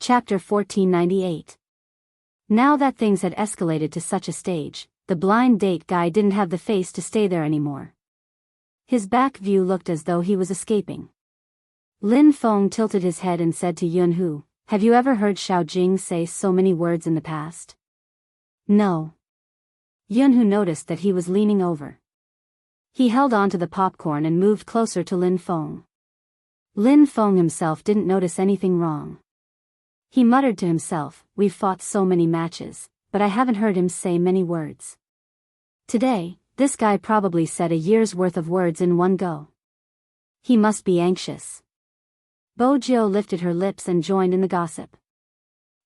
Chapter 1498. Now that things had escalated to such a stage, the blind date guy didn't have the face to stay there anymore. His back view looked as though he was escaping. Lin Feng tilted his head and said to Yunhu, "Have you ever heard Xiao Jing say so many words in the past?" "No." Yunhu noticed that he was leaning over. He held on to the popcorn and moved closer to Lin Feng. Lin Feng himself didn't notice anything wrong. He muttered to himself, "We've fought so many matches, but I haven't heard him say many words. Today, this guy probably said a year's worth of words in one go. He must be anxious." Bo Jiu lifted her lips and joined in the gossip.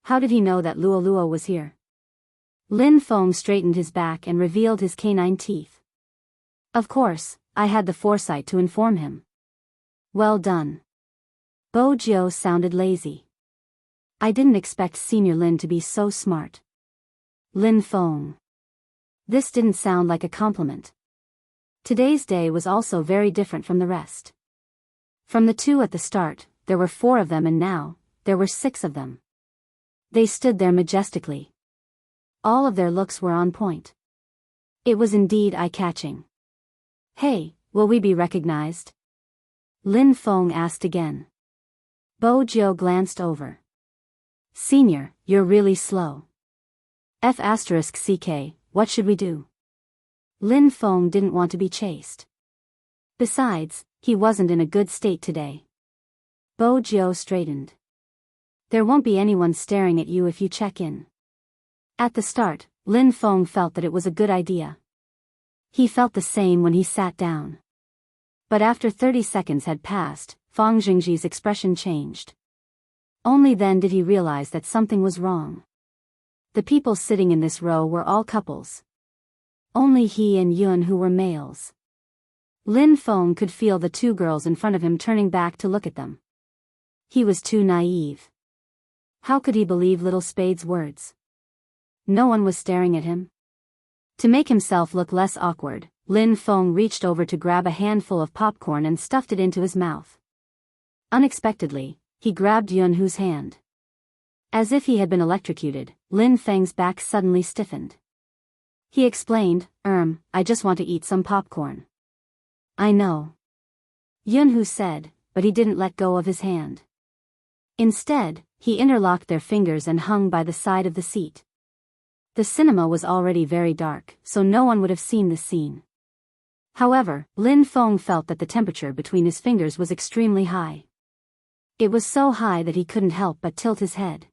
How did he know that Luo Luo was here? Lin Feng straightened his back and revealed his canine teeth. "Of course, I had the foresight to inform him." "Well done." Bo Jiu sounded lazy. "I didn't expect Senior Lin to be so smart." Lin Feng. This didn't sound like a compliment. Today's day was also very different from the rest. From the two at the start, there were 4 of them, and now, there were 6 of them. They stood there majestically. All of their looks were on point. It was indeed eye-catching. "Hey, will we be recognized?" Lin Feng asked again. Bo Jiu glanced over. "Senior, you're really slow. F***CK, what should we do?" Lin Feng didn't want to be chased. Besides, he wasn't in a good state today. Bo Jiu straightened. "There won't be anyone staring at you if you check in." At the start, Lin Feng felt that it was a good idea. He felt the same when he sat down. But after 30 seconds had passed, Fang Jingji's expression changed. Only then did he realize that something was wrong. The people sitting in this row were all couples. Only he and Yunhu were males. Lin Feng could feel the 2 girls in front of him turning back to look at them. He was too naive. How could he believe Little Spade's words? No one was staring at him. To make himself look less awkward, Lin Feng reached over to grab a handful of popcorn and stuffed it into his mouth. Unexpectedly, he grabbed Yunhu's hand. As if he had been electrocuted, Lin Feng's back suddenly stiffened. He explained, I just want to eat some popcorn." "I know," Yunhu said, but he didn't let go of his hand. Instead, he interlocked their fingers and hung by the side of the seat. The cinema was already very dark, so no one would have seen this scene. However, Lin Feng felt that the temperature between his fingers was extremely high. It was so high that he couldn't help but tilt his head.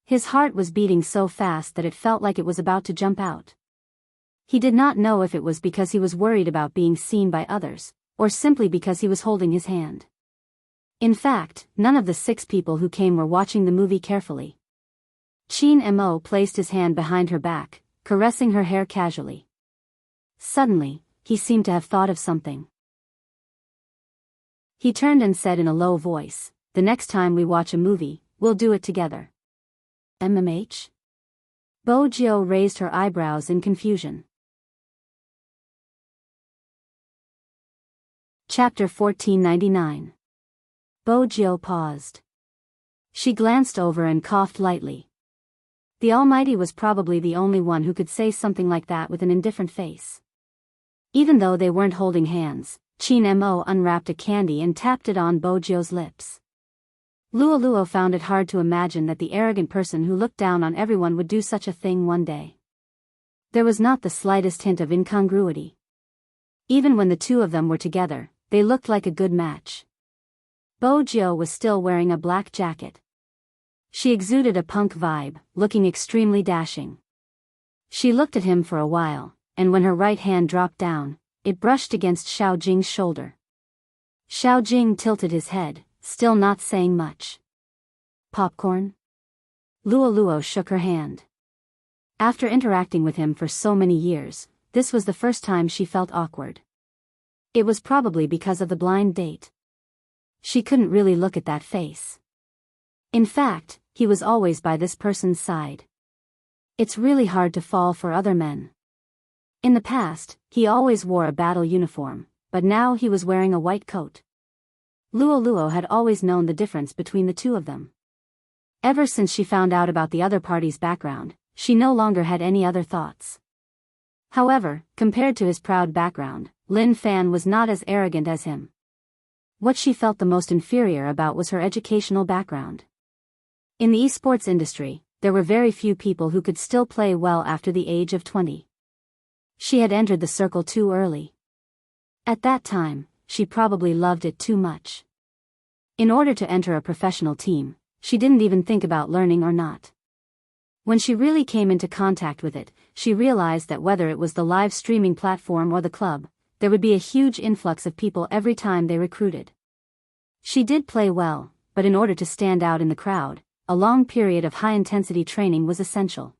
His heart was beating so fast that it felt like it was about to jump out. He did not know if it was because he was worried about being seen by others, or simply because he was holding his hand. In fact, none of the 6 people who came were watching the movie carefully. Qin Mo placed his hand behind her back, caressing her hair casually. Suddenly, he seemed to have thought of something. He turned and said in a low voice, "The next time we watch a movie, we'll do it together." "MMH?" Bo Jiu raised her eyebrows in confusion. Chapter 1499. Bo Jiu paused. She glanced over and coughed lightly. The Almighty was probably the only one who could say something like that with an indifferent face. Even though they weren't holding hands, Qin Mo unwrapped a candy and tapped it on Bo Jiu's lips. Luo Luo found it hard to imagine that the arrogant person who looked down on everyone would do such a thing one day. There was not the slightest hint of incongruity. Even when the 2 of them were together, they looked like a good match. Bo Jiu was still wearing a black jacket. She exuded a punk vibe, looking extremely dashing. She looked at him for a while, and when her right hand dropped down, it brushed against Xiao Jing's shoulder. Xiao Jing tilted his head, still not saying much. "Popcorn?" Luo Luo shook her hand. After interacting with him for so many years, this was the first time she felt awkward. It was probably because of the blind date. She couldn't really look at that face. In fact, he was always by this person's side. It's really hard to fall for other men. In the past, he always wore a battle uniform, but now he was wearing a white coat. Luo Luo had always known the difference between the 2 of them. Ever since she found out about the other party's background, she no longer had any other thoughts. However, compared to his proud background, Lin Fan was not as arrogant as him. What she felt the most inferior about was her educational background. In the esports industry, there were very few people who could still play well after the age of 20. She had entered the circle too early. At that time, she probably loved it too much. In order to enter a professional team, she didn't even think about learning or not. When she really came into contact with it, she realized that whether it was the live streaming platform or the club, there would be a huge influx of people every time they recruited. She did play well, but in order to stand out in the crowd, a long period of high-intensity training was essential.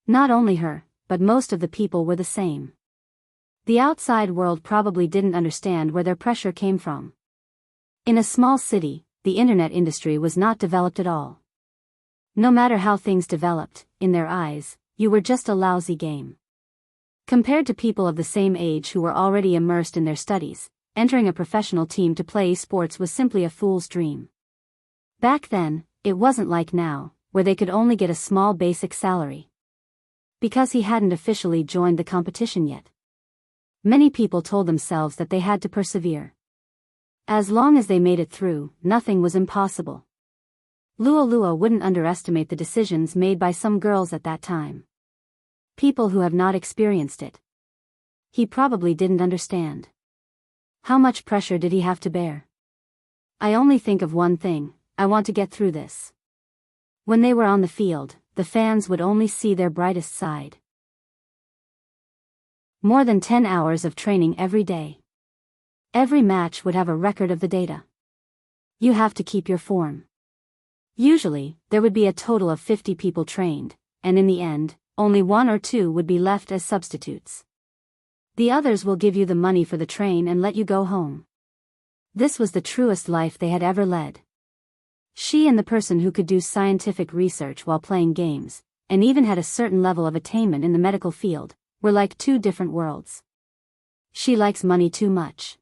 Not only her, but most of the people were the same. The outside world probably didn't understand where their pressure came from. In a small city, the internet industry was not developed at all. No matter how things developed, in their eyes, you were just a lousy game. Compared to people of the same age who were already immersed in their studies, entering a professional team to play sports was simply a fool's dream. Back then, it wasn't like now, where they could only get a small basic salary. Because he hadn't officially joined the competition yet. Many people told themselves that they had to persevere. As long as they made it through, nothing was impossible. Luo Luo wouldn't underestimate the decisions made by some girls at that time. People who have not experienced it. He probably didn't understand. How much pressure did he have to bear? I only think of one thing, I want to get through this. When they were on the field, the fans would only see their brightest side. More than 10 hours of training every day. Every match would have a record of the data. You have to keep your form. Usually, there would be a total of 50 people trained, and in the end, only 1 or 2 would be left as substitutes. The others will give you the money for the train and let you go home. This was the truest life they had ever led. She and the person who could do scientific research while playing games, and even had a certain level of attainment in the medical field, were like 2 different worlds. She likes money too much.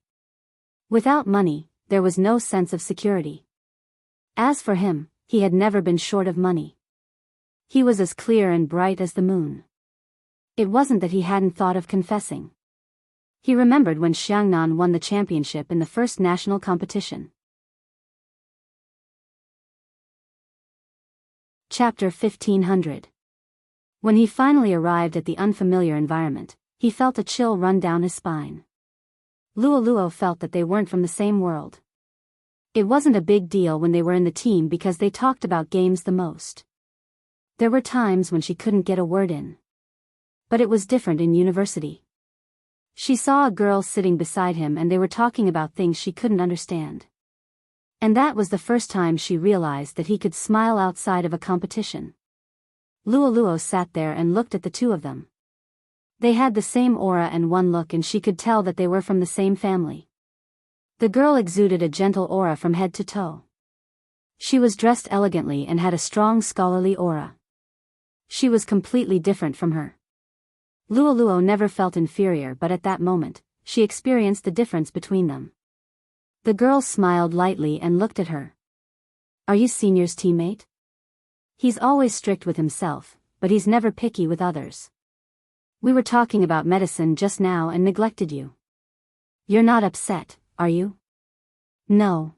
Without money, there was no sense of security. As for him, he had never been short of money. He was as clear and bright as the moon. It wasn't that he hadn't thought of confessing. He remembered when Xiangnan won the championship in the first national competition. Chapter 1500. When he finally arrived at the unfamiliar environment, he felt a chill run down his spine. Luo Luo felt that they weren't from the same world. It wasn't a big deal when they were in the team because they talked about games the most. There were times when she couldn't get a word in. But it was different in university. She saw a girl sitting beside him and they were talking about things she couldn't understand. And that was the first time she realized that he could smile outside of a competition. Luo Luo sat there and looked at the two of them. They had the same aura and one look and she could tell that they were from the same family. The girl exuded a gentle aura from head to toe. She was dressed elegantly and had a strong scholarly aura. She was completely different from her. Luo Luo never felt inferior, but at that moment, she experienced the difference between them. The girl smiled lightly and looked at her. Are you Senior's teammate? He's always strict with himself, but he's never picky with others. We were talking about medicine just now and neglected you. You're not upset, are you? No.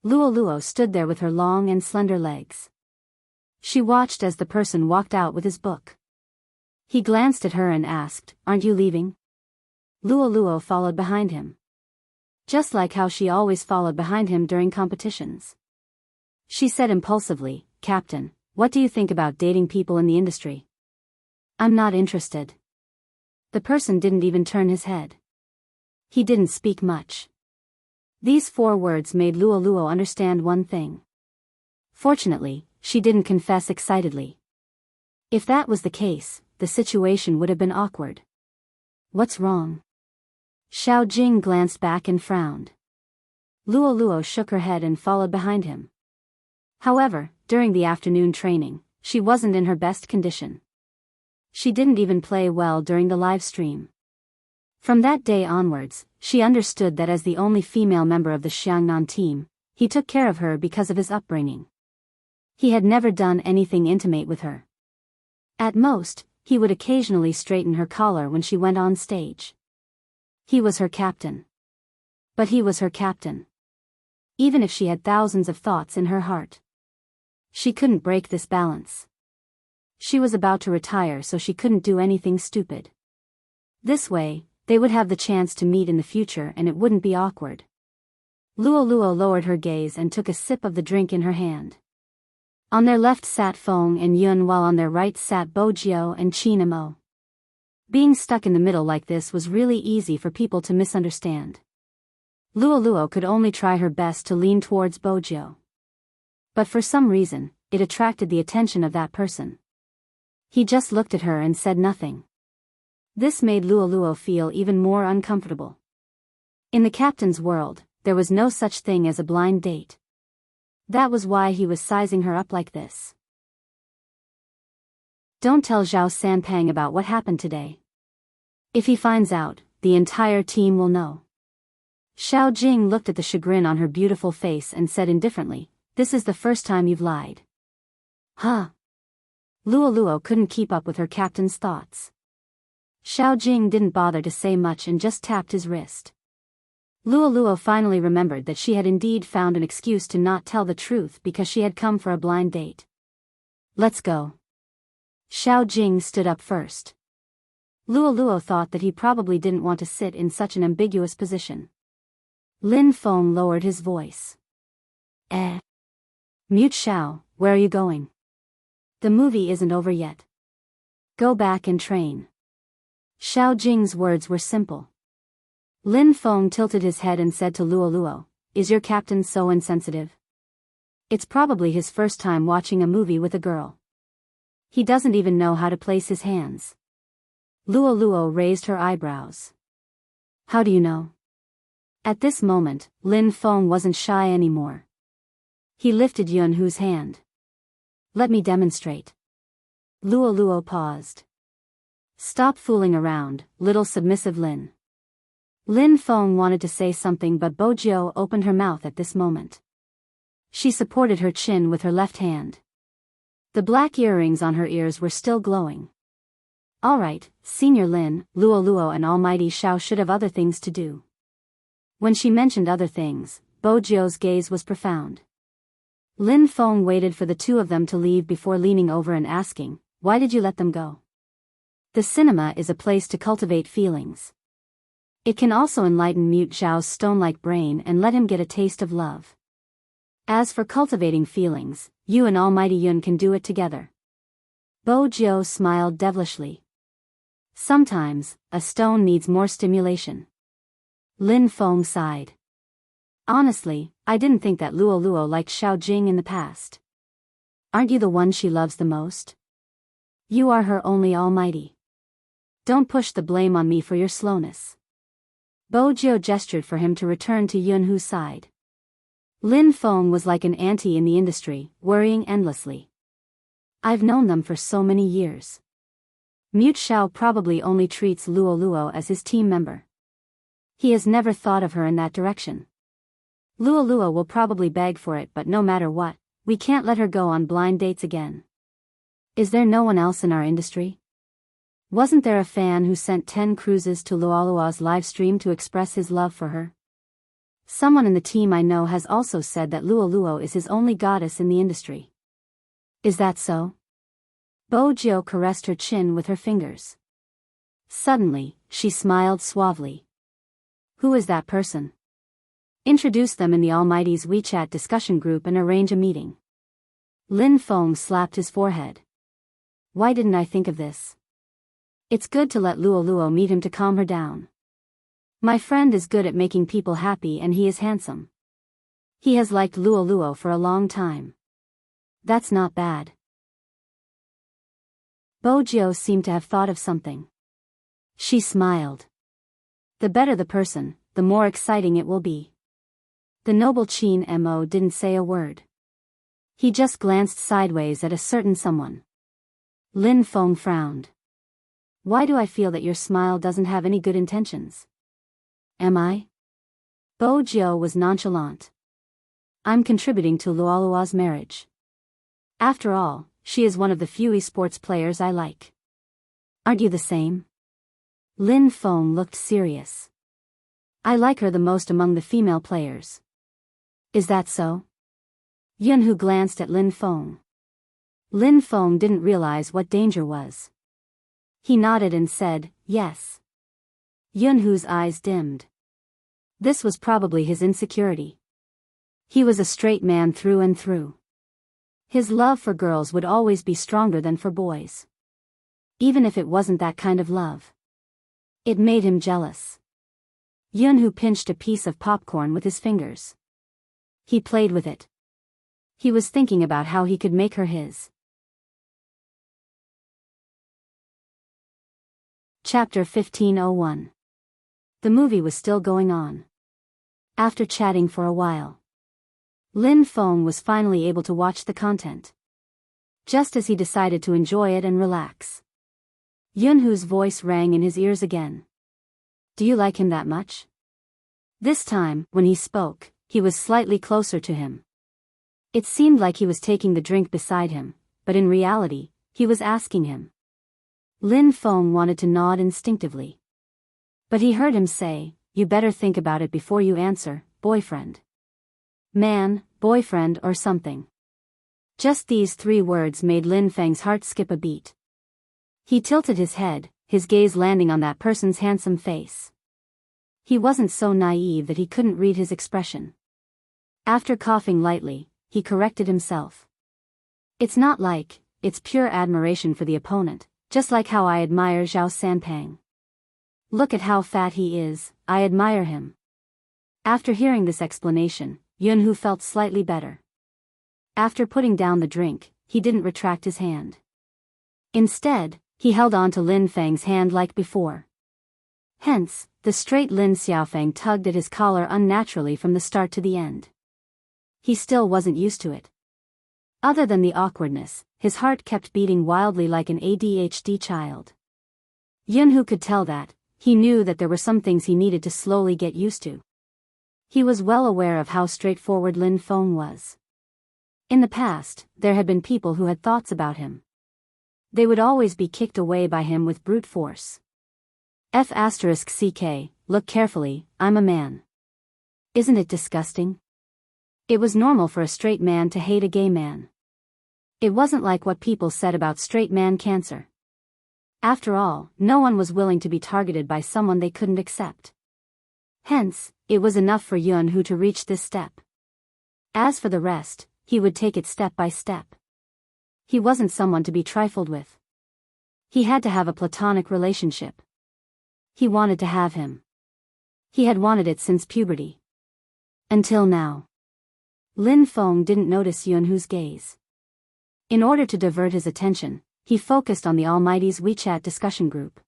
Luo Luo stood there with her long and slender legs. She watched as the person walked out with his book. He glanced at her and asked, Aren't you leaving? Luo Luo followed behind him. Just like how she always followed behind him during competitions. She said impulsively, Captain, what do you think about dating people in the industry? I'm not interested. The person didn't even turn his head. He didn't speak much. These 4 words made Luo Luo understand one thing. Fortunately, she didn't confess excitedly. If that was the case, the situation would have been awkward. What's wrong? Xiao Jing glanced back and frowned. Luo Luo shook her head and followed behind him. However, during the afternoon training, she wasn't in her best condition. She didn't even play well during the live stream. From that day onwards, she understood that as the only female member of the Xiangnan team, he took care of her because of his upbringing. He had never done anything intimate with her. At most, he would occasionally straighten her collar when she went on stage. He was her captain. But he was her captain. Even if she had thousands of thoughts in her heart, she couldn't break this balance. She was about to retire, so she couldn't do anything stupid. This way, they would have the chance to meet in the future and it wouldn't be awkward. Luo lowered her gaze and took a sip of the drink in her hand. On their left sat Feng and Yun, while on their right sat Bojiao and Qin Mo. Being stuck in the middle like this was really easy for people to misunderstand. Luo could only try her best to lean towards Bojiao. But for some reason, it attracted the attention of that person. He just looked at her and said nothing. This made Luo feel even more uncomfortable. In the captain's world, there was no such thing as a blind date. That was why he was sizing her up like this. Don't tell Zhao Sanpang about what happened today. If he finds out, the entire team will know. Xiao Jing looked at the chagrin on her beautiful face and said indifferently, "This is the first time you've lied." Huh? Luo couldn't keep up with her captain's thoughts. Xiao Jing didn't bother to say much and just tapped his wrist. Luo finally remembered that she had indeed found an excuse to not tell the truth because she had come for a blind date. Let's go. Xiao Jing stood up first. Luo thought that he probably didn't want to sit in such an ambiguous position. Lin Feng lowered his voice. Mute Xiao, where are you going? The movie isn't over yet. Go back and train. Xiao Jing's words were simple. Lin Feng tilted his head and said to Luo, "Is your captain so insensitive? It's probably his first time watching a movie with a girl. He doesn't even know how to place his hands." Luo raised her eyebrows. How do you know? At this moment, Lin Feng wasn't shy anymore. He lifted Yun Hu's hand. Let me demonstrate. Luo paused. Stop fooling around, little submissive Lin. Lin Feng wanted to say something, but Bojiao opened her mouth at this moment. She supported her chin with her left hand. The black earrings on her ears were still glowing. All right, Senior Lin, Luo and Almighty Xiao should have other things to do. When she mentioned other things, Bojiao's gaze was profound. Lin Feng waited for the two of them to leave before leaning over and asking, "Why did you let them go?" The cinema is a place to cultivate feelings. It can also enlighten Mute Zhao's stone-like brain and let him get a taste of love. As for cultivating feelings, you and Almighty Yun can do it together. Bojiao smiled devilishly. Sometimes, a stone needs more stimulation. Lin Feng sighed. Honestly, I didn't think that Luo liked Xiao Jing in the past. Aren't you the one she loves the most? You are her only almighty. Don't push the blame on me for your slowness. Bojiao gestured for him to return to Yun Hu's side. Lin Feng was like an auntie in the industry, worrying endlessly. I've known them for so many years. Mute Xiao probably only treats Luo as his team member. He has never thought of her in that direction. Luo will probably beg for it, but no matter what, we can't let her go on blind dates again. Is there no one else in our industry? Wasn't there a fan who sent 10 cruises to Luo's live stream to express his love for her? Someone in the team I know has also said that Luo is his only goddess in the industry. Is that so? Bojiao caressed her chin with her fingers. Suddenly, she smiled suavely. Who is that person? Introduce them in the Almighty's WeChat discussion group and arrange a meeting. Lin Feng slapped his forehead. Why didn't I think of this? It's good to let Luo meet him to calm her down. My friend is good at making people happy and he is handsome. He has liked Luo for a long time. That's not bad. Bojiao seemed to have thought of something. She smiled. The better the person, the more exciting it will be. The noble Qin Mo didn't say a word. He just glanced sideways at a certain someone. Lin Feng frowned. Why do I feel that your smile doesn't have any good intentions? Am I? Bojiao was nonchalant. I'm contributing to Luo's marriage. After all, she is one of the few esports players I like. Aren't you the same? Lin Feng looked serious. I like her the most among the female players. Is that so? Yunhu glanced at Lin Feng. Lin Feng didn't realize what danger was. He nodded and said, yes. Yunhu's eyes dimmed. This was probably his insecurity. He was a straight man through and through. His love for girls would always be stronger than for boys. Even if it wasn't that kind of love. It made him jealous. Yunhu pinched a piece of popcorn with his fingers. He played with it. He was thinking about how he could make her his. Chapter 1501. The movie was still going on. After chatting for a while, Lin Feng was finally able to watch the content. Just as he decided to enjoy it and relax, Yunhu's voice rang in his ears again. Do you like him that much? This time, when he spoke, he was slightly closer to him. It seemed like he was taking the drink beside him, but in reality, he was asking him. Lin Feng wanted to nod instinctively. But he heard him say, you better think about it before you answer, boyfriend. Man, boyfriend or something. Just these 3 words made Lin Feng's heart skip a beat. He tilted his head, his gaze landing on that person's handsome face. He wasn't so naive that he couldn't read his expression. After coughing lightly, he corrected himself. It's not like, it's pure admiration for the opponent, just like how I admire Zhao Sanpang. Look at how fat he is, I admire him. After hearing this explanation, Yunhu felt slightly better. After putting down the drink, he didn't retract his hand. Instead, he held on to Lin Feng's hand like before. Hence, the straight Lin Xiaofeng tugged at his collar unnaturally from the start to the end. He still wasn't used to it. Other than the awkwardness, his heart kept beating wildly like an ADHD child. Yunhu could tell that. He knew that there were some things he needed to slowly get used to. He was well aware of how straightforward Lin Feng was. In the past, there had been people who had thoughts about him. They would always be kicked away by him with brute force. F***ck, look carefully, I'm a man. Isn't it disgusting? It was normal for a straight man to hate a gay man. It wasn't like what people said about straight man cancer. After all, no one was willing to be targeted by someone they couldn't accept. Hence, it was enough for Yunhu to reach this step. As for the rest, he would take it step by step. He wasn't someone to be trifled with. He had to have a platonic relationship. He wanted to have him. He had wanted it since puberty. Until now. Lin Feng didn't notice Yunhu's gaze. In order to divert his attention, he focused on the Almighty's WeChat discussion group.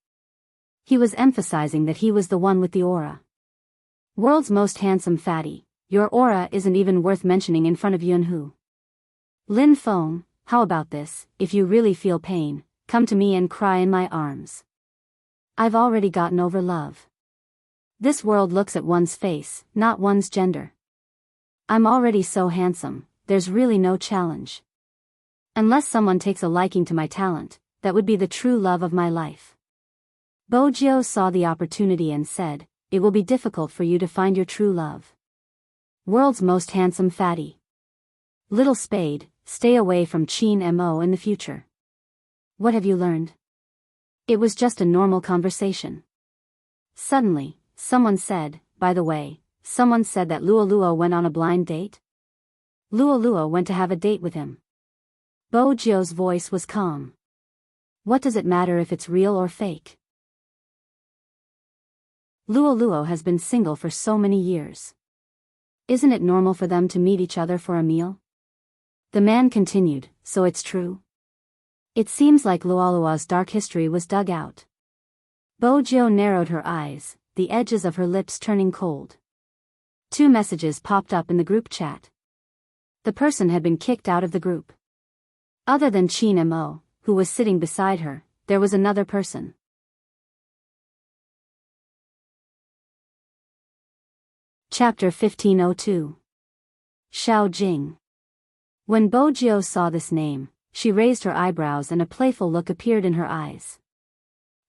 He was emphasizing that he was the one with the aura. World's most handsome fatty, your aura isn't even worth mentioning in front of Yunhu. Lin Feng, how about this, if you really feel pain, come to me and cry in my arms. I've already gotten over love. This world looks at one's face, not one's gender. I'm already so handsome, there's really no challenge. Unless someone takes a liking to my talent, that would be the true love of my life. Bojiu saw the opportunity and said, it will be difficult for you to find your true love. World's most handsome fatty. Little Spade, stay away from Qin Mo in the future. What have you learned? It was just a normal conversation. Suddenly, someone said, by the way, someone said that Luo went on a blind date? Luo went to have a date with him. Bojiu's voice was calm. What does it matter if it's real or fake? Luo has been single for so many years. Isn't it normal for them to meet each other for a meal? The man continued, so it's true? It seems like Luo's dark history was dug out. Bojiu narrowed her eyes, the edges of her lips turning cold. 2 messages popped up in the group chat. The person had been kicked out of the group. Other than Qin Mo, who was sitting beside her, there was another person. Chapter 1502. Shao Jing. When Bojio saw this name, she raised her eyebrows and a playful look appeared in her eyes.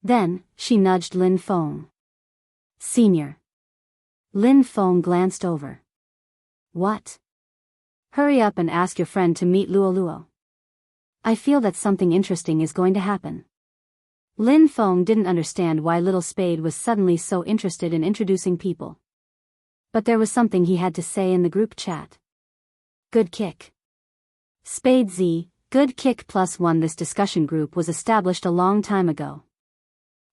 Then, she nudged Lin Feng. Senior. Lin Feng glanced over. What? Hurry up and ask your friend to meet Luo Luo. I feel that something interesting is going to happen. Lin Feng didn't understand why Little Spade was suddenly so interested in introducing people. But there was something he had to say in the group chat. Good kick. Spade Z, good kick +1. This discussion group was established a long time ago.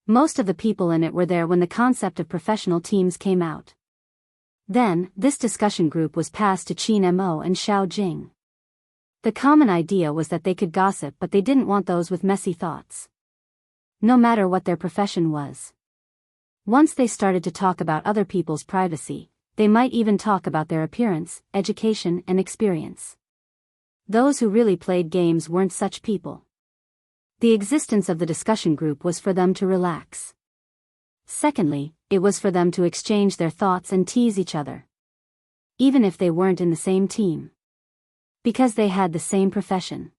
Most of the people in it were there when the concept of professional teams came out. Then, this discussion group was passed to Qin Mo and Xiao Jing. The common idea was that they could gossip, but they didn't want those with messy thoughts. No matter what their profession was. Once they started to talk about other people's privacy, they might even talk about their appearance, education, and experience. Those who really played games weren't such people. The existence of the discussion group was for them to relax. Secondly, it was for them to exchange their thoughts and tease each other. Even if they weren't in the same team. Because they had the same profession.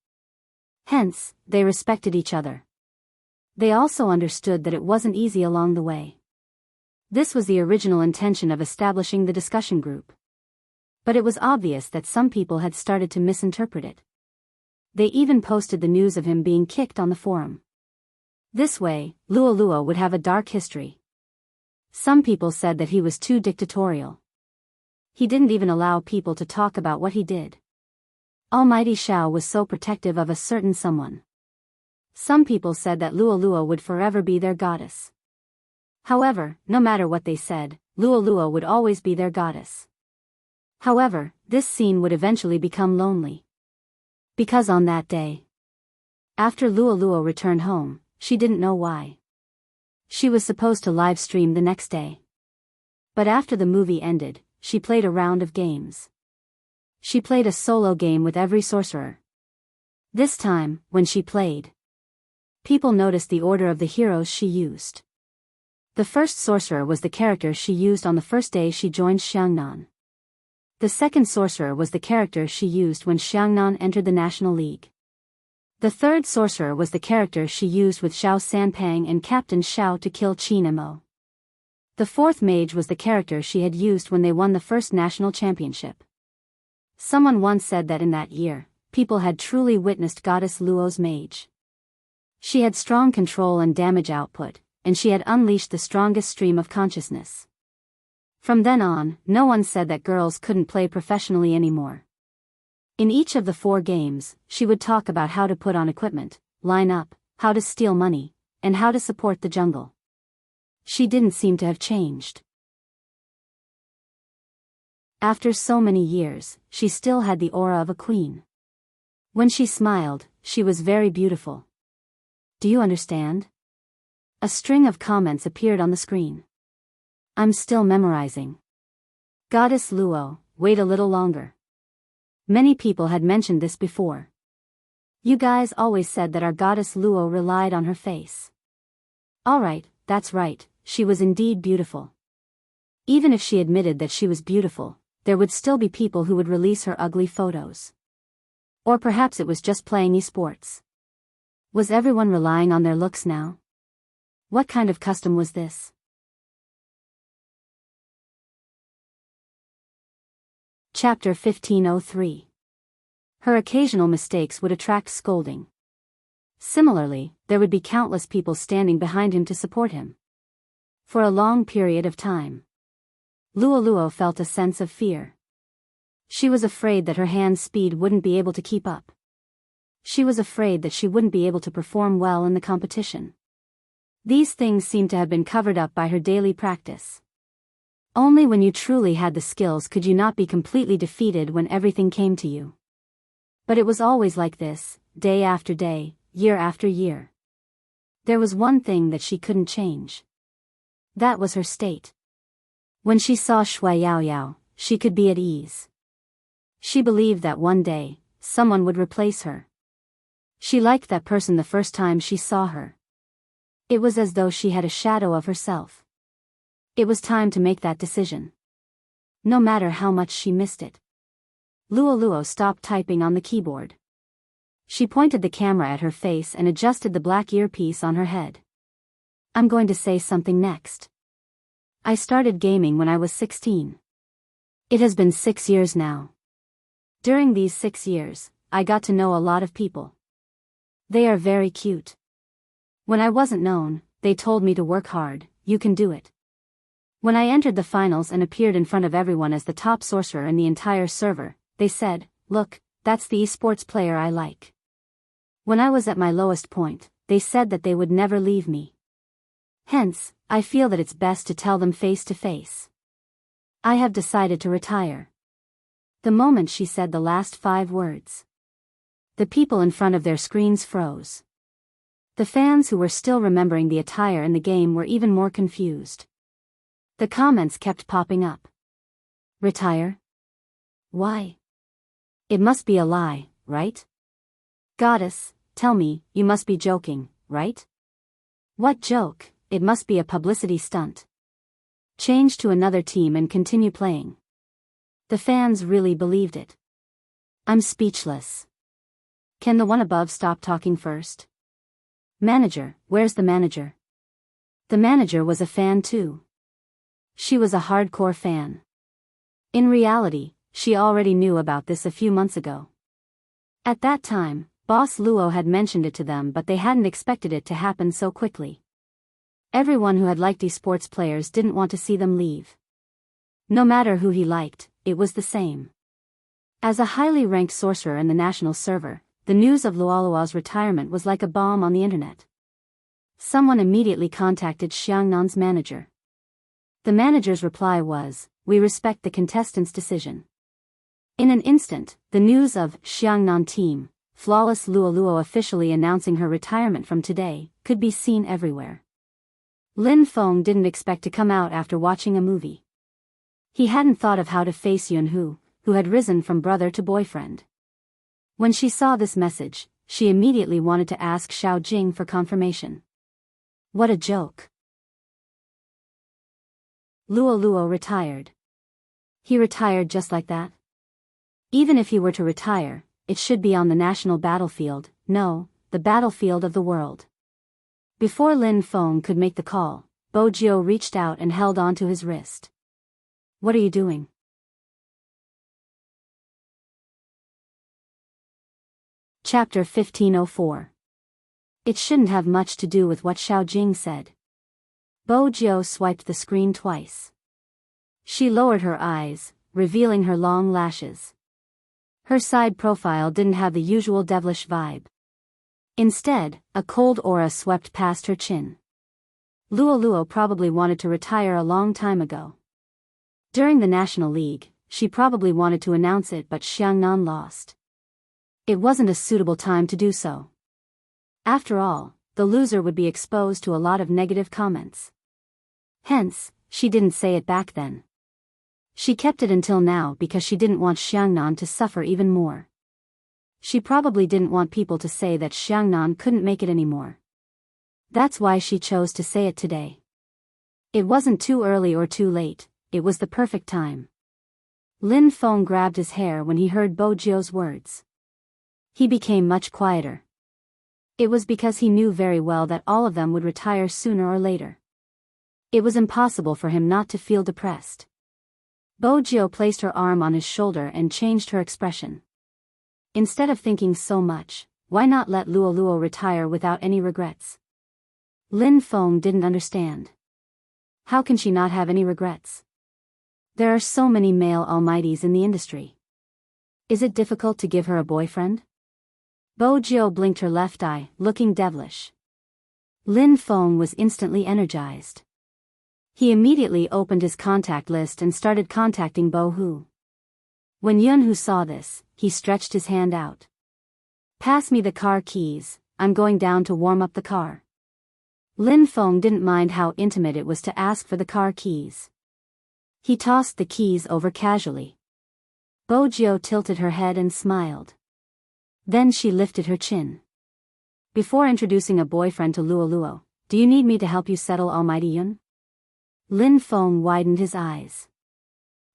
Hence, they respected each other. They also understood that it wasn't easy along the way. This was the original intention of establishing the discussion group. But it was obvious that some people had started to misinterpret it. They even posted the news of him being kicked on the forum. This way, Luo Luo would have a dark history. Some people said that he was too dictatorial. He didn't even allow people to talk about what he did. Almighty Xiao was so protective of a certain someone. Some people said that Luo Luo would forever be their goddess. However, no matter what they said, Luo Luo would always be their goddess. However, this scene would eventually become lonely. Because on that day, after Luo Luo returned home, she didn't know why. She was supposed to live stream the next day. But after the movie ended, she played a round of games. She played a solo game with every sorcerer. This time, when she played, people noticed the order of the heroes she used. The first sorcerer was the character she used on the first day she joined Xiangnan. The second sorcerer was the character she used when Xiangnan entered the National League. The third sorcerer was the character she used with Xiao Sanpang and Captain Xiao to kill Qin Mo. The fourth mage was the character she had used when they won the first national championship. Someone once said that in that year, people had truly witnessed Goddess Luo's mage. She had strong control and damage output, and she had unleashed the strongest stream of consciousness. From then on, no one said that girls couldn't play professionally anymore. In each of the 4 games, she would talk about how to put on equipment, line up, how to steal money, and how to support the jungle. She didn't seem to have changed. After so many years, she still had the aura of a queen. When she smiled, she was very beautiful. Do you understand? A string of comments appeared on the screen. I'm still memorizing. Goddess Luo, wait a little longer. Many people had mentioned this before. You guys always said that our goddess Luo relied on her face. Alright, that's right, she was indeed beautiful. Even if she admitted that she was beautiful, there would still be people who would release her ugly photos. Or perhaps it was just playing esports. Was everyone relying on their looks now? What kind of custom was this? Chapter 1503. Her occasional mistakes would attract scolding. Similarly, there would be countless people standing behind him to support him. For a long period of time, Luo Luo felt a sense of fear. She was afraid that her hand speed wouldn't be able to keep up. She was afraid that she wouldn't be able to perform well in the competition. These things seemed to have been covered up by her daily practice. Only when you truly had the skills could you not be completely defeated when everything came to you. But it was always like this, day after day, year after year. There was one thing that she couldn't change. That was her state. When she saw Shui Yao Yao, she could be at ease. She believed that one day, someone would replace her. She liked that person the first time she saw her. It was as though she had a shadow of herself. It was time to make that decision. No matter how much she missed it. Luo stopped typing on the keyboard. She pointed the camera at her face and adjusted the black earpiece on her head. I'm going to say something next. I started gaming when I was 16. It has been 6 years now. During these 6 years, I got to know a lot of people. They are very cute. When I wasn't known, they told me to work hard. You can do it. When I entered the finals and appeared in front of everyone as the top sorcerer in the entire server, they said, look, that's the esports player I like. When I was at my lowest point, they said that they would never leave me. Hence, I feel that it's best to tell them face to face. I have decided to retire. The moment she said the last 5 words, the people in front of their screens froze. The fans who were still remembering the attire in the game were even more confused. The comments kept popping up. Retire? Why? It must be a lie, right? Goddess, tell me, you must be joking, right? What joke? It must be a publicity stunt. Change to another team and continue playing. The fans really believed it. I'm speechless. Can the one above stop talking first? Manager, where's the manager? The manager was a fan too. She was a hardcore fan. In reality, she already knew about this a few months ago. At that time, Boss Luo had mentioned it to them, but they hadn't expected it to happen so quickly. Everyone who had liked esports players didn't want to see them leave. No matter who he liked, it was the same. As a highly ranked sorcerer in the national server, the news of Luo's retirement was like a bomb on the internet. Someone immediately contacted Xiangnan's manager. The manager's reply was, "We respect the contestant's decision." In an instant, the news of Xiangnan team, flawless Luo officially announcing her retirement from today, could be seen everywhere. Lin Feng didn't expect to come out after watching a movie. He hadn't thought of how to face Yunhu, who had risen from brother to boyfriend. When she saw this message, she immediately wanted to ask Xiao Jing for confirmation. What a joke. Luo retired. He retired just like that? Even if he were to retire, it should be on the national battlefield, no, the battlefield of the world. Before Lin Feng could make the call, Bo Jiu reached out and held onto his wrist. What are you doing? Chapter 1504. It shouldn't have much to do with what Xiao Jing said. Bo Jiu swiped the screen twice. She lowered her eyes, revealing her long lashes. Her side profile didn't have the usual devilish vibe. Instead, a cold aura swept past her chin. Luo probably wanted to retire a long time ago. During the National League, she probably wanted to announce it, but Xiangnan lost. It wasn't a suitable time to do so. After all, the loser would be exposed to a lot of negative comments. Hence, she didn't say it back then. She kept it until now because she didn't want Xiangnan to suffer even more. She probably didn't want people to say that Xiangnan couldn't make it anymore. That's why she chose to say it today. It wasn't too early or too late, it was the perfect time. Lin Feng grabbed his hair when he heard Bo Jiu's words. He became much quieter. It was because he knew very well that all of them would retire sooner or later. It was impossible for him not to feel depressed. Bo Jiu placed her arm on his shoulder and changed her expression. Instead of thinking so much, why not let Luo retire without any regrets? Lin Feng didn't understand. How can she not have any regrets? There are so many male almighties in the industry. Is it difficult to give her a boyfriend? Bo Jiu blinked her left eye, looking devilish. Lin Feng was instantly energized. He immediately opened his contact list and started contacting Bo Hu. When Yunhu saw this, he stretched his hand out. Pass me the car keys, I'm going down to warm up the car. Lin Feng didn't mind how intimate it was to ask for the car keys. He tossed the keys over casually. Bo Jiu tilted her head and smiled. Then she lifted her chin. Before introducing a boyfriend to Luo, do you need me to help you settle Almighty Yun? Lin Feng widened his eyes.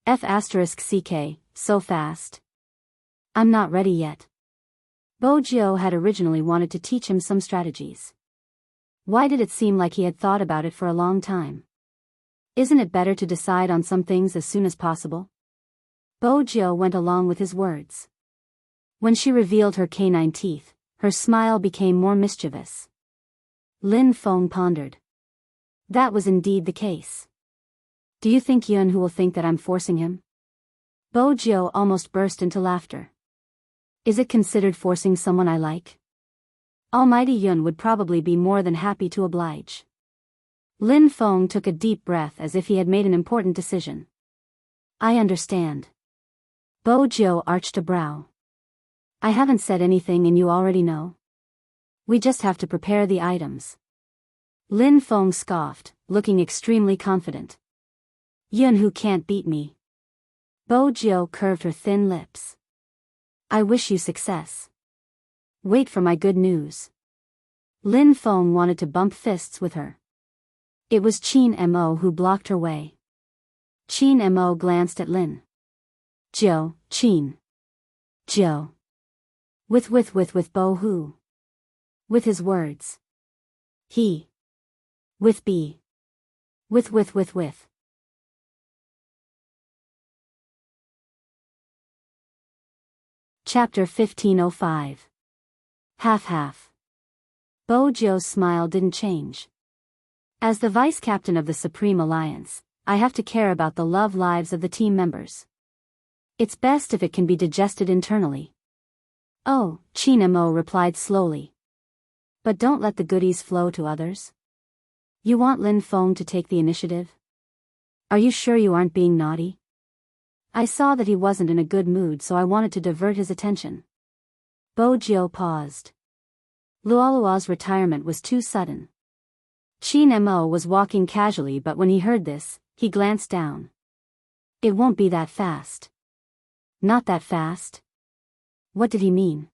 F*CK, so fast. I'm not ready yet. Bojo had originally wanted to teach him some strategies. Why did it seem like he had thought about it for a long time? Isn't it better to decide on some things as soon as possible? Bojo went along with his words. When she revealed her canine teeth, her smile became more mischievous. Lin Feng pondered. That was indeed the case. Do you think Yun will think that I'm forcing him? Bojo almost burst into laughter. Is it considered forcing someone I like? Almighty Yun would probably be more than happy to oblige. Lin Feng took a deep breath as if he had made an important decision. I understand. Bojo arched a brow. I haven't said anything and you already know. We just have to prepare the items. Lin Feng scoffed, looking extremely confident. Yun can't beat me. Bojo curved her thin lips. I wish you success. Wait for my good news. Lin Feng wanted to bump fists with her. It was Qin Mo who blocked her way. Qin Mo glanced at Lin. Qin. Joe. With Bo who? With his words. He. With B. With. Chapter 1505. Half. Bojo's smile didn't change. As the vice captain of the Supreme Alliance, I have to care about the love lives of the team members. It's best if it can be digested internally. Oh, Qin Mo replied slowly. But don't let the goodies flow to others. You want Lin Feng to take the initiative? Are you sure you aren't being naughty? I saw that he wasn't in a good mood, so I wanted to divert his attention. Bojo paused. Luolua's retirement was too sudden. Qin Mo was walking casually, but when he heard this, he glanced down. It won't be that fast. Not that fast? What did he mean?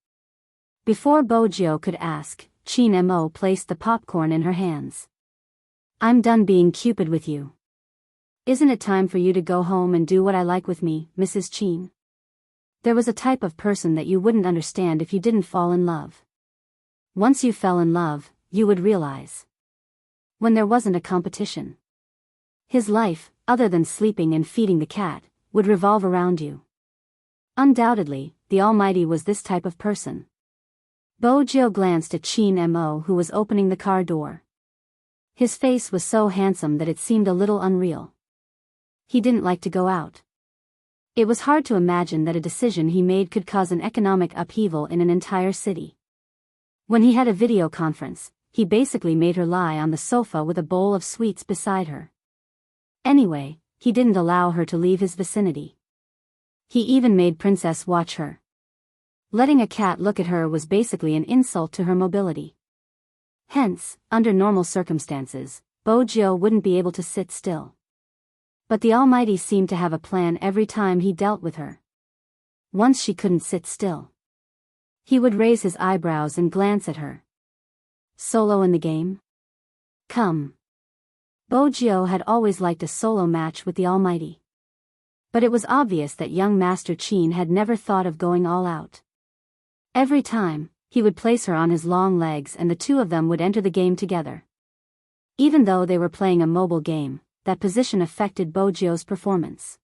Before Bojo could ask, Qin Mo placed the popcorn in her hands. I'm done being Cupid with you. Isn't it time for you to go home and do what I like with me, Mrs. Qin? There was a type of person that you wouldn't understand if you didn't fall in love. Once you fell in love, you would realize. When there wasn't a competition. His life, other than sleeping and feeding the cat, would revolve around you. Undoubtedly, the Almighty was this type of person. Bojo glanced at Qin Mo, who was opening the car door. His face was so handsome that it seemed a little unreal. He didn't like to go out. It was hard to imagine that a decision he made could cause an economic upheaval in an entire city. When he had a video conference, he basically made her lie on the sofa with a bowl of sweets beside her. Anyway, he didn't allow her to leave his vicinity. He even made Princess watch her. Letting a cat look at her was basically an insult to her mobility. Hence, under normal circumstances, Bojo wouldn't be able to sit still. But the Almighty seemed to have a plan every time he dealt with her. Once she couldn't sit still. He would raise his eyebrows and glance at her. Solo in the game? Come. Bojo had always liked a solo match with the Almighty. But it was obvious that young Master Qin had never thought of going all out. Every time, he would place her on his long legs and the two of them would enter the game together. Even though they were playing a mobile game, that position affected Bojo's performance.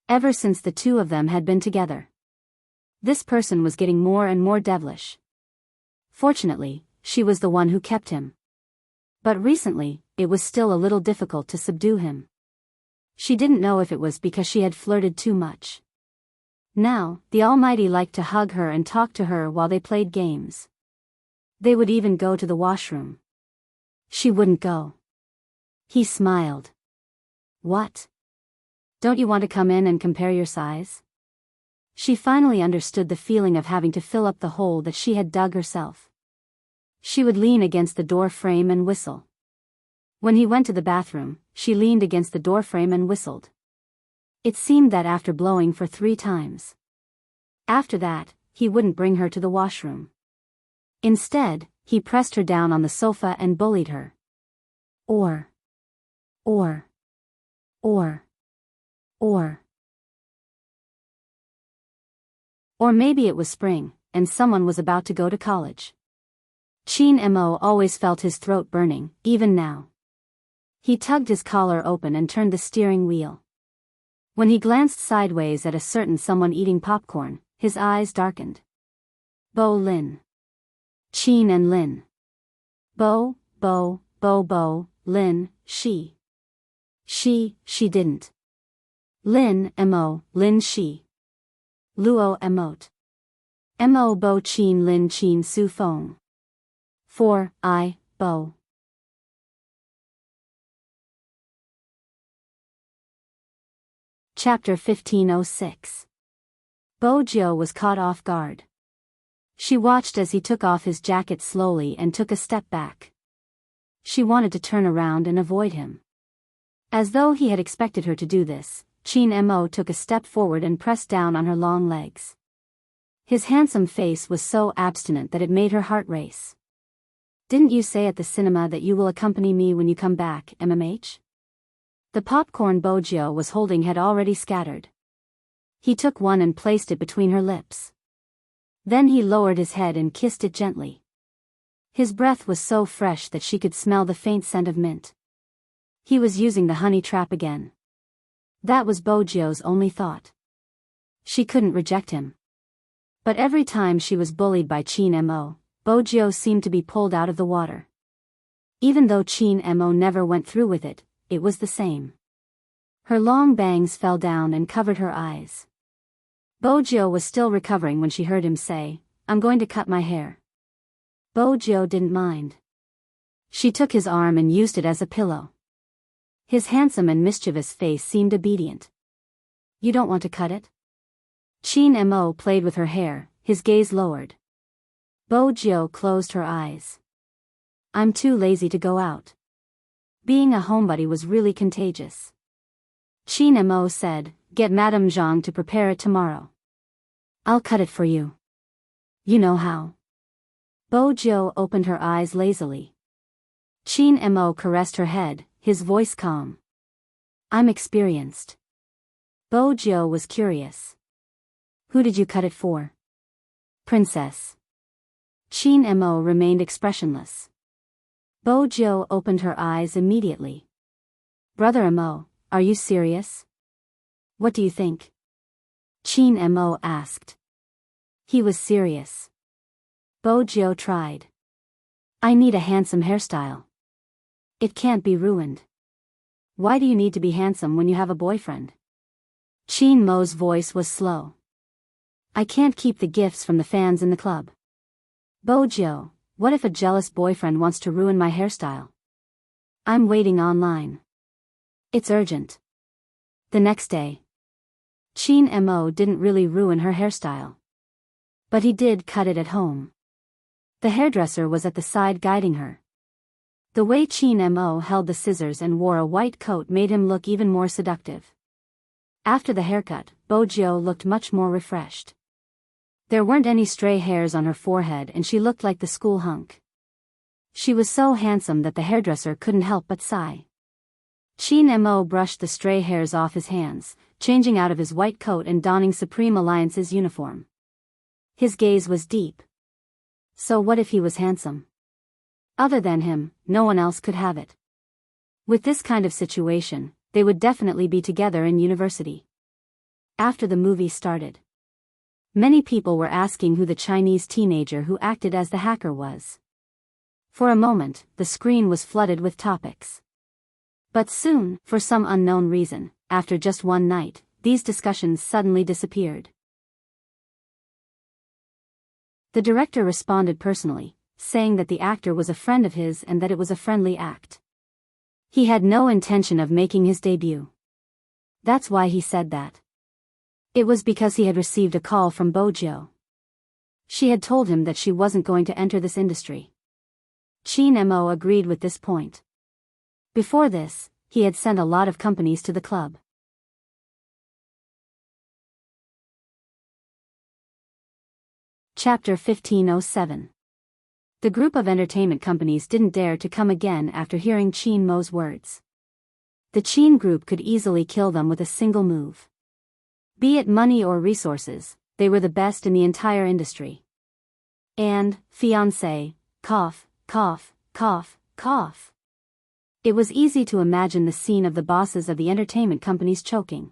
Ever since the two of them had been together, this person was getting more and more devilish. Fortunately, she was the one who kept him. But recently, it was still a little difficult to subdue him. She didn't know if it was because she had flirted too much. Now, the Almighty liked to hug her and talk to her while they played games. They would even go to the washroom. She wouldn't go. He smiled. What? Don't you want to come in and compare your size? She finally understood the feeling of having to fill up the hole that she had dug herself. She would lean against the door frame and whistle. When he went to the bathroom, she leaned against the doorframe and whistled. It seemed that after blowing for 3 times. After that, he wouldn't bring her to the washroom. Instead, he pressed her down on the sofa and bullied her. Or. Or maybe it was spring, and someone was about to go to college. Chin Mo always felt his throat burning, even now. He tugged his collar open and turned the steering wheel. When he glanced sideways at a certain someone eating popcorn, his eyes darkened. Bo Lin. Chin and Lin. Bo, Lin, she didn't. Lin, Mo, Lin she. Luo emote. Mo Bo Chin Lin Chin Su Fong. 4, Bo. Chapter 1506. Bo Jiu was caught off guard. She watched as he took off his jacket slowly and took a step back. She wanted to turn around and avoid him. As though he had expected her to do this, Chin Mo took a step forward and pressed down on her long legs. His handsome face was so abstinent that it made her heart race. Didn't you say at the cinema that you will accompany me when you come back, MMH? The popcorn Bo Jiu was holding had already scattered. He took one and placed it between her lips. Then he lowered his head and kissed it gently. His breath was so fresh that she could smell the faint scent of mint. He was using the honey trap again. That was Bo Jiu's only thought. She couldn't reject him. But every time she was bullied by Chin Mo, Bo Jiu seemed to be pulled out of the water. Even though Chin Mo never went through with it, it was the same. Her long bangs fell down and covered her eyes. Bo Jiu was still recovering when she heard him say, "I'm going to cut my hair." Bo Jiu didn't mind. She took his arm and used it as a pillow. His handsome and mischievous face seemed obedient. "You don't want to cut it?" Chin Mo played with her hair, his gaze lowered. Bo Jiu closed her eyes. "I'm too lazy to go out." Being a homebody was really contagious. Chin Mo said, "Get Madame Zhang to prepare it tomorrow. I'll cut it for you. You know how." Bo Jiu opened her eyes lazily. Chin Mo caressed her head, his voice calm. "I'm experienced." Bo Jiu was curious. "Who did you cut it for?" "Princess." Chin Mo remained expressionless. Bo Jiu opened her eyes immediately. "Brother Mo, are you serious? What do you think?" Chin Mo asked. He was serious. Bo Jiu tried. "I need a handsome hairstyle. It can't be ruined." "Why do you need to be handsome when you have a boyfriend?" Chin Mo's voice was slow. "I can't keep the gifts from the fans in the club." "Bo Jiu, what if a jealous boyfriend wants to ruin my hairstyle?" "I'm waiting online. It's urgent." The next day. Chin Mo didn't really ruin her hairstyle. But he did cut it at home. The hairdresser was at the side guiding her. The way Chin Mo held the scissors and wore a white coat made him look even more seductive. After the haircut, Bo Jiu looked much more refreshed. There weren't any stray hairs on her forehead and she looked like the school hunk. She was so handsome that the hairdresser couldn't help but sigh. Chin Mo brushed the stray hairs off his hands, changing out of his white coat and donning Supreme Alliance's uniform. His gaze was deep. So what if he was handsome? Other than him, no one else could have it. With this kind of situation, they would definitely be together in university. After the movie started, many people were asking who the Chinese teenager who acted as the hacker was. For a moment, the screen was flooded with topics. But soon, for some unknown reason, after just one night, these discussions suddenly disappeared. The director responded personally, saying that the actor was a friend of his and that it was a friendly act. He had no intention of making his debut. That's why he said that. It was because he had received a call from Bo Jiu. She had told him that she wasn't going to enter this industry. Chin Mo agreed with this point. Before this, he had sent a lot of companies to the club. Chapter 1507. The group of entertainment companies didn't dare to come again after hearing Chin Mo's words. The Chin group could easily kill them with a single move. Be it money or resources, they were the best in the entire industry. And, fiancé, cough, cough, cough, cough. It was easy to imagine the scene of the bosses of the entertainment companies choking.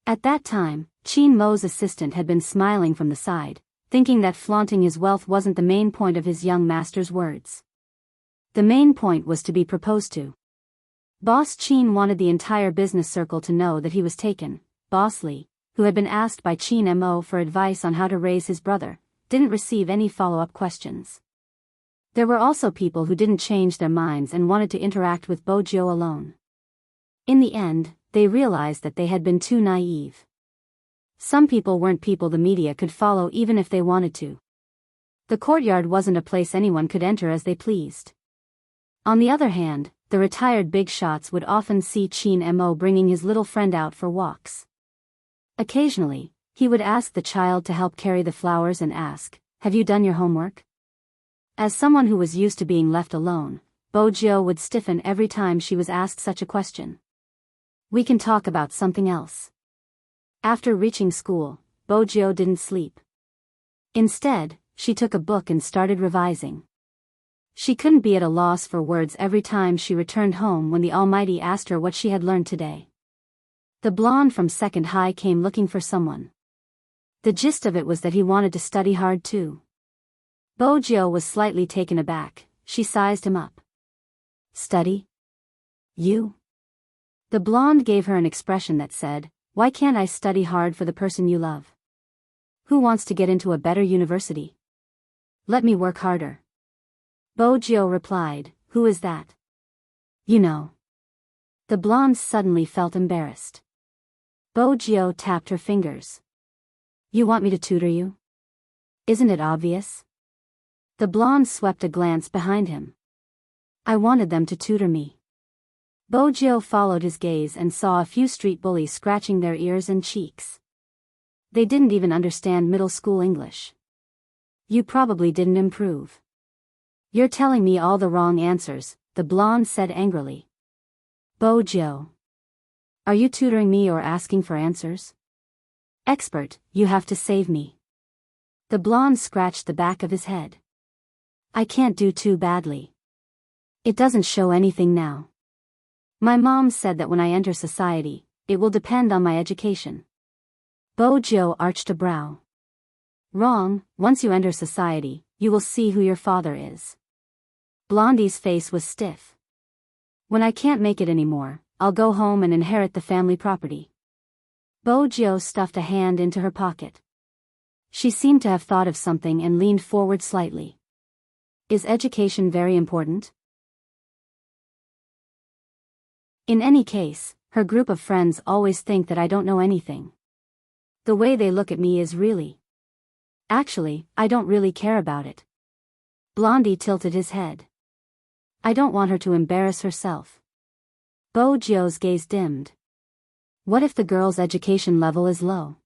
At that time, Chin Mo's assistant had been smiling from the side, thinking that flaunting his wealth wasn't the main point of his young master's words. The main point was to be proposed to. Boss Chin wanted the entire business circle to know that he was taken. Boss Lee, who had been asked by Chin Mo for advice on how to raise his brother, didn't receive any follow-up questions. There were also people who didn't change their minds and wanted to interact with Bojo alone. In the end, they realized that they had been too naive. Some people weren't people the media could follow even if they wanted to. The courtyard wasn't a place anyone could enter as they pleased. On the other hand, the retired big shots would often see Chin Mo bringing his little friend out for walks. Occasionally, he would ask the child to help carry the flowers and ask, "Have you done your homework?" As someone who was used to being left alone, Bojo would stiffen every time she was asked such a question. "We can talk about something else." After reaching school, Bojo didn't sleep. Instead, she took a book and started revising. She couldn't be at a loss for words every time she returned home when the Almighty asked her what she had learned today. The blonde from second high came looking for someone. The gist of it was that he wanted to study hard too. Bojo was slightly taken aback. She sized him up. "Study? You?" The blonde gave her an expression that said, "Why can't I study hard for the person you love? Who wants to get into a better university? Let me work harder." Bojo replied, "Who is that?" "You know." The blonde suddenly felt embarrassed. Bojo tapped her fingers. "You want me to tutor you? Isn't it obvious?" The blonde swept a glance behind him. "I wanted them to tutor me." Bojo followed his gaze and saw a few street bullies scratching their ears and cheeks. They didn't even understand middle school English. "You probably didn't improve. You're telling me all the wrong answers," the blonde said angrily. "Bojo. Are you tutoring me or asking for answers?" "Expert, you have to save me." The blonde scratched the back of his head. "I can't do too badly. It doesn't show anything now. My mom said that when I enter society, it will depend on my education." Bojo arched a brow. "Wrong, once you enter society, you will see who your father is." Blondie's face was stiff. "When I can't make it anymore, I'll go home and inherit the family property." Bojo stuffed a hand into her pocket. She seemed to have thought of something and leaned forward slightly. "Is education very important?" In any case, her group of friends always think that I don't know anything. The way they look at me is really. Actually, I don't really care about it. Blondie tilted his head. "I don't want her to embarrass herself." Bojo's gaze dimmed. What if the girl's education level is low?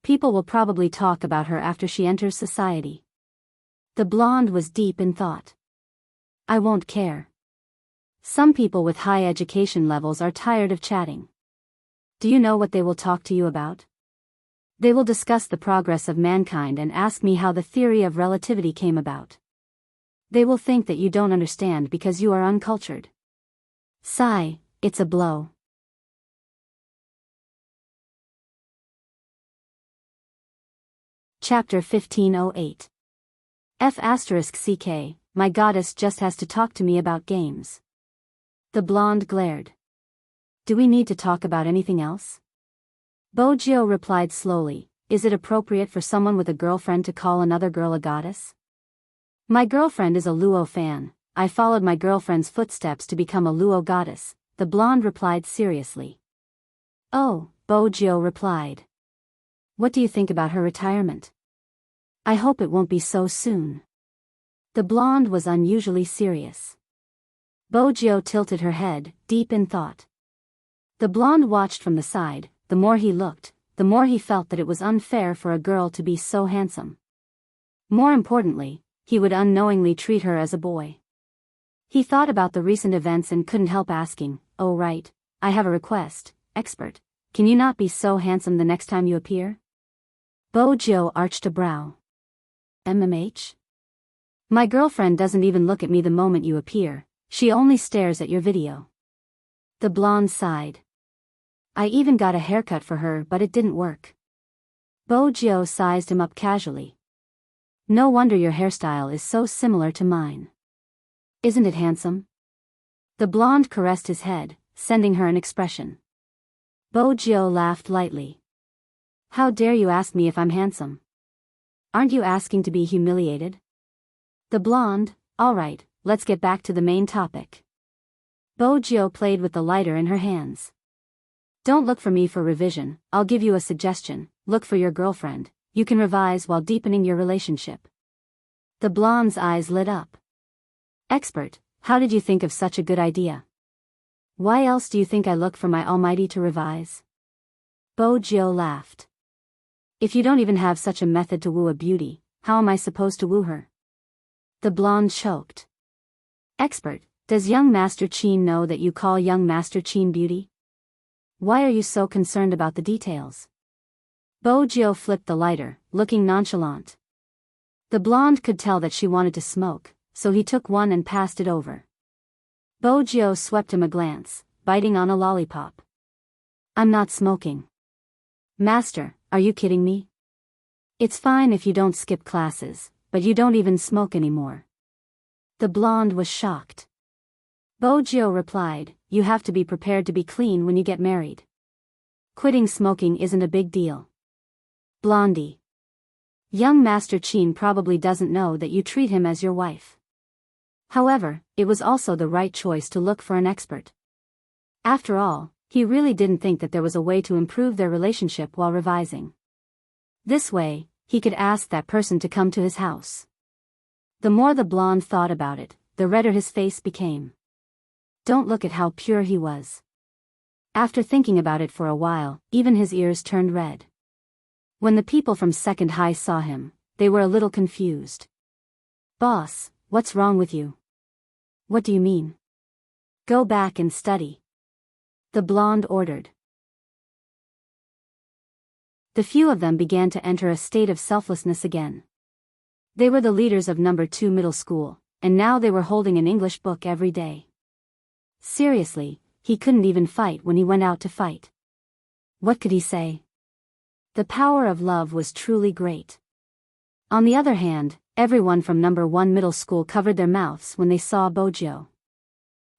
People will probably talk about her after she enters society. The blonde was deep in thought. "I won't care. Some people with high education levels are tired of chatting. Do you know what they will talk to you about? They will discuss the progress of mankind and ask me how the theory of relativity came about. They will think that you don't understand because you are uncultured. Sigh, it's a blow." Chapter 1508. F***ck, my goddess just has to talk to me about games. The blonde glared. "Do we need to talk about anything else?" Bojo replied slowly, "Is it appropriate for someone with a girlfriend to call another girl a goddess? My girlfriend is a Luo fan. I followed my girlfriend's footsteps to become a Luo goddess," the blonde replied seriously. "Oh," Bojo replied. "What do you think about her retirement?" "I hope it won't be so soon." The blonde was unusually serious. Bojo tilted her head, deep in thought. The blonde watched from the side. The more he looked, the more he felt that it was unfair for a girl to be so handsome. More importantly, he would unknowingly treat her as a boy. He thought about the recent events and couldn't help asking, "Oh right, I have a request, expert. Can you not be so handsome the next time you appear?" Bojo arched a brow. MMH? My girlfriend doesn't even look at me the moment you appear, she only stares at your video. The blonde sighed. I even got a haircut for her but it didn't work. Bojo sized him up casually. No wonder your hairstyle is so similar to mine. Isn't it handsome? The blonde caressed his head, sending her an expression. Bojo laughed lightly. How dare you ask me if I'm handsome? Aren't you asking to be humiliated? The blonde, alright, let's get back to the main topic. Bojo played with the lighter in her hands. Don't look for me for revision, I'll give you a suggestion, look for your girlfriend, you can revise while deepening your relationship. The blonde's eyes lit up. Expert, how did you think of such a good idea? Why else do you think I look for my almighty to revise? Bojo laughed. If you don't even have such a method to woo a beauty, how am I supposed to woo her? The blonde choked. Expert, does young Master Cheen know that you call young Master Cheen beauty? Why are you so concerned about the details? Bojo flipped the lighter, looking nonchalant. The blonde could tell that she wanted to smoke, so he took one and passed it over. Bojo swept him a glance, biting on a lollipop. I'm not smoking. Master, are you kidding me? It's fine if you don't skip classes, but you don't even smoke anymore. The blonde was shocked. Bojo replied, you have to be prepared to be clean when you get married. Quitting smoking isn't a big deal. Blondie. Young Master Cheen probably doesn't know that you treat him as your wife. However, it was also the right choice to look for an expert. After all, he really didn't think that there was a way to improve their relationship while revising. This way, he could ask that person to come to his house. The more the blonde thought about it, the redder his face became. Don't look at how pure he was. After thinking about it for a while, even his ears turned red. When the people from Second High saw him, they were a little confused. Boss, what's wrong with you? What do you mean? Go back and study. The blonde ordered. The few of them began to enter a state of selflessness again. They were the leaders of No. 2 middle school, and now they were holding an English book every day. Seriously, he couldn't even fight when he went out to fight. What could he say? The power of love was truly great. On the other hand, everyone from No. 1 middle school covered their mouths when they saw Bojo.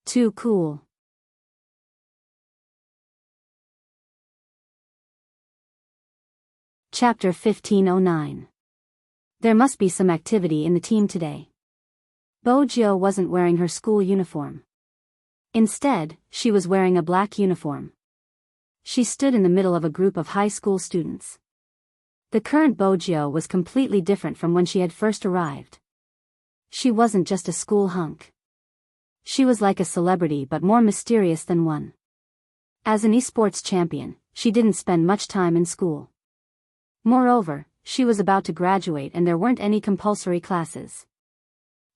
Too cool. Chapter 1509. There must be some activity in the team today. Bojo wasn't wearing her school uniform. Instead, she was wearing a black uniform. She stood in the middle of a group of high school students. The current Bojo was completely different from when she had first arrived. She wasn't just a school hunk. She was like a celebrity but more mysterious than one. As an esports champion, she didn't spend much time in school. Moreover, she was about to graduate and there weren't any compulsory classes.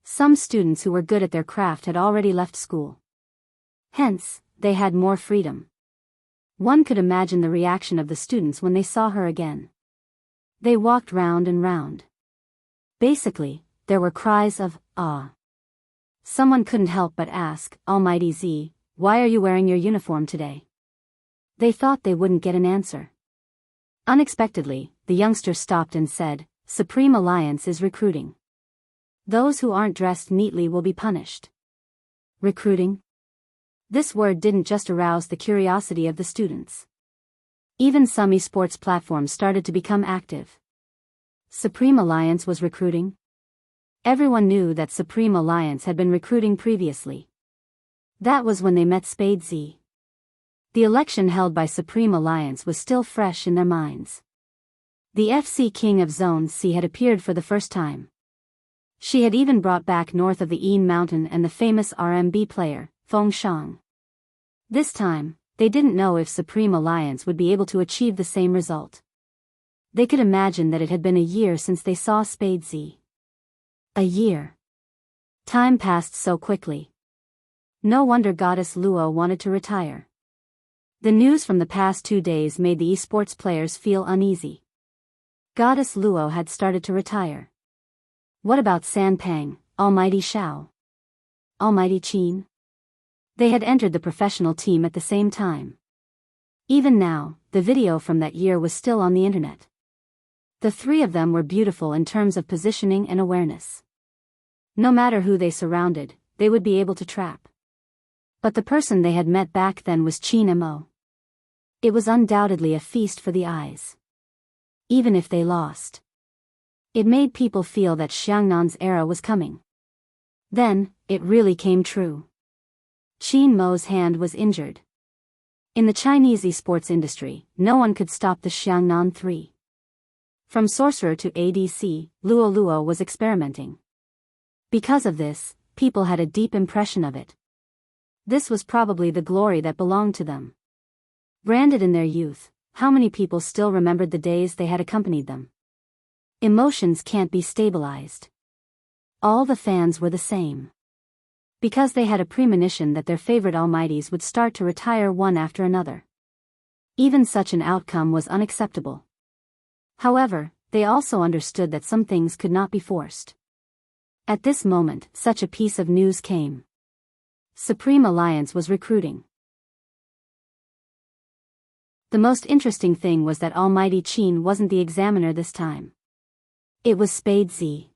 Some students who were good at their craft had already left school. Hence, they had more freedom. One could imagine the reaction of the students when they saw her again. They walked round and round. Basically, there were cries of, "Ah." Someone couldn't help but ask, "Almighty Z, why are you wearing your uniform today?" They thought they wouldn't get an answer. Unexpectedly, the youngster stopped and said, "Supreme Alliance is recruiting. Those who aren't dressed neatly will be punished." Recruiting? This word didn't just arouse the curiosity of the students. Even some esports platforms started to become active. Supreme Alliance was recruiting? Everyone knew that Supreme Alliance had been recruiting previously. That was when they met Spade Z. The election held by Supreme Alliance was still fresh in their minds. The FC King of Zone C had appeared for the first time. She had even brought back north of the Een Mountain and the famous RMB player, Feng Shang. This time, they didn't know if Supreme Alliance would be able to achieve the same result. They could imagine that it had been a year since they saw Spade Z. A year. Time passed so quickly. No wonder Goddess Luo wanted to retire. The news from the past 2 days made the esports players feel uneasy. Goddess Luo had started to retire. What about San Pang, Almighty Shao? Almighty Qin? They had entered the professional team at the same time. Even now, the video from that year was still on the internet. The three of them were beautiful in terms of positioning and awareness. No matter who they surrounded, they would be able to trap. But the person they had met back then was Qin Mo. It was undoubtedly a feast for the eyes. Even if they lost, it made people feel that Xiangnan's era was coming. Then, it really came true. Qin Mo's hand was injured. In the Chinese esports industry, no one could stop the Xiangnan 3. From sorcerer to ADC, Luo was experimenting. Because of this, people had a deep impression of it. This was probably the glory that belonged to them. Branded in their youth, how many people still remembered the days they had accompanied them? Emotions can't be stabilized. All the fans were the same. Because they had a premonition that their favorite almighties would start to retire one after another. Even such an outcome was unacceptable. However, they also understood that some things could not be forced. At this moment, such a piece of news came. Supreme Alliance was recruiting. The most interesting thing was that Almighty Qin wasn't the examiner this time. It was Spade Z.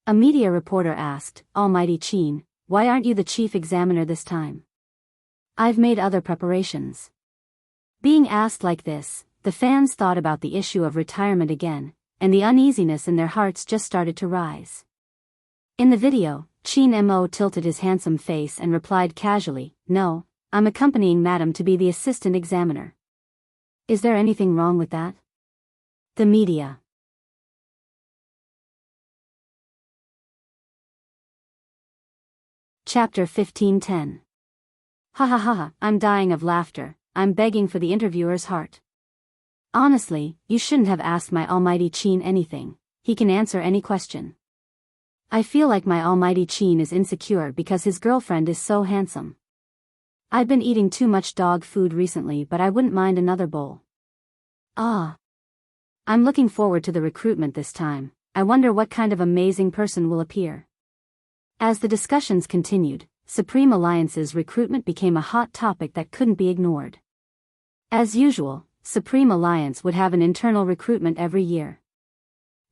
A media reporter asked, Almighty Qin, why aren't you the chief examiner this time? I've made other preparations. Being asked like this, the fans thought about the issue of retirement again, and the uneasiness in their hearts just started to rise. In the video, Qin Mo tilted his handsome face and replied casually, No, I'm accompanying Madam to be the assistant examiner. Is there anything wrong with that? The media. Chapter 15:10. Ha ha ha ha, I'm dying of laughter, I'm begging for the interviewer's heart. Honestly, you shouldn't have asked my Almighty Qin anything, he can answer any question. I feel like my Almighty Qin is insecure because his girlfriend is so handsome. I've been eating too much dog food recently, but I wouldn't mind another bowl. Ah. I'm looking forward to the recruitment this time, I wonder what kind of amazing person will appear. As the discussions continued, Supreme Alliance's recruitment became a hot topic that couldn't be ignored. As usual, Supreme Alliance would have an internal recruitment every year.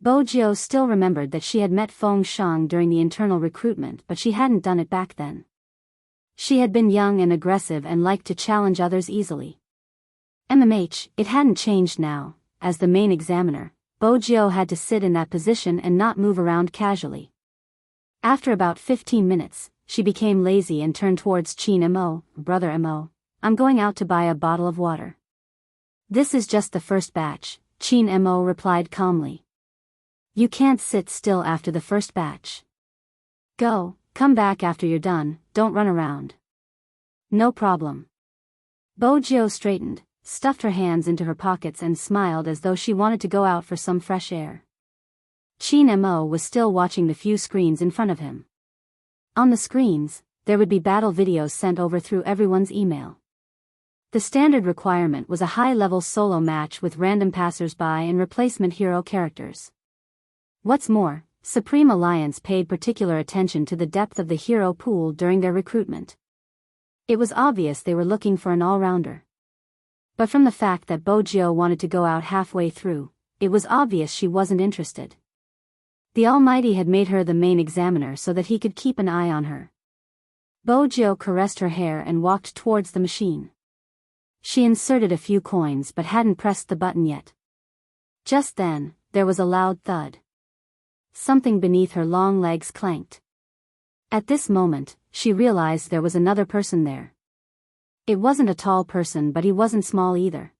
Bo Jiao still remembered that she had met Feng Shang during the internal recruitment, but she hadn't done it back then. She had been young and aggressive and liked to challenge others easily. It hadn't changed now. As the main examiner, Bo Jiao had to sit in that position and not move around casually. After about 15 minutes, she became lazy and turned towards Qin Mo. Brother Mo, I'm going out to buy a bottle of water. This is just the first batch, Qin Mo replied calmly. You can't sit still after the first batch. Go, come back after you're done, don't run around. No problem. Bo Jiao straightened, stuffed her hands into her pockets and smiled as though she wanted to go out for some fresh air. Qin Mo was still watching the few screens in front of him. On the screens, there would be battle videos sent over through everyone's email. The standard requirement was a high-level solo match with random passers-by and replacement hero characters. What's more, Supreme Alliance paid particular attention to the depth of the hero pool during their recruitment. It was obvious they were looking for an all-rounder. But from the fact that Bo Jiao wanted to go out halfway through, it was obvious she wasn't interested. The Almighty had made her the main examiner so that he could keep an eye on her. Bo Jiao caressed her hair and walked towards the machine. She inserted a few coins but hadn't pressed the button yet. Just then, there was a loud thud. Something beneath her long legs clanked. At this moment, she realized there was another person there. It wasn't a tall person, but he wasn't small either.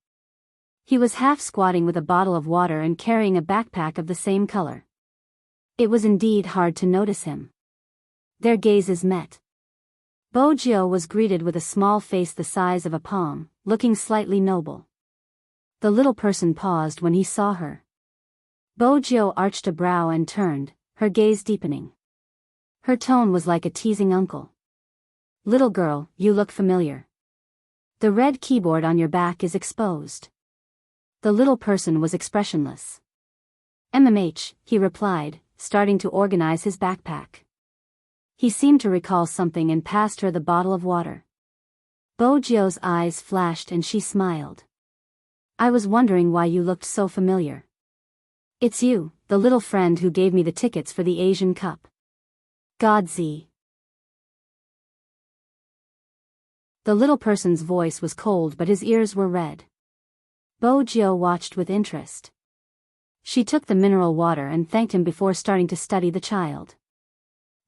He was half squatting with a bottle of water and carrying a backpack of the same color. It was indeed hard to notice him. Their gazes met. Bo Jiao was greeted with a small face the size of a palm, looking slightly noble. The little person paused when he saw her. Bo Jiao arched a brow and turned, her gaze deepening. Her tone was like a teasing uncle. Little girl, you look familiar. The red keyboard on your back is exposed. The little person was expressionless. he replied, starting to organize his backpack. He seemed to recall something and passed her the bottle of water. Bojio's eyes flashed and she smiled. I was wondering why you looked so familiar. It's you, the little friend who gave me the tickets for the Asian Cup. Godzi. The little person's voice was cold but his ears were red. Bojio watched with interest. She took the mineral water and thanked him before starting to study the child.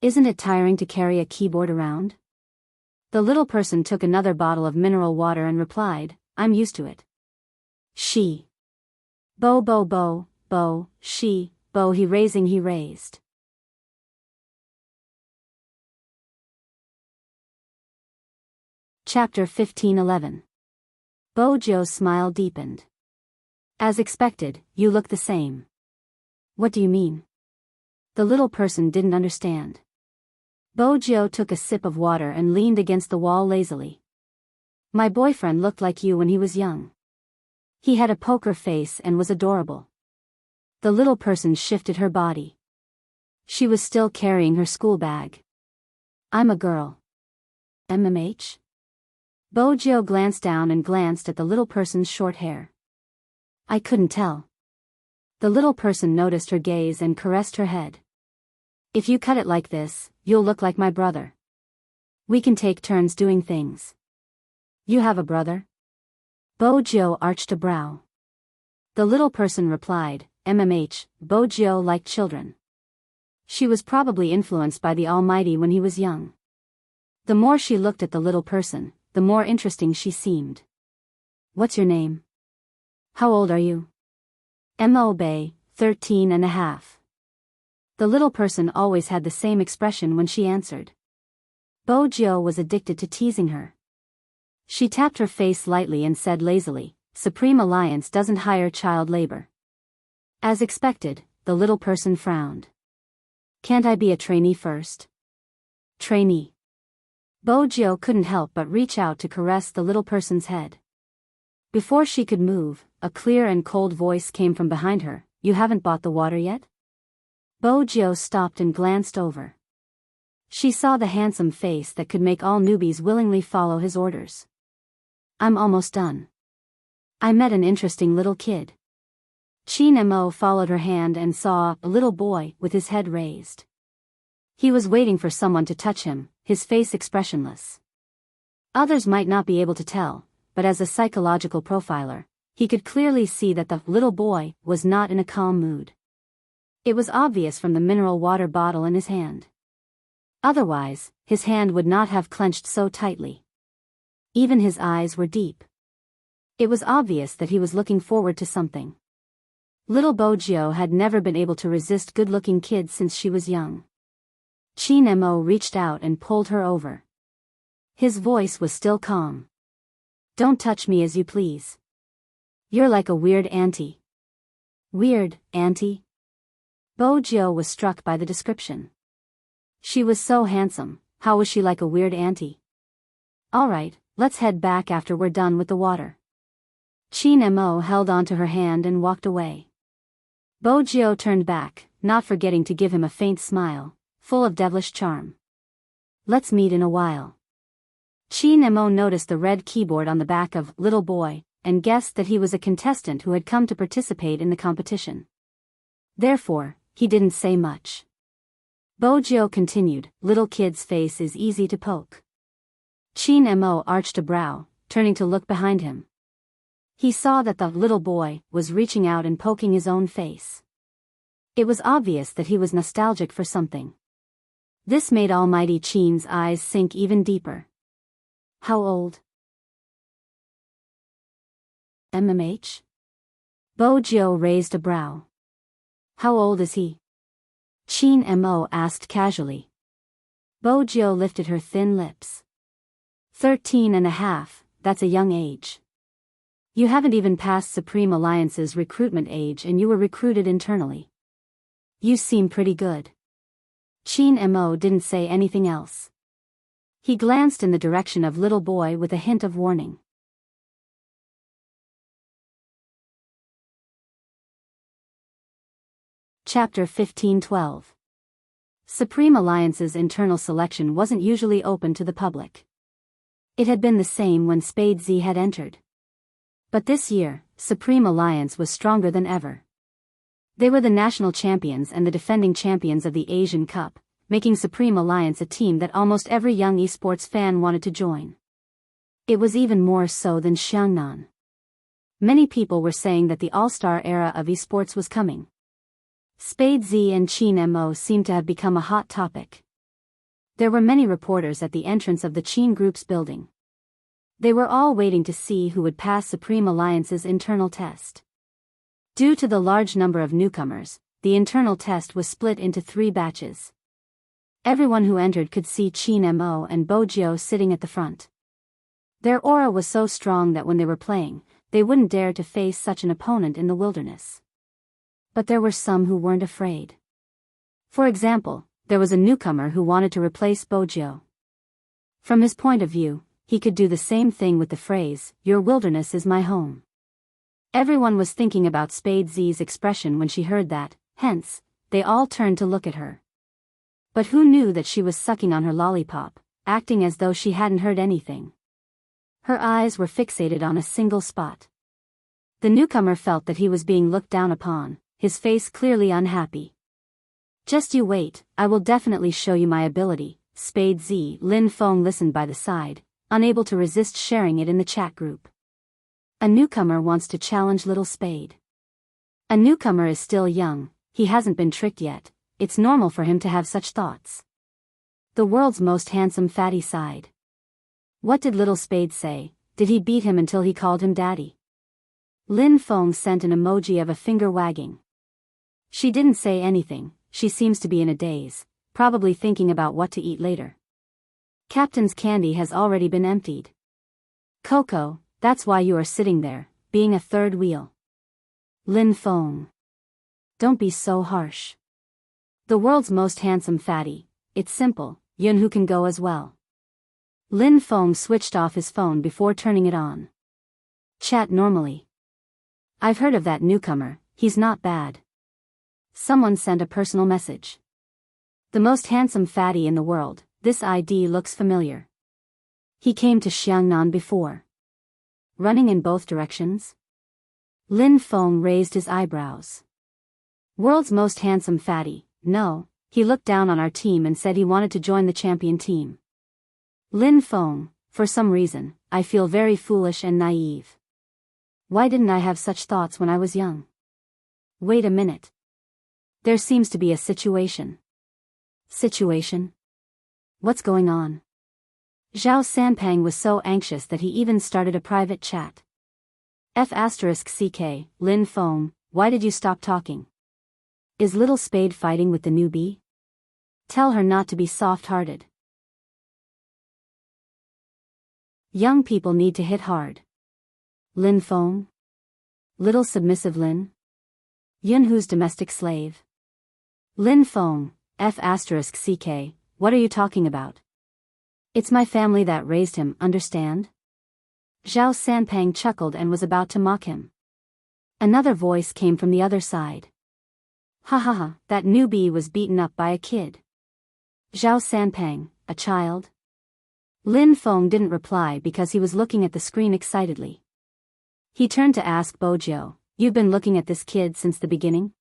Isn't it tiring to carry a keyboard around? The little person took another bottle of mineral water and replied, I'm used to it. She. Bo, she, bo he raised. Chapter 15:11. Bojio's smile deepened. As expected, you look the same. What do you mean? The little person didn't understand. Bojio took a sip of water and leaned against the wall lazily. My boyfriend looked like you when he was young. He had a poker face and was adorable. The little person shifted her body. She was still carrying her school bag. I'm a girl. MMH? Bojio glanced down and glanced at the little person's short hair. I couldn't tell. The little person noticed her gaze and caressed her head. If you cut it like this, you'll look like my brother. We can take turns doing things. You have a brother? Bojio arched a brow. The little person replied, MMH, Bojio liked children. She was probably influenced by the Almighty when he was young. The more she looked at the little person, the more interesting she seemed. What's your name? How old are you? Mobe, 13.5. The little person always had the same expression when she answered. Bojio was addicted to teasing her. She tapped her face lightly and said lazily, Supreme Alliance doesn't hire child labor. As expected, the little person frowned. Can't I be a trainee first? Trainee. Bojio couldn't help but reach out to caress the little person's head. Before she could move, a clear and cold voice came from behind her, You haven't bought the water yet? Bojio stopped and glanced over. She saw the handsome face that could make all newbies willingly follow his orders. I'm almost done. I met an interesting little kid. Chin Mo followed her hand and saw a little boy with his head raised. He was waiting for someone to touch him, his face expressionless. Others might not be able to tell, but as a psychological profiler, he could clearly see that the little boy was not in a calm mood. It was obvious from the mineral water bottle in his hand. Otherwise, his hand would not have clenched so tightly. Even his eyes were deep. It was obvious that he was looking forward to something. Little Bojio had never been able to resist good-looking kids since she was young. Chin Mo reached out and pulled her over. His voice was still calm. Don't touch me as you please. You're like a weird auntie. Weird, auntie? Bojio was struck by the description. She was so handsome, how was she like a weird auntie? Alright, let's head back after we're done with the water. Chin Mo held onto her hand and walked away. Bojio turned back, not forgetting to give him a faint smile, full of devilish charm. Let's meet in a while. Chin Mo noticed the red keyboard on the back of Little Boy, and guessed that he was a contestant who had come to participate in the competition. Therefore, he didn't say much. Bojio continued, Little kid's face is easy to poke. Chin Mo arched a brow, turning to look behind him. He saw that the little boy was reaching out and poking his own face. It was obvious that he was nostalgic for something. This made Almighty Chin's eyes sink even deeper. How old? MMH? Bojio raised a brow. How old is he? Chin Mo asked casually. Bojio lifted her thin lips. 13.5, that's a young age. You haven't even passed Supreme Alliance's recruitment age and you were recruited internally. You seem pretty good. Chin Mo didn't say anything else. He glanced in the direction of Little Boy with a hint of warning. Chapter 1512. Supreme Alliance's internal selection wasn't usually open to the public. It had been the same when Spade Z had entered. But this year, Supreme Alliance was stronger than ever. They were the national champions and the defending champions of the Asian Cup, making Supreme Alliance a team that almost every young esports fan wanted to join. It was even more so than Xiangnan. Many people were saying that the all-star era of esports was coming. Spade Z and Qin Mo seemed to have become a hot topic. There were many reporters at the entrance of the Qin Group's building. They were all waiting to see who would pass Supreme Alliance's internal test. Due to the large number of newcomers, the internal test was split into 3 batches. Everyone who entered could see Qin Mo and Bojio sitting at the front. Their aura was so strong that when they were playing, they wouldn't dare to face such an opponent in the wilderness. But there were some who weren't afraid. For example, there was a newcomer who wanted to replace Bojio. From his point of view, he could do the same thing with the phrase, "Your wilderness is my home." Everyone was thinking about Spade Z's expression when she heard that, hence, they all turned to look at her. But who knew that she was sucking on her lollipop, acting as though she hadn't heard anything. Her eyes were fixated on a single spot. The newcomer felt that he was being looked down upon, his face clearly unhappy. "Just you wait, I will definitely show you my ability," Spade Z. Lin Feng listened by the side, unable to resist sharing it in the chat group. A newcomer wants to challenge little Spade. A newcomer is still young, he hasn't been tricked yet, it's normal for him to have such thoughts. The world's most handsome fatty sighed. What did little Spade say? Did he beat him until he called him daddy? Lin Feng sent an emoji of a finger wagging. She didn't say anything, she seems to be in a daze, probably thinking about what to eat later. Captain's candy has already been emptied. Coco, that's why you are sitting there, being a third wheel. Lin Feng. Don't be so harsh. The world's most handsome fatty, it's simple, Yun who can go as well. Lin Feng switched off his phone before turning it on. Chat normally. I've heard of that newcomer, he's not bad. Someone sent a personal message. The most handsome fatty in the world, this ID looks familiar. He came to Xiangnan before. Running in both directions? Lin Feng raised his eyebrows. World's most handsome fatty, no, he looked down on our team and said he wanted to join the champion team. Lin Feng, for some reason, I feel very foolish and naive. Why didn't I have such thoughts when I was young? Wait a minute. There seems to be a situation. Situation? What's going on? Zhao Sanpang was so anxious that he even started a private chat. F***CK, Lin Feng, why did you stop talking? Is little Spade fighting with the newbie? Tell her not to be soft-hearted. Young people need to hit hard. Lin Feng? Little submissive Lin? Yun who's domestic slave? Lin Feng, F***CK, what are you talking about? It's my family that raised him, understand? Zhao Sanpang chuckled and was about to mock him. Another voice came from the other side. Ha ha ha, that newbie was beaten up by a kid. Zhao Sanpang, a child? Lin Feng didn't reply because he was looking at the screen excitedly. He turned to ask Bojio, you've been looking at this kid since the beginning?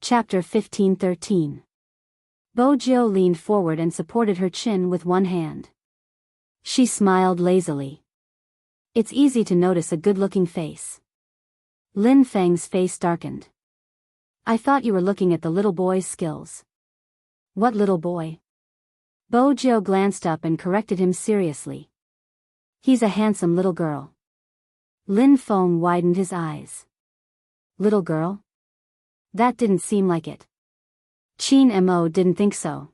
Chapter 1513. Bojio leaned forward and supported her chin with one hand. She smiled lazily. It's easy to notice a good-looking face. Lin Feng's face darkened. I thought you were looking at the little boy's skills. What little boy? Bojio glanced up and corrected him seriously. He's a handsome little girl. Lin Feng widened his eyes. Little girl? That didn't seem like it. Qin Mo didn't think so.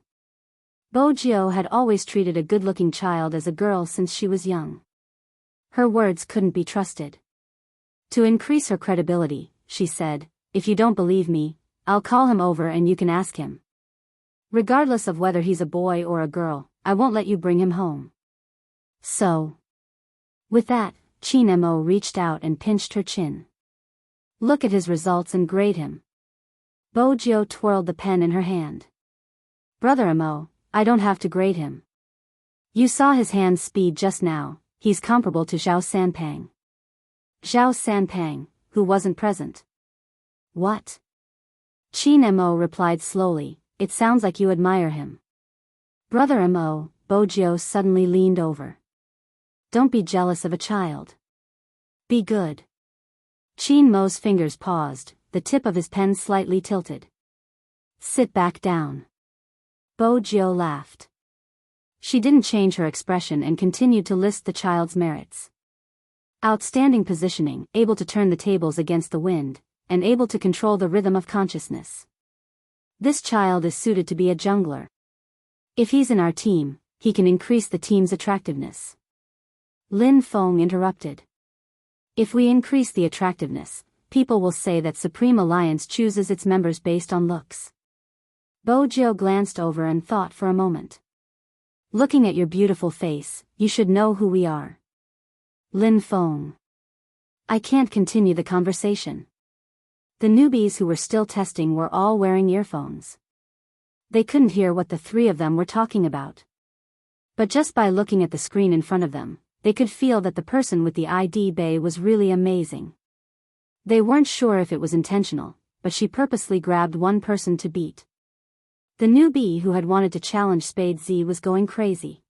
Bojio had always treated a good-looking child as a girl since she was young. Her words couldn't be trusted. To increase her credibility, she said, if you don't believe me, I'll call him over and you can ask him. Regardless of whether he's a boy or a girl, I won't let you bring him home. So. With that, Chin Mo reached out and pinched her chin. Look at his results and grade him. Bojo twirled the pen in her hand. Brother Mo, I don't have to grade him. You saw his hand speed just now, he's comparable to Zhao Sanpang. Zhao Sanpang, who wasn't present. What? Chin Mo replied slowly, it sounds like you admire him. Brother Mo, Bojo suddenly leaned over. Don't be jealous of a child. Be good. Chin Mo's fingers paused, the tip of his pen slightly tilted. Sit back down. Bojo laughed. She didn't change her expression and continued to list the child's merits. Outstanding positioning, able to turn the tables against the wind, and able to control the rhythm of consciousness. This child is suited to be a jungler. If he's in our team, he can increase the team's attractiveness. Lin Feng interrupted. If we increase the attractiveness, people will say that Supreme Alliance chooses its members based on looks. Bojo glanced over and thought for a moment. Looking at your beautiful face, you should know who we are. Lin Feng. I can't continue the conversation. The newbies who were still testing were all wearing earphones. They couldn't hear what the three of them were talking about. But just by looking at the screen in front of them, they could feel that the person with the ID bay was really amazing. They weren't sure if it was intentional, but she purposely grabbed one person to beat. The newbie who had wanted to challenge Spade Z was going crazy.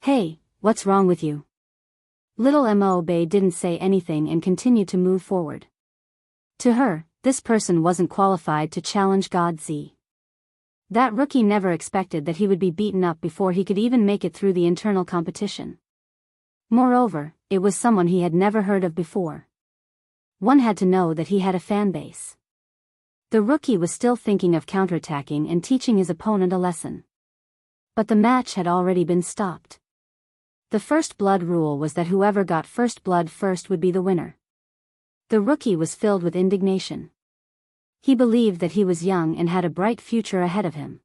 Hey, what's wrong with you? Little Mo Bay didn't say anything and continued to move forward. To her, this person wasn't qualified to challenge God Z. That rookie never expected that he would be beaten up before he could even make it through the internal competition. Moreover, it was someone he had never heard of before. One had to know that he had a fan base. The rookie was still thinking of counterattacking and teaching his opponent a lesson. But the match had already been stopped. The first blood rule was that whoever got first blood first would be the winner. The rookie was filled with indignation. He believed that he was young and had a bright future ahead of him.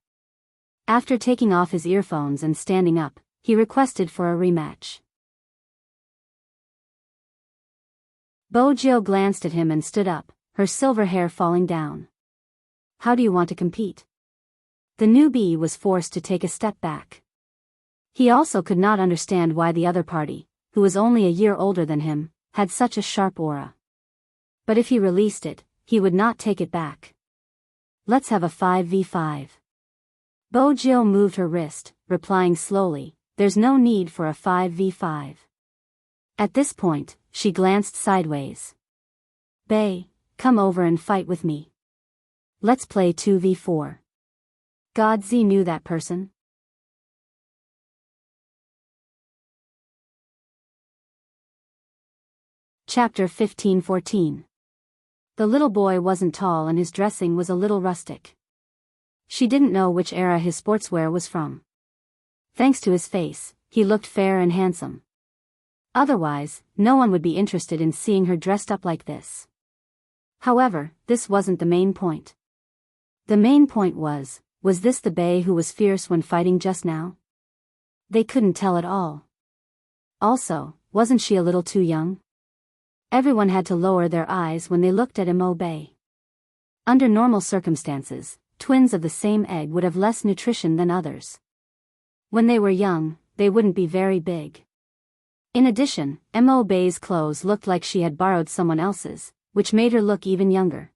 After taking off his earphones and standing up, he requested for a rematch. Bojo glanced at him and stood up, her silver hair falling down. How do you want to compete? The newbie was forced to take a step back. He also could not understand why the other party, who was only a year older than him, had such a sharp aura. But if he released it, he would not take it back. Let's have a 5v5. Bojo moved her wrist, replying slowly, there's no need for a 5v5. At this point, she glanced sideways. Bay, come over and fight with me. Let's play 2v4. Godzi knew that person. Chapter 15-14. The little boy wasn't tall and his dressing was a little rustic. She didn't know which era his sportswear was from. Thanks to his face, he looked fair and handsome. Otherwise, no one would be interested in seeing her dressed up like this. However, this wasn't the main point. The main point was this the Bae who was fierce when fighting just now? They couldn't tell at all. Also, wasn't she a little too young? Everyone had to lower their eyes when they looked at Mo Bae. Under normal circumstances, twins of the same egg would have less nutrition than others. When they were young, they wouldn't be very big. In addition, Mo Bae's clothes looked like she had borrowed someone else's, which made her look even younger.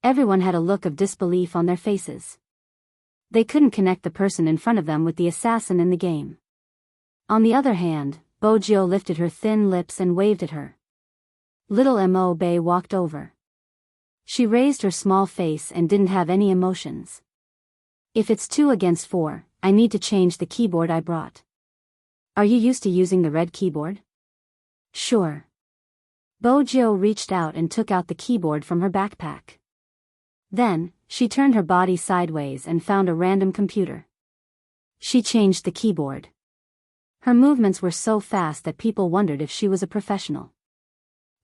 Everyone had a look of disbelief on their faces. They couldn't connect the person in front of them with the assassin in the game. On the other hand, Bojo lifted her thin lips and waved at her. Little Mo Bae walked over. She raised her small face and didn't have any emotions. If it's 2 against 4, I need to change the keyboard I brought. Are you used to using the red keyboard? Sure. Bojo reached out and took out the keyboard from her backpack. Then, she turned her body sideways and found a random computer. She changed the keyboard. Her movements were so fast that people wondered if she was a professional.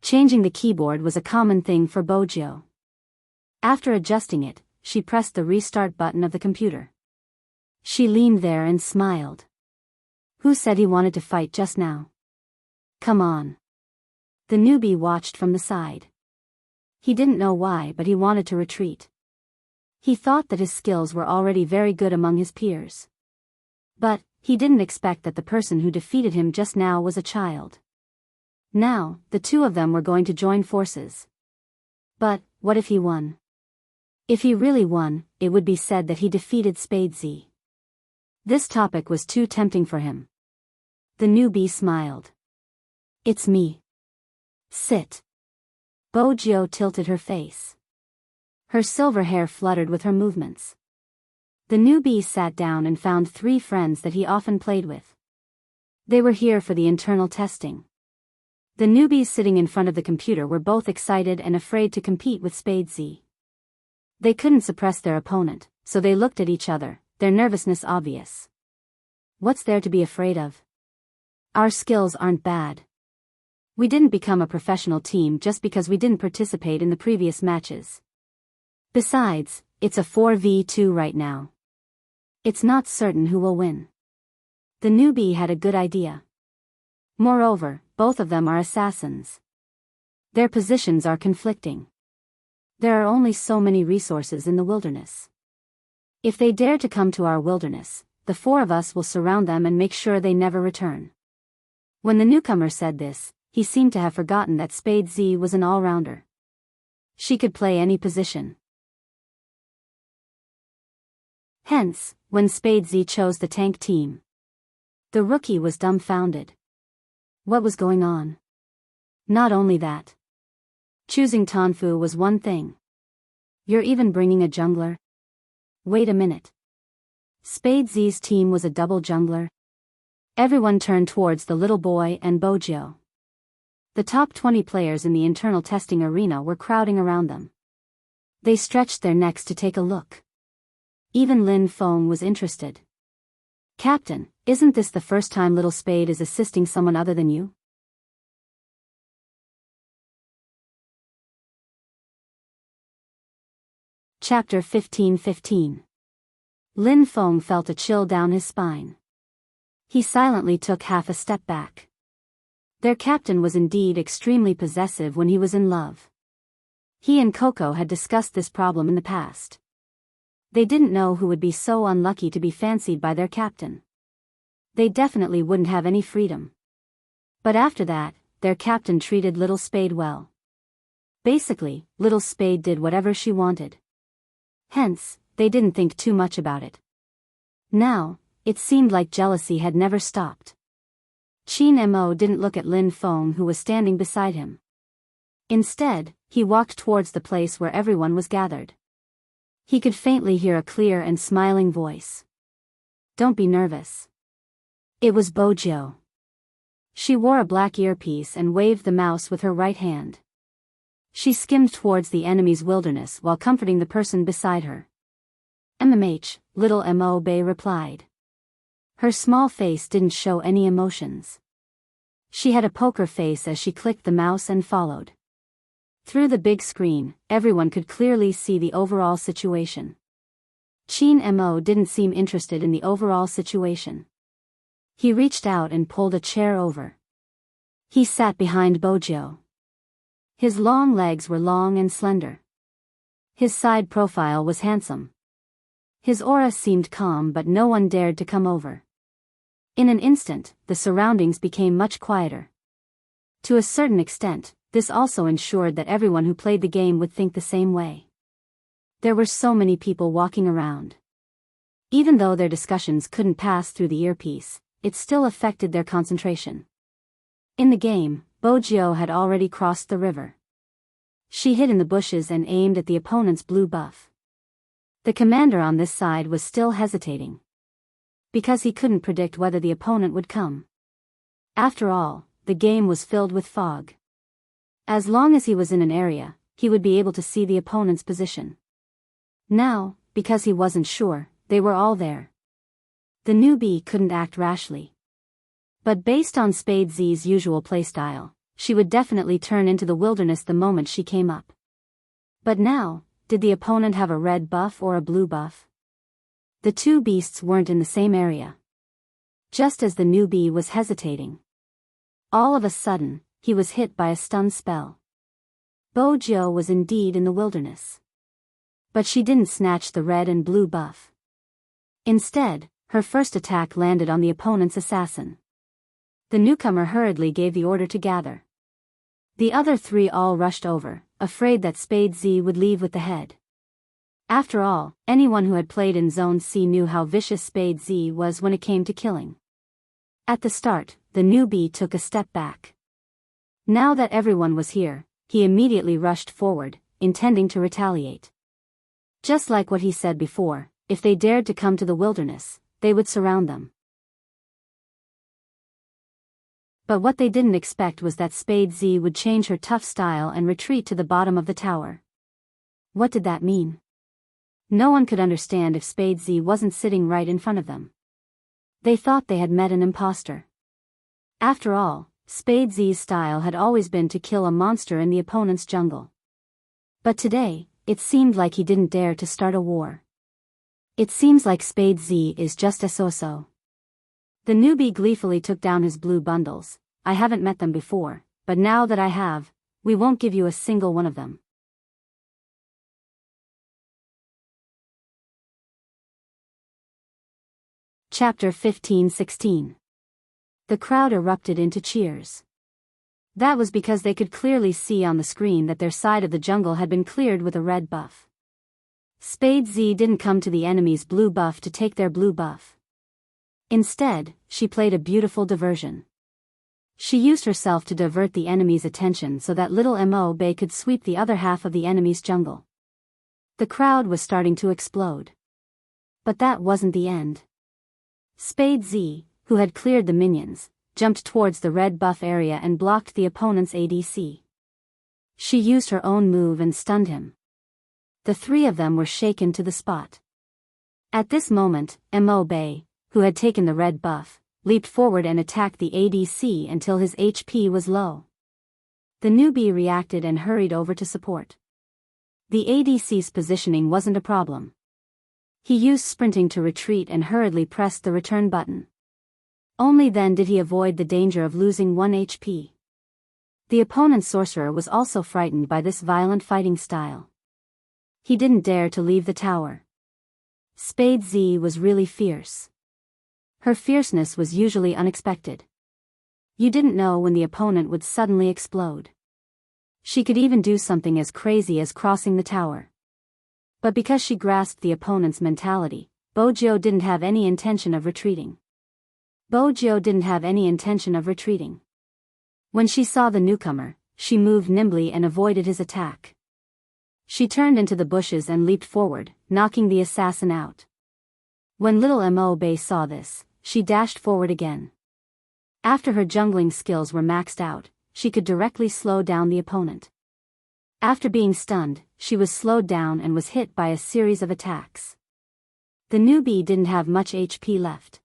Changing the keyboard was a common thing for Bojo. After adjusting it, she pressed the restart button of the computer. She leaned there and smiled. Who said he wanted to fight just now? Come on. The newbie watched from the side. He didn't know why, but he wanted to retreat. He thought that his skills were already very good among his peers. But he didn't expect that the person who defeated him just now was a child. Now, the two of them were going to join forces. But what if he won? If he really won, it would be said that he defeated Spadesy. This topic was too tempting for him. The newbie smiled. It's me. Sit. Bojo tilted her face. Her silver hair fluttered with her movements. The newbie sat down and found 3 friends that he often played with. They were here for the internal testing. The newbies sitting in front of the computer were both excited and afraid to compete with Spadesy. They couldn't suppress their opponent, so they looked at each other, their nervousness obvious. What's there to be afraid of? Our skills aren't bad. We didn't become a professional team just because we didn't participate in the previous matches. Besides, it's a 4v2 right now. It's not certain who will win. The newbie had a good idea. Moreover, both of them are assassins. Their positions are conflicting. There are only so many resources in the wilderness. If they dare to come to our wilderness, the 4 of us will surround them and make sure they never return. When the newcomer said this, he seemed to have forgotten that Spadesy was an all-rounder. She could play any position. Hence, when Spadesy chose the tank team, the rookie was dumbfounded. What was going on? Not only that. Choosing Tanfu was one thing. You're even bringing a jungler? Wait a minute. Spadesy's team was a double jungler? Everyone turned towards the little boy and Bojo. The top 20 players in the internal testing arena were crowding around them. They stretched their necks to take a look. Even Lin Feng was interested. Captain, isn't this the first time Little Spade is assisting someone other than you? Chapter 15:15. Lin Feng felt a chill down his spine. He silently took half a step back. Their captain was indeed extremely possessive when he was in love. He and Coco had discussed this problem in the past. They didn't know who would be so unlucky to be fancied by their captain. They definitely wouldn't have any freedom. But after that, their captain treated Little Spade well. Basically, Little Spade did whatever she wanted. Hence, they didn't think too much about it. Now, it seemed like jealousy had never stopped. Qin Mo didn't look at Lin Feng, who was standing beside him. Instead, he walked towards the place where everyone was gathered. He could faintly hear a clear and smiling voice. Don't be nervous. It was Bojo. She wore a black earpiece and waved the mouse with her right hand. She skimmed towards the enemy's wilderness while comforting the person beside her. MMH, little Mo Bay replied. Her small face didn't show any emotions. She had a poker face as she clicked the mouse and followed. Through the big screen, everyone could clearly see the overall situation. Qin Mo didn't seem interested in the overall situation. He reached out and pulled a chair over. He sat behind Bojo. His long legs were long and slender. His side profile was handsome. His aura seemed calm, but no one dared to come over. In an instant, the surroundings became much quieter. To a certain extent, this also ensured that everyone who played the game would think the same way. There were so many people walking around. Even though their discussions couldn't pass through the earpiece, it still affected their concentration. In the game, Bojo had already crossed the river. She hid in the bushes and aimed at the opponent's blue buff. The commander on this side was still hesitating. Because he couldn't predict whether the opponent would come. After all, the game was filled with fog. As long as he was in an area, he would be able to see the opponent's position. Now, because he wasn't sure, they were all there. The newbie couldn't act rashly. But based on Spadesy's usual playstyle, she would definitely turn into the wilderness the moment she came up. But now, did the opponent have a red buff or a blue buff? The two beasts weren't in the same area. Just as the newbie was hesitating, all of a sudden, he was hit by a stun spell. Bojo was indeed in the wilderness. But she didn't snatch the red and blue buff. Instead, her first attack landed on the opponent's assassin. The newcomer hurriedly gave the order to gather. The other three all rushed over, afraid that Spade Z would leave with the head. After all, anyone who had played in Zone C knew how vicious Spade Z was when it came to killing. At the start, the newbie took a step back. Now that everyone was here, he immediately rushed forward, intending to retaliate. Just like what he said before, if they dared to come to the wilderness, they would surround them. But what they didn't expect was that Spade Z would change her tough style and retreat to the bottom of the tower. What did that mean? No one could understand if Spade Z wasn't sitting right in front of them. They thought they had met an imposter. After all, Spade Z's style had always been to kill a monster in the opponent's jungle. But today, it seemed like he didn't dare to start a war. It seems like Spade Z is just a so-so. The newbie gleefully took down his blue bundles. I haven't met them before, but now that I have, we won't give you a single one of them. Chapter 15-16. The crowd erupted into cheers. That was because they could clearly see on the screen that their side of the jungle had been cleared with a red buff. Spade Z didn't come to the enemy's blue buff to take their blue buff. Instead, she played a beautiful diversion. She used herself to divert the enemy's attention so that little Mo Bay could sweep the other half of the enemy's jungle. The crowd was starting to explode. But that wasn't the end. Spade Z, who had cleared the minions, jumped towards the red buff area and blocked the opponent's ADC. She used her own move and stunned him. The three of them were shaken to the spot. At this moment, Mo Bay, who had taken the red buff, leaped forward and attacked the ADC until his HP was low. The newbie reacted and hurried over to support. The ADC's positioning wasn't a problem. He used sprinting to retreat and hurriedly pressed the return button. Only then did he avoid the danger of losing 1 HP. The opponent's sorcerer was also frightened by this violent fighting style. He didn't dare to leave the tower. Spade Z was really fierce. Her fierceness was usually unexpected. You didn't know when the opponent would suddenly explode. She could even do something as crazy as crossing the tower. But because she grasped the opponent's mentality, Bojo didn't have any intention of retreating. When she saw the newcomer, she moved nimbly and avoided his attack. She turned into the bushes and leaped forward, knocking the assassin out. When little Mo Bay saw this, she dashed forward again. After her jungling skills were maxed out, she could directly slow down the opponent. After being stunned, she was slowed down and was hit by a series of attacks. The newbie didn't have much HP left.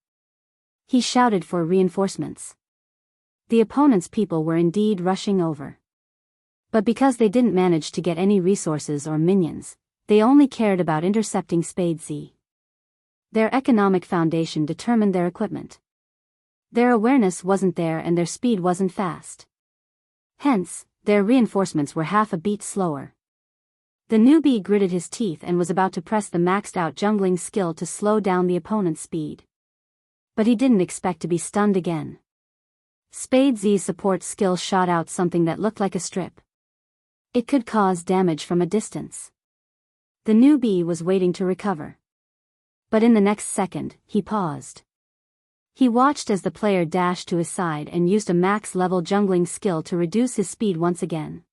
He shouted for reinforcements. The opponent's people were indeed rushing over. But because they didn't manage to get any resources or minions, they only cared about intercepting Spade Z. Their economic foundation determined their equipment. Their awareness wasn't there and their speed wasn't fast. Hence, their reinforcements were half a beat slower. The newbie gritted his teeth and was about to press the maxed-out jungling skill to slow down the opponent's speed. But he didn't expect to be stunned again. Spade Z's support skill shot out something that looked like a strip. It could cause damage from a distance. The newbie was waiting to recover. But in the next second, he paused. He watched as the player dashed to his side and used a max-level jungling skill to reduce his speed once again.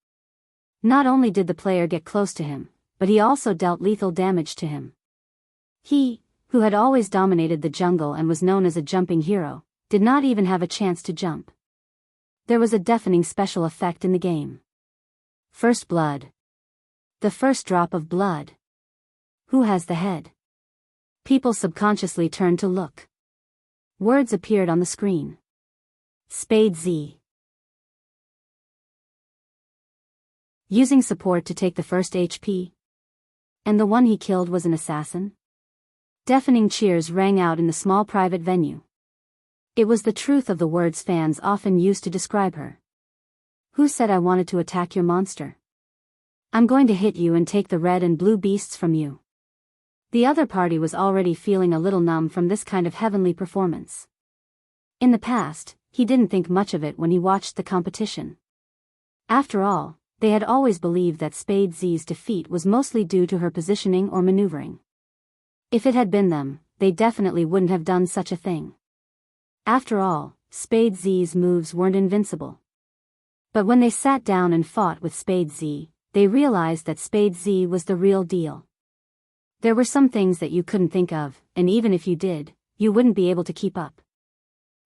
Not only did the player get close to him, but he also dealt lethal damage to him. He, who had always dominated the jungle and was known as a jumping hero, did not even have a chance to jump. There was a deafening special effect in the game. First blood. The first drop of blood. Who has the head? People subconsciously turned to look. Words appeared on the screen. Spade Z. Using support to take the first HP. And the one he killed was an assassin? Deafening cheers rang out in the small private venue. It was the truth of the words fans often used to describe her. Who said I wanted to attack your monster? I'm going to hit you and take the red and blue beasts from you. The other party was already feeling a little numb from this kind of heavenly performance. In the past, he didn't think much of it when he watched the competition. After all, they had always believed that Spade Z's defeat was mostly due to her positioning or maneuvering. If it had been them, they definitely wouldn't have done such a thing. After all, Spade Z's moves weren't invincible. But when they sat down and fought with Spade Z, they realized that Spade Z was the real deal. There were some things that you couldn't think of, and even if you did, you wouldn't be able to keep up.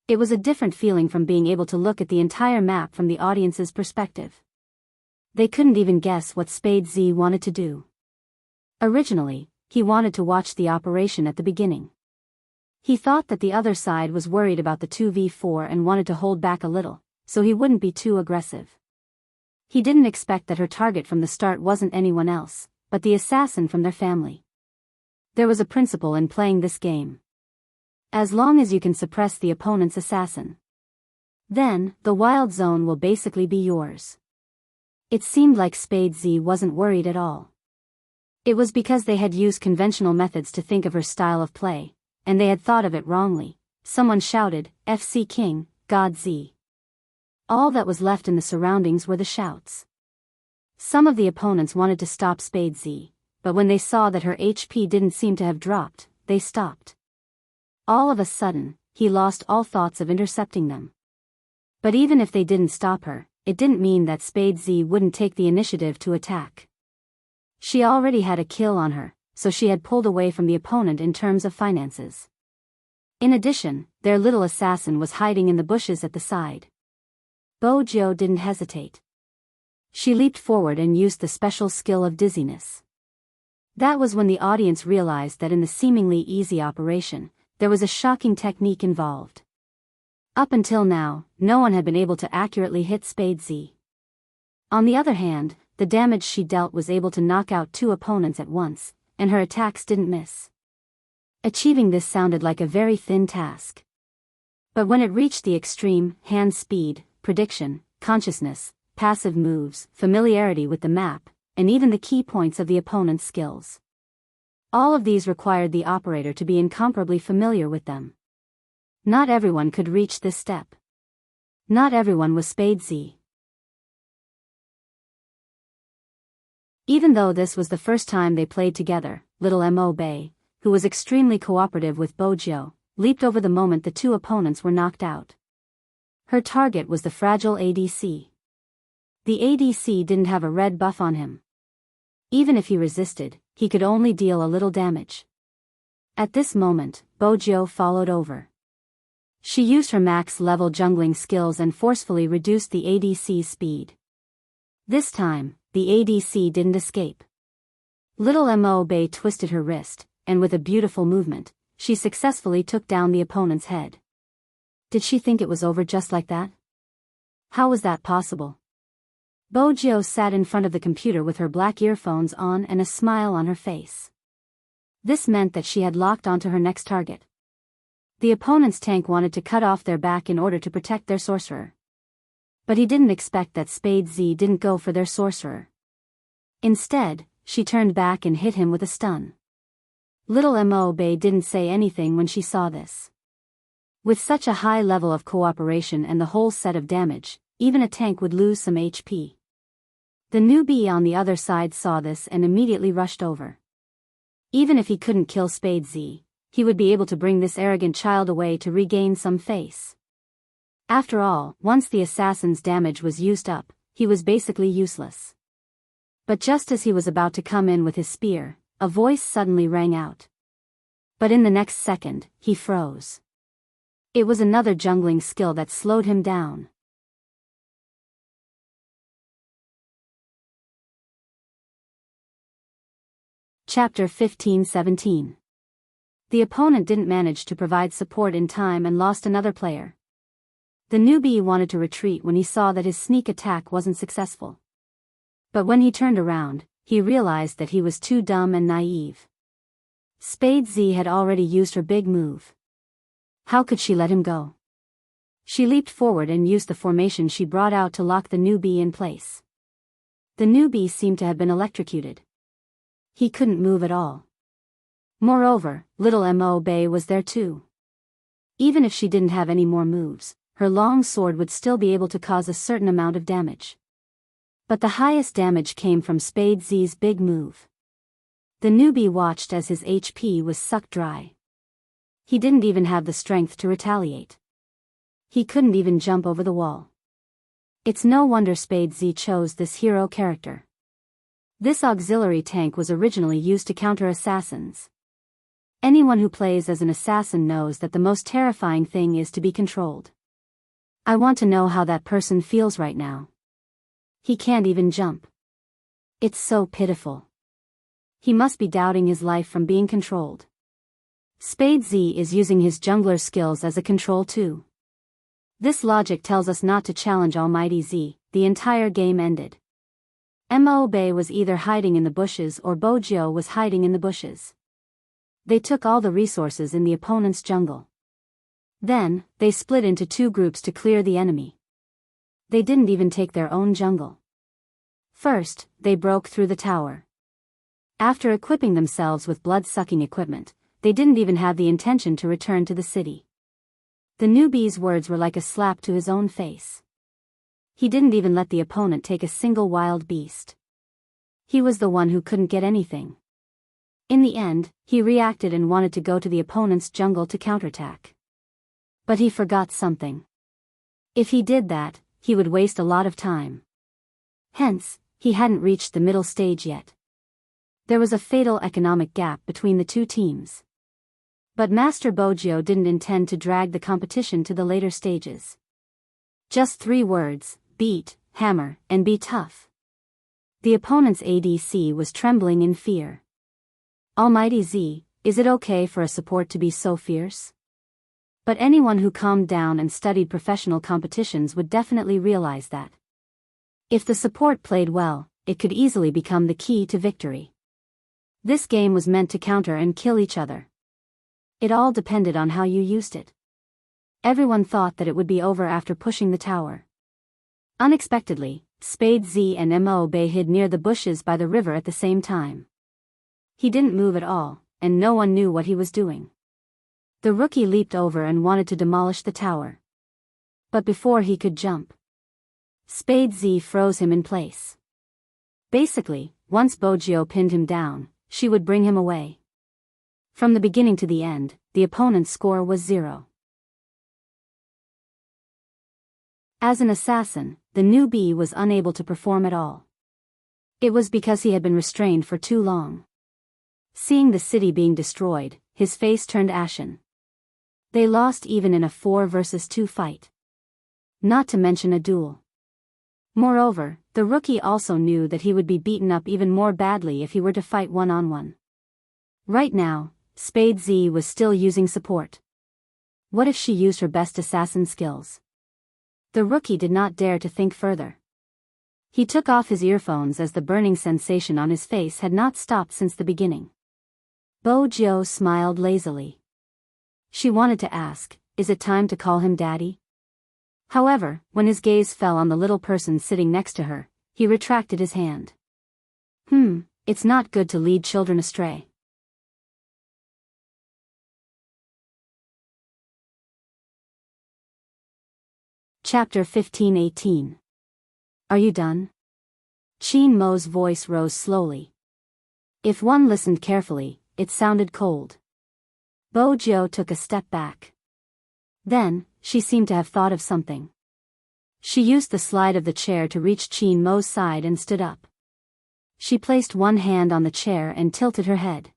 It was a different feeling from being able to look at the entire map from the audience's perspective. They couldn't even guess what Spade Z wanted to do. Originally, he wanted to watch the operation at the beginning. He thought that the other side was worried about the 2v4 and wanted to hold back a little, so he wouldn't be too aggressive. He didn't expect that her target from the start wasn't anyone else, but the assassin from their family. There was a principle in playing this game. As long as you can suppress the opponent's assassin, then the wild zone will basically be yours. It seemed like Spade Z wasn't worried at all. It was because they had used conventional methods to think of her style of play, and they had thought of it wrongly. Someone shouted, "FC King, God Z." All that was left in the surroundings were the shouts. Some of the opponents wanted to stop Spade Z, but when they saw that her HP didn't seem to have dropped, they stopped. All of a sudden, he lost all thoughts of intercepting them. But even if they didn't stop her, it didn't mean that Spade Z wouldn't take the initiative to attack. She already had a kill on her, so she had pulled away from the opponent in terms of finances. In addition, their little assassin was hiding in the bushes at the side. Bojo didn't hesitate. She leaped forward and used the special skill of dizziness. That was when the audience realized that in the seemingly easy operation, there was a shocking technique involved. Up until now, no one had been able to accurately hit Spade Z. On the other hand, the damage she dealt was able to knock out two opponents at once, and her attacks didn't miss. Achieving this sounded like a very thin task. But when it reached the extreme, hand speed, prediction, consciousness, passive moves, familiarity with the map, and even the key points of the opponent's skills. All of these required the operator to be incomparably familiar with them. Not everyone could reach this step. Not everyone was Spade Z. Even though this was the first time they played together, little Mo Bay, who was extremely cooperative with Bojo, leaped over the moment the two opponents were knocked out. Her target was the fragile ADC. The ADC didn't have a red buff on him. Even if he resisted, he could only deal a little damage. At this moment, Bojo followed over. She used her max-level jungling skills and forcefully reduced the ADC's speed. This time, the ADC didn't escape. Little Mo Bay twisted her wrist, and with a beautiful movement, she successfully took down the opponent's head. Did she think it was over just like that? How was that possible? Bojo sat in front of the computer with her black earphones on and a smile on her face. This meant that she had locked onto her next target. The opponent's tank wanted to cut off their back in order to protect their sorcerer. But he didn't expect that Spade Z didn't go for their sorcerer. Instead, she turned back and hit him with a stun. Little Mo Bay didn't say anything when she saw this. With such a high level of cooperation and the whole set of damage, even a tank would lose some HP. The newbie on the other side saw this and immediately rushed over. Even if he couldn't kill Spade Z, he would be able to bring this arrogant child away to regain some face. After all, once the assassin's damage was used up, he was basically useless. But just as he was about to come in with his spear, a voice suddenly rang out. But in the next second, he froze. It was another jungling skill that slowed him down. Chapter 15-17. The opponent didn't manage to provide support in time and lost another player. The newbie wanted to retreat when he saw that his sneak attack wasn't successful. But when he turned around, he realized that he was too dumb and naive. Spade Z had already used her big move. How could she let him go? She leaped forward and used the formation she brought out to lock the newbie in place. The newbie seemed to have been electrocuted. He couldn't move at all. Moreover, little Mo Bay was there too. Even if she didn't have any more moves, her long sword would still be able to cause a certain amount of damage. But the highest damage came from Spade Z's big move. The newbie watched as his HP was sucked dry. He didn't even have the strength to retaliate. He couldn't even jump over the wall. It's no wonder Spade Z chose this hero character. This auxiliary tank was originally used to counter assassins. Anyone who plays as an assassin knows that the most terrifying thing is to be controlled. I want to know how that person feels right now. He can't even jump. It's so pitiful. He must be doubting his life from being controlled. Spade Z is using his jungler skills as a control too. This logic tells us not to challenge Almighty Z. The entire game ended. Mo Bay was either hiding in the bushes or Bojo was hiding in the bushes. They took all the resources in the opponent's jungle. Then, they split into two groups to clear the enemy. They didn't even take their own jungle. First, they broke through the tower. After equipping themselves with blood-sucking equipment, they didn't even have the intention to return to the city. The newbie's words were like a slap to his own face. He didn't even let the opponent take a single wild beast. He was the one who couldn't get anything. In the end, he reacted and wanted to go to the opponent's jungle to counterattack. But he forgot something. If he did that, he would waste a lot of time. Hence, he hadn't reached the middle stage yet. There was a fatal economic gap between the two teams. But Master Bojo didn't intend to drag the competition to the later stages. Just 3 words: beat, hammer, and be tough. The opponent's ADC was trembling in fear. Almighty Z, is it okay for a support to be so fierce? But anyone who calmed down and studied professional competitions would definitely realize that. If the support played well, it could easily become the key to victory. This game was meant to counter and kill each other. It all depended on how you used it. Everyone thought that it would be over after pushing the tower. Unexpectedly, Spade Z and Mo Bay hid near the bushes by the river at the same time. He didn't move at all, and no one knew what he was doing. The rookie leaped over and wanted to demolish the tower. But before he could jump, Spade Z froze him in place. Basically, once Bojo pinned him down, she would bring him away. From the beginning to the end, the opponent's score was 0. As an assassin, the newbie was unable to perform at all. It was because he had been restrained for too long. Seeing the city being destroyed, his face turned ashen. They lost even in a 4 versus 2 fight. Not to mention a duel. Moreover, the rookie also knew that he would be beaten up even more badly if he were to fight one-on-one. Right now, Spade Z was still using support. What if she used her best assassin skills? The rookie did not dare to think further. He took off his earphones as the burning sensation on his face had not stopped since the beginning. Bojo smiled lazily. She wanted to ask, is it time to call him daddy? However, when his gaze fell on the little person sitting next to her, he retracted his hand. It's not good to lead children astray. Chapter 15-18. Are you done? Chin Mo's voice rose slowly. If one listened carefully, it sounded cold. Bojo took a step back. Then, she seemed to have thought of something. She used the slide of the chair to reach Chin Mo's side and stood up. She placed one hand on the chair and tilted her head.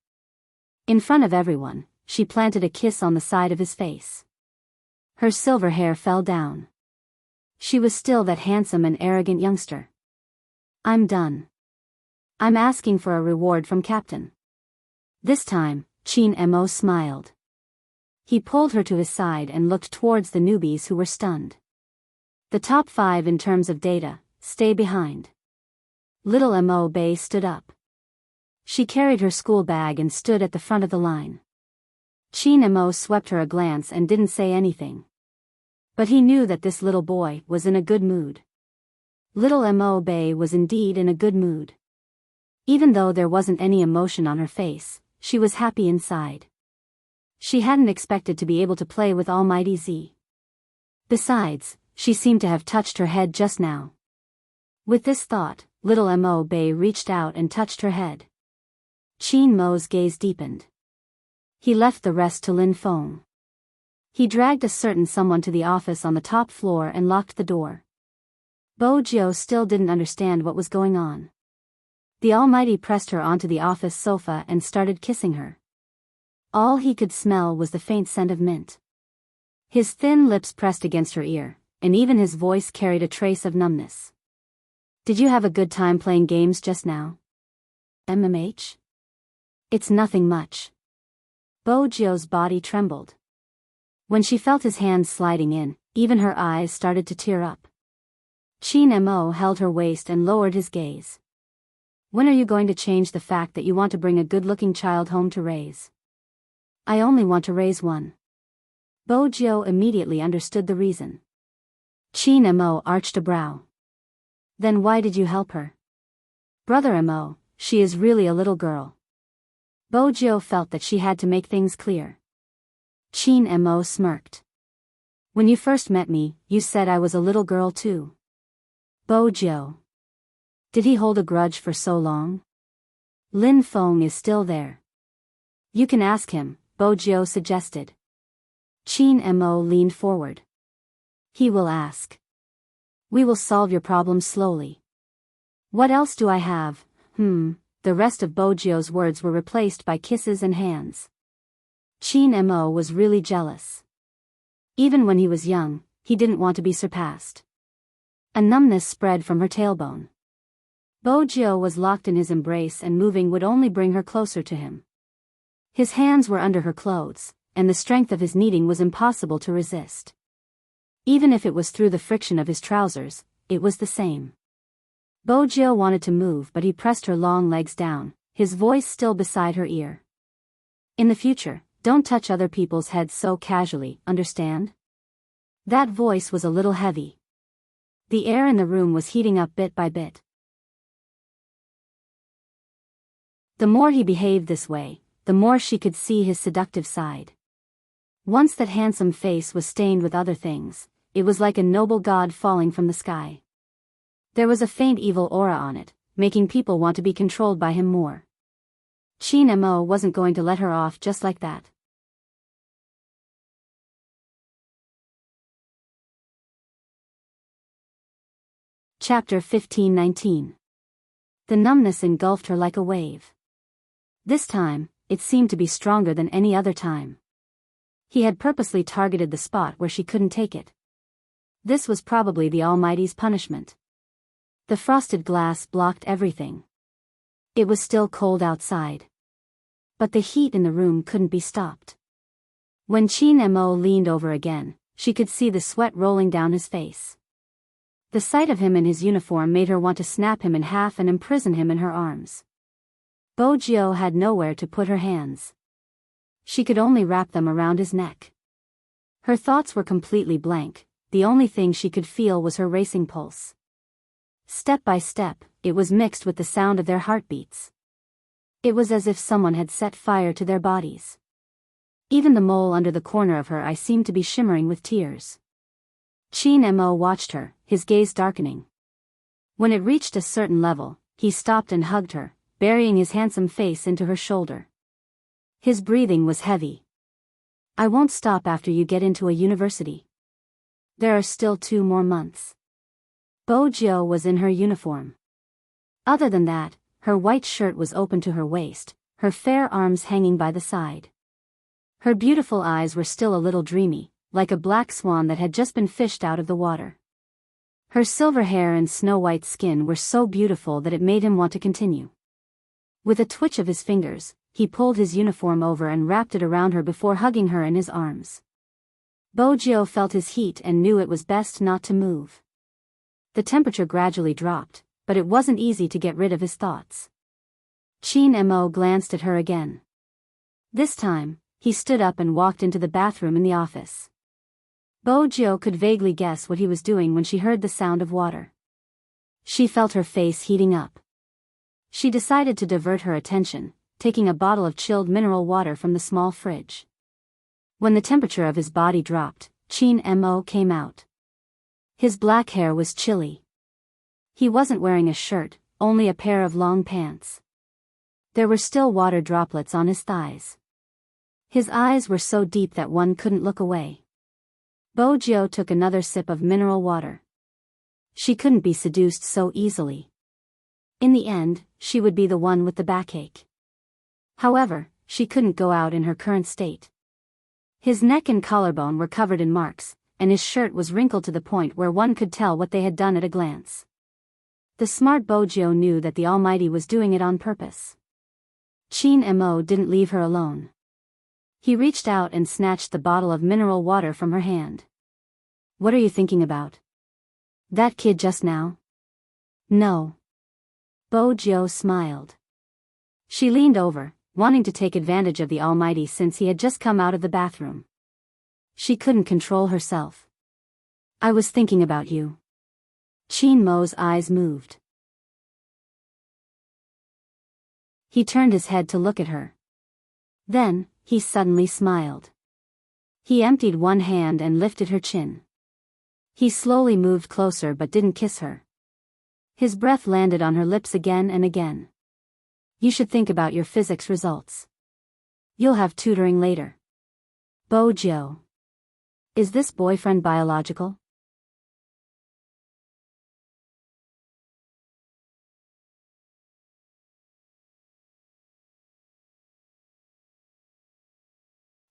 In front of everyone, she planted a kiss on the side of his face. Her silver hair fell down. She was still that handsome and arrogant youngster. I'm done. I'm asking for a reward from Captain. This time, Chin Mo smiled. He pulled her to his side and looked towards the newbies who were stunned. The top 5 in terms of data, stay behind. Little Mo Bay stood up. She carried her school bag and stood at the front of the line. Chin Mo swept her a glance and didn't say anything. But he knew that this little boy was in a good mood. Little Mo Bay was indeed in a good mood. Even though there wasn't any emotion on her face, she was happy inside. She hadn't expected to be able to play with Almighty Z. Besides, she seemed to have touched her head just now. With this thought, little Mo Bay reached out and touched her head. Chin Mo's gaze deepened. He left the rest to Lin Feng. He dragged a certain someone to the office on the top floor and locked the door. Bo Jiu still didn't understand what was going on. The Almighty pressed her onto the office sofa and started kissing her. All he could smell was the faint scent of mint. His thin lips pressed against her ear, and even his voice carried a trace of numbness. Did you have a good time playing games just now? MMH? It's nothing much. Bo Jiu's body trembled. When she felt his hands sliding in, even her eyes started to tear up. Chin Mo held her waist and lowered his gaze. When are you going to change the fact that you want to bring a good-looking child home to raise? I only want to raise one. Bo Jiu immediately understood the reason. Chin Mo arched a brow. Then why did you help her? Brother Mo, she is really a little girl. Bo Jiu felt that she had to make things clear. Chin Mo smirked. When you first met me, you said I was a little girl too. Bo Jiu. Did he hold a grudge for so long? Lin Feng is still there. You can ask him, Bo Jiu suggested. Chin Mo leaned forward. He will ask. We will solve your problems slowly. What else do I have? The rest of Bo Jiu's words were replaced by kisses and hands. Chin Mo was really jealous. Even when he was young, he didn't want to be surpassed. A numbness spread from her tailbone. Bo Jiu was locked in his embrace and moving would only bring her closer to him. His hands were under her clothes, and the strength of his kneading was impossible to resist. Even if it was through the friction of his trousers, it was the same. Bo Jiu wanted to move but he pressed her long legs down, his voice still beside her ear. In the future, don't touch other people's heads so casually, understand? That voice was a little heavy. The air in the room was heating up bit by bit. The more he behaved this way, the more she could see his seductive side. Once that handsome face was stained with other things, it was like a noble god falling from the sky. There was a faint evil aura on it, making people want to be controlled by him more. Chin Mo wasn't going to let her off just like that. Chapter 15-19. The numbness engulfed her like a wave. This time, it seemed to be stronger than any other time. He had purposely targeted the spot where she couldn't take it. This was probably the Almighty's punishment. The frosted glass blocked everything. It was still cold outside. But the heat in the room couldn't be stopped. When Chin Mo leaned over again, she could see the sweat rolling down his face. The sight of him in his uniform made her want to snap him in half and imprison him in her arms. Bo Jiu had nowhere to put her hands. She could only wrap them around his neck. Her thoughts were completely blank, the only thing she could feel was her racing pulse. Step by step, it was mixed with the sound of their heartbeats. It was as if someone had set fire to their bodies. Even the mole under the corner of her eye seemed to be shimmering with tears. Chin Mo watched her, his gaze darkening. When it reached a certain level, he stopped and hugged her, burying his handsome face into her shoulder. His breathing was heavy. I won't stop after you get into a university. There are still 2 more months. Bo Jiu was in her uniform. Other than that, her white shirt was open to her waist, her fair arms hanging by the side. Her beautiful eyes were still a little dreamy, like a black swan that had just been fished out of the water. Her silver hair and snow-white skin were so beautiful that it made him want to continue. With a twitch of his fingers, he pulled his uniform over and wrapped it around her before hugging her in his arms. Bo Jiu felt his heat and knew it was best not to move. The temperature gradually dropped, but it wasn't easy to get rid of his thoughts. Chin Mo glanced at her again. This time, he stood up and walked into the bathroom in the office. Bojo could vaguely guess what he was doing when she heard the sound of water. She felt her face heating up. She decided to divert her attention, taking a bottle of chilled mineral water from the small fridge. When the temperature of his body dropped, Chin Mo came out. His black hair was chilly. He wasn't wearing a shirt, only a pair of long pants. There were still water droplets on his thighs. His eyes were so deep that one couldn't look away. Bojo took another sip of mineral water. She couldn't be seduced so easily. In the end, she would be the one with the backache. However, she couldn't go out in her current state. His neck and collarbone were covered in marks, and his shirt was wrinkled to the point where one could tell what they had done at a glance. The smart Bojo knew that the Almighty was doing it on purpose. Chin Mo didn't leave her alone. He reached out and snatched the bottle of mineral water from her hand. "What are you thinking about? That kid just now?" "No." Bojo smiled. She leaned over, wanting to take advantage of the Almighty since he had just come out of the bathroom. She couldn't control herself. "I was thinking about you." Chin Mo's eyes moved. He turned his head to look at her. Then, he suddenly smiled. He emptied one hand and lifted her chin. He slowly moved closer but didn't kiss her. His breath landed on her lips again and again. "You should think about your physics results. You'll have tutoring later." Bojo. Is this boyfriend biological?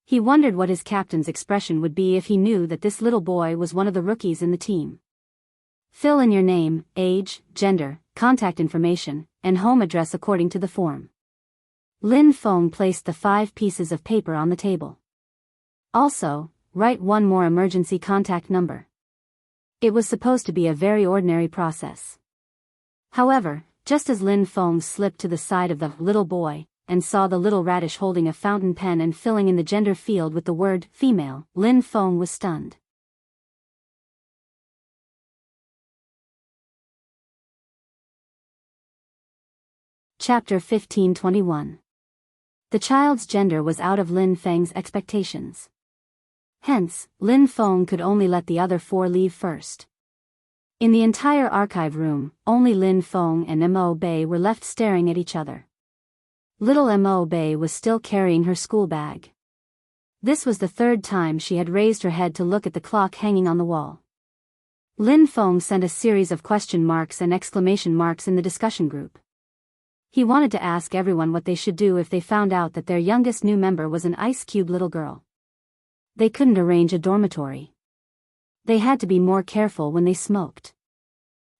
He wondered what his captain's expression would be if he knew that this little boy was one of the rookies in the team. Fill in your name, age, gender, contact information, and home address according to the form. Lin Feng placed the 5 pieces of paper on the table. Also, write one more emergency contact number. It was supposed to be a very ordinary process. However, just as Lin Feng slipped to the side of the little boy, and saw the little radish holding a fountain pen and filling in the gender field with the word female, Lin Feng was stunned. Chapter 1521. The child's gender was out of Lin Feng's expectations. Hence, Lin Feng could only let the other 4 leave first. In the entire archive room, only Lin Feng and Mo Bei were left staring at each other. Little Mo Bei was still carrying her school bag. This was the 3rd time she had raised her head to look at the clock hanging on the wall. Lin Feng sent a series of question marks and exclamation marks in the discussion group. He wanted to ask everyone what they should do if they found out that their youngest new member was an ice cube little girl. They couldn't arrange a dormitory. They had to be more careful when they smoked.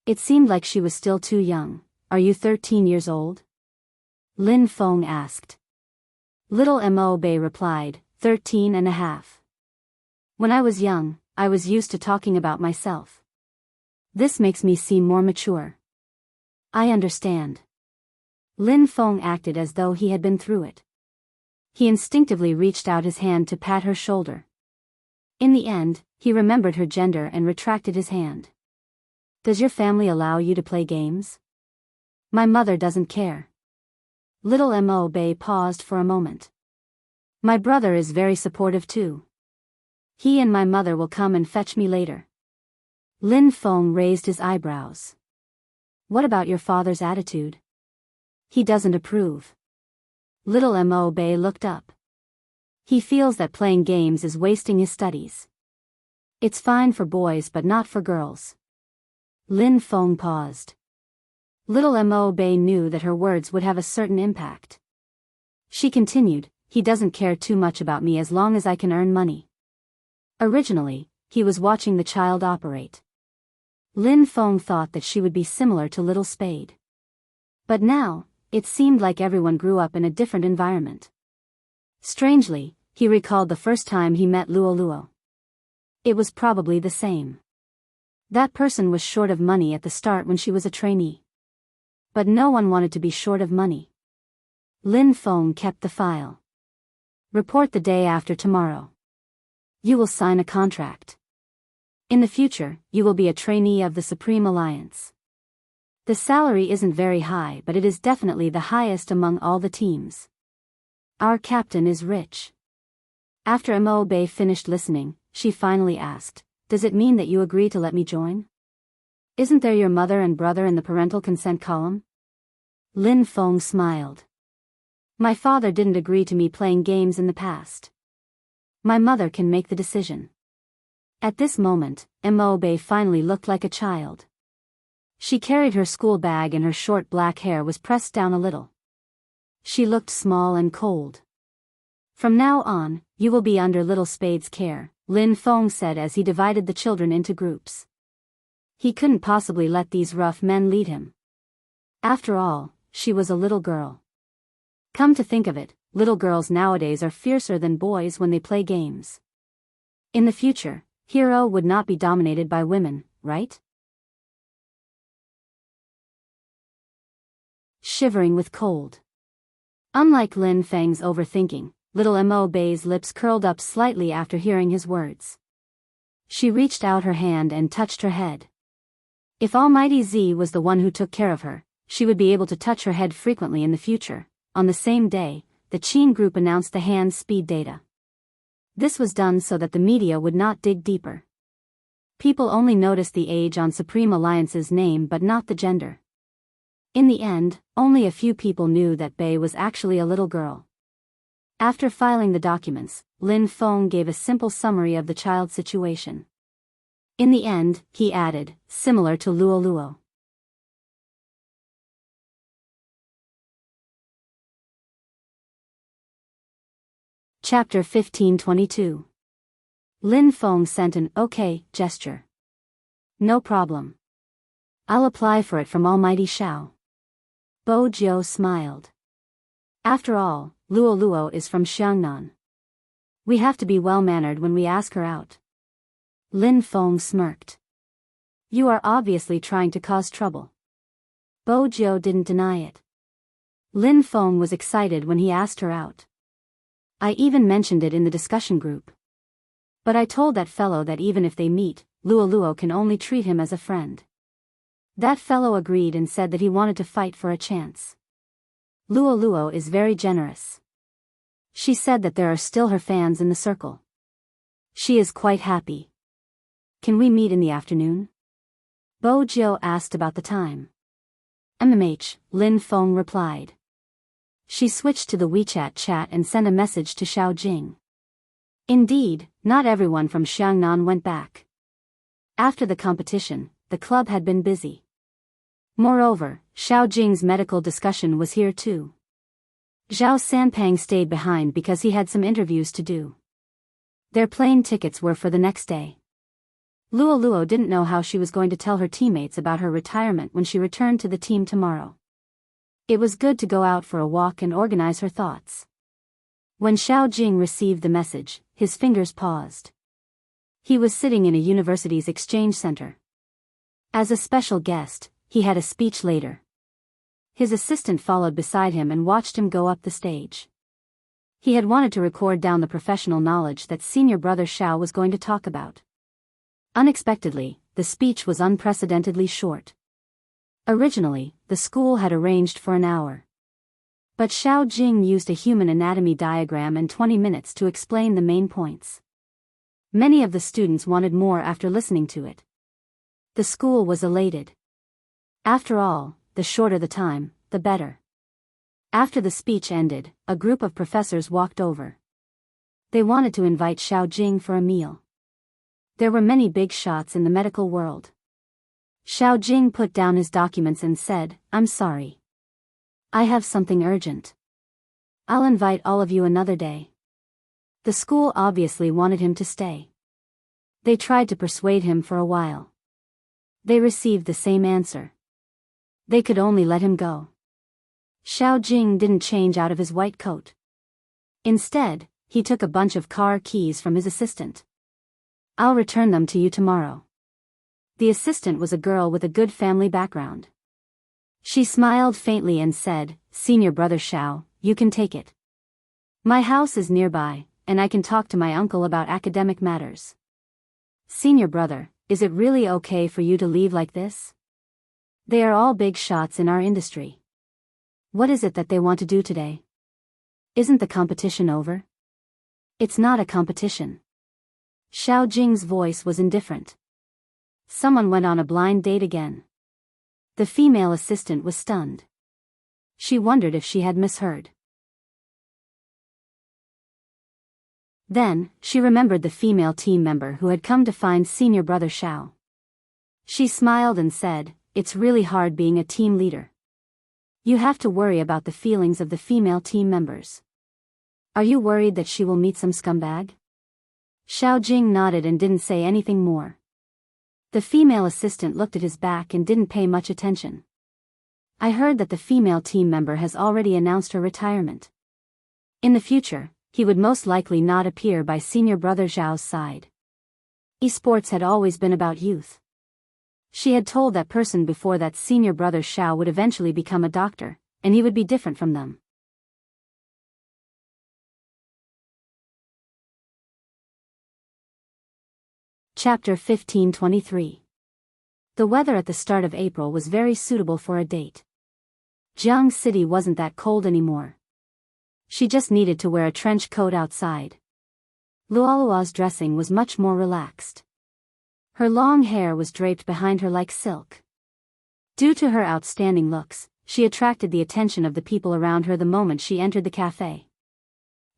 It seemed like she was still too young. "Are you 13 years old?" Lin Feng asked. Little Mo Bei replied, 13 and a half. "When I was young, I was used to talking about myself. This makes me seem more mature." "I understand." Lin Feng acted as though he had been through it. He instinctively reached out his hand to pat her shoulder. In the end, he remembered her gender and retracted his hand. "Does your family allow you to play games?" "My mother doesn't care." Little Mo Bei paused for a moment. "My brother is very supportive too. He and my mother will come and fetch me later." Lin Feng raised his eyebrows. "What about your father's attitude?" "He doesn't approve." Little Mo Bei looked up. "He feels that playing games is wasting his studies. It's fine for boys but not for girls." Lin Feng paused. Little Mo Bei knew that her words would have a certain impact. She continued, "He doesn't care too much about me as long as I can earn money." Originally, he was watching the child operate. Lin Feng thought that she would be similar to Little Spade. But now, it seemed like everyone grew up in a different environment. Strangely, he recalled the first time he met Luo Luo. It was probably the same. That person was short of money at the start when she was a trainee. But no one wanted to be short of money. Lin Feng kept the file. "Report the day after tomorrow. You will sign a contract." In the future, you will be a trainee of the Supreme Alliance. The salary isn't very high, but it is definitely the highest among all the teams. Our captain is rich. After Immerse finished listening, she finally asked, "Does it mean that you agree to let me join? Isn't there your mother and brother in the parental consent column?" Lin Feng smiled. "My father didn't agree to me playing games in the past. My mother can make the decision." At this moment, Immerse finally looked like a child. She carried her school bag and her short black hair was pressed down a little. She looked small and cold. "From now on, you will be under Little Spade's care," Lin Feng said as he divided the children into groups. He couldn't possibly let these rough men lead him. After all, she was a little girl. Come to think of it, little girls nowadays are fiercer than boys when they play games. In the future, Hero would not be dominated by women, right? Shivering with cold. Unlike Lin Feng's overthinking, little Immerse's lips curled up slightly after hearing his words. She reached out her hand and touched her head. If Almighty Z was the one who took care of her, she would be able to touch her head frequently in the future. On the same day, the Qin group announced the hand's speed data. This was done so that the media would not dig deeper. People only noticed the age on Supreme Alliance's name but not the gender. In the end, only a few people knew that Bei was actually a little girl. After filing the documents, Lin Feng gave a simple summary of the child's situation. In the end, he added, similar to Luo Luo. Chapter 1522. Lin Feng sent an "okay" gesture. "No problem. I'll apply for it from Almighty Shao." Bo Jiu smiled. "After all, Luo Luo is from Xiangnan. We have to be well-mannered when we ask her out." Lin Feng smirked. "You are obviously trying to cause trouble." Bo Jiu didn't deny it. Lin Feng was excited when he asked her out. "I even mentioned it in the discussion group. But I told that fellow that even if they meet, Luo Luo can only treat him as a friend." That fellow agreed and said that he wanted to fight for a chance. "Luo Luo is very generous. She said that there are still her fans in the circle. She is quite happy. Can we meet in the afternoon?" Bo Jiu asked about the time. Lin Feng replied. She switched to the WeChat chat and sent a message to Xiao Jing. Indeed, not everyone from Xiangnan went back. After the competition, the club had been busy. Moreover, Xiao Jing's medical discussion was here too. Zhao Sanpang stayed behind because he had some interviews to do. Their plane tickets were for the next day. Luo Luo didn't know how she was going to tell her teammates about her retirement when she returned to the team tomorrow. It was good to go out for a walk and organize her thoughts. When Xiao Jing received the message, his fingers paused. He was sitting in a university's exchange center. As a special guest, he had a speech later. His assistant followed beside him and watched him go up the stage. He had wanted to record down the professional knowledge that senior brother Xiao was going to talk about. Unexpectedly, the speech was unprecedentedly short. Originally, the school had arranged for an hour. But Xiao Jing used a human anatomy diagram and 20 minutes to explain the main points. Many of the students wanted more after listening to it. The school was elated. After all, the shorter the time, the better. After the speech ended, a group of professors walked over. They wanted to invite Xiao Jing for a meal. There were many big shots in the medical world. Xiao Jing put down his documents and said, "I'm sorry. I have something urgent. I'll invite all of you another day." The school obviously wanted him to stay. They tried to persuade him for a while. They received the same answer. They could only let him go. Xiao Jing didn't change out of his white coat. Instead, he took a bunch of car keys from his assistant. "I'll return them to you tomorrow." The assistant was a girl with a good family background. She smiled faintly and said, "Senior brother Xiao, you can take it. My house is nearby, and I can talk to my uncle about academic matters." "Senior brother, is it really okay for you to leave like this? They are all big shots in our industry. What is it that they want to do today? Isn't the competition over? It's not a competition. Xiao Jing's voice was indifferent. Someone went on a blind date again. The female assistant was stunned. She wondered if she had misheard. Then, she remembered the female team member who had come to find senior brother Xiao. She smiled and said, "It's really hard being a team leader. You have to worry about the feelings of the female team members. Are you worried that she will meet some scumbag?" Xiao Jing nodded and didn't say anything more. The female assistant looked at his back and didn't pay much attention. "I heard that the female team member has already announced her retirement. In the future, he would most likely not appear by senior brother Zhao's side. Esports had always been about youth. She had told that person before that senior brother Xiao would eventually become a doctor, and he would be different from them. Chapter 1523. The weather at the start of April was very suitable for a date. Jiang City wasn't that cold anymore. She just needed to wear a trench coat outside. Luolua's dressing was much more relaxed. Her long hair was draped behind her like silk. Due to her outstanding looks, she attracted the attention of the people around her the moment she entered the cafe.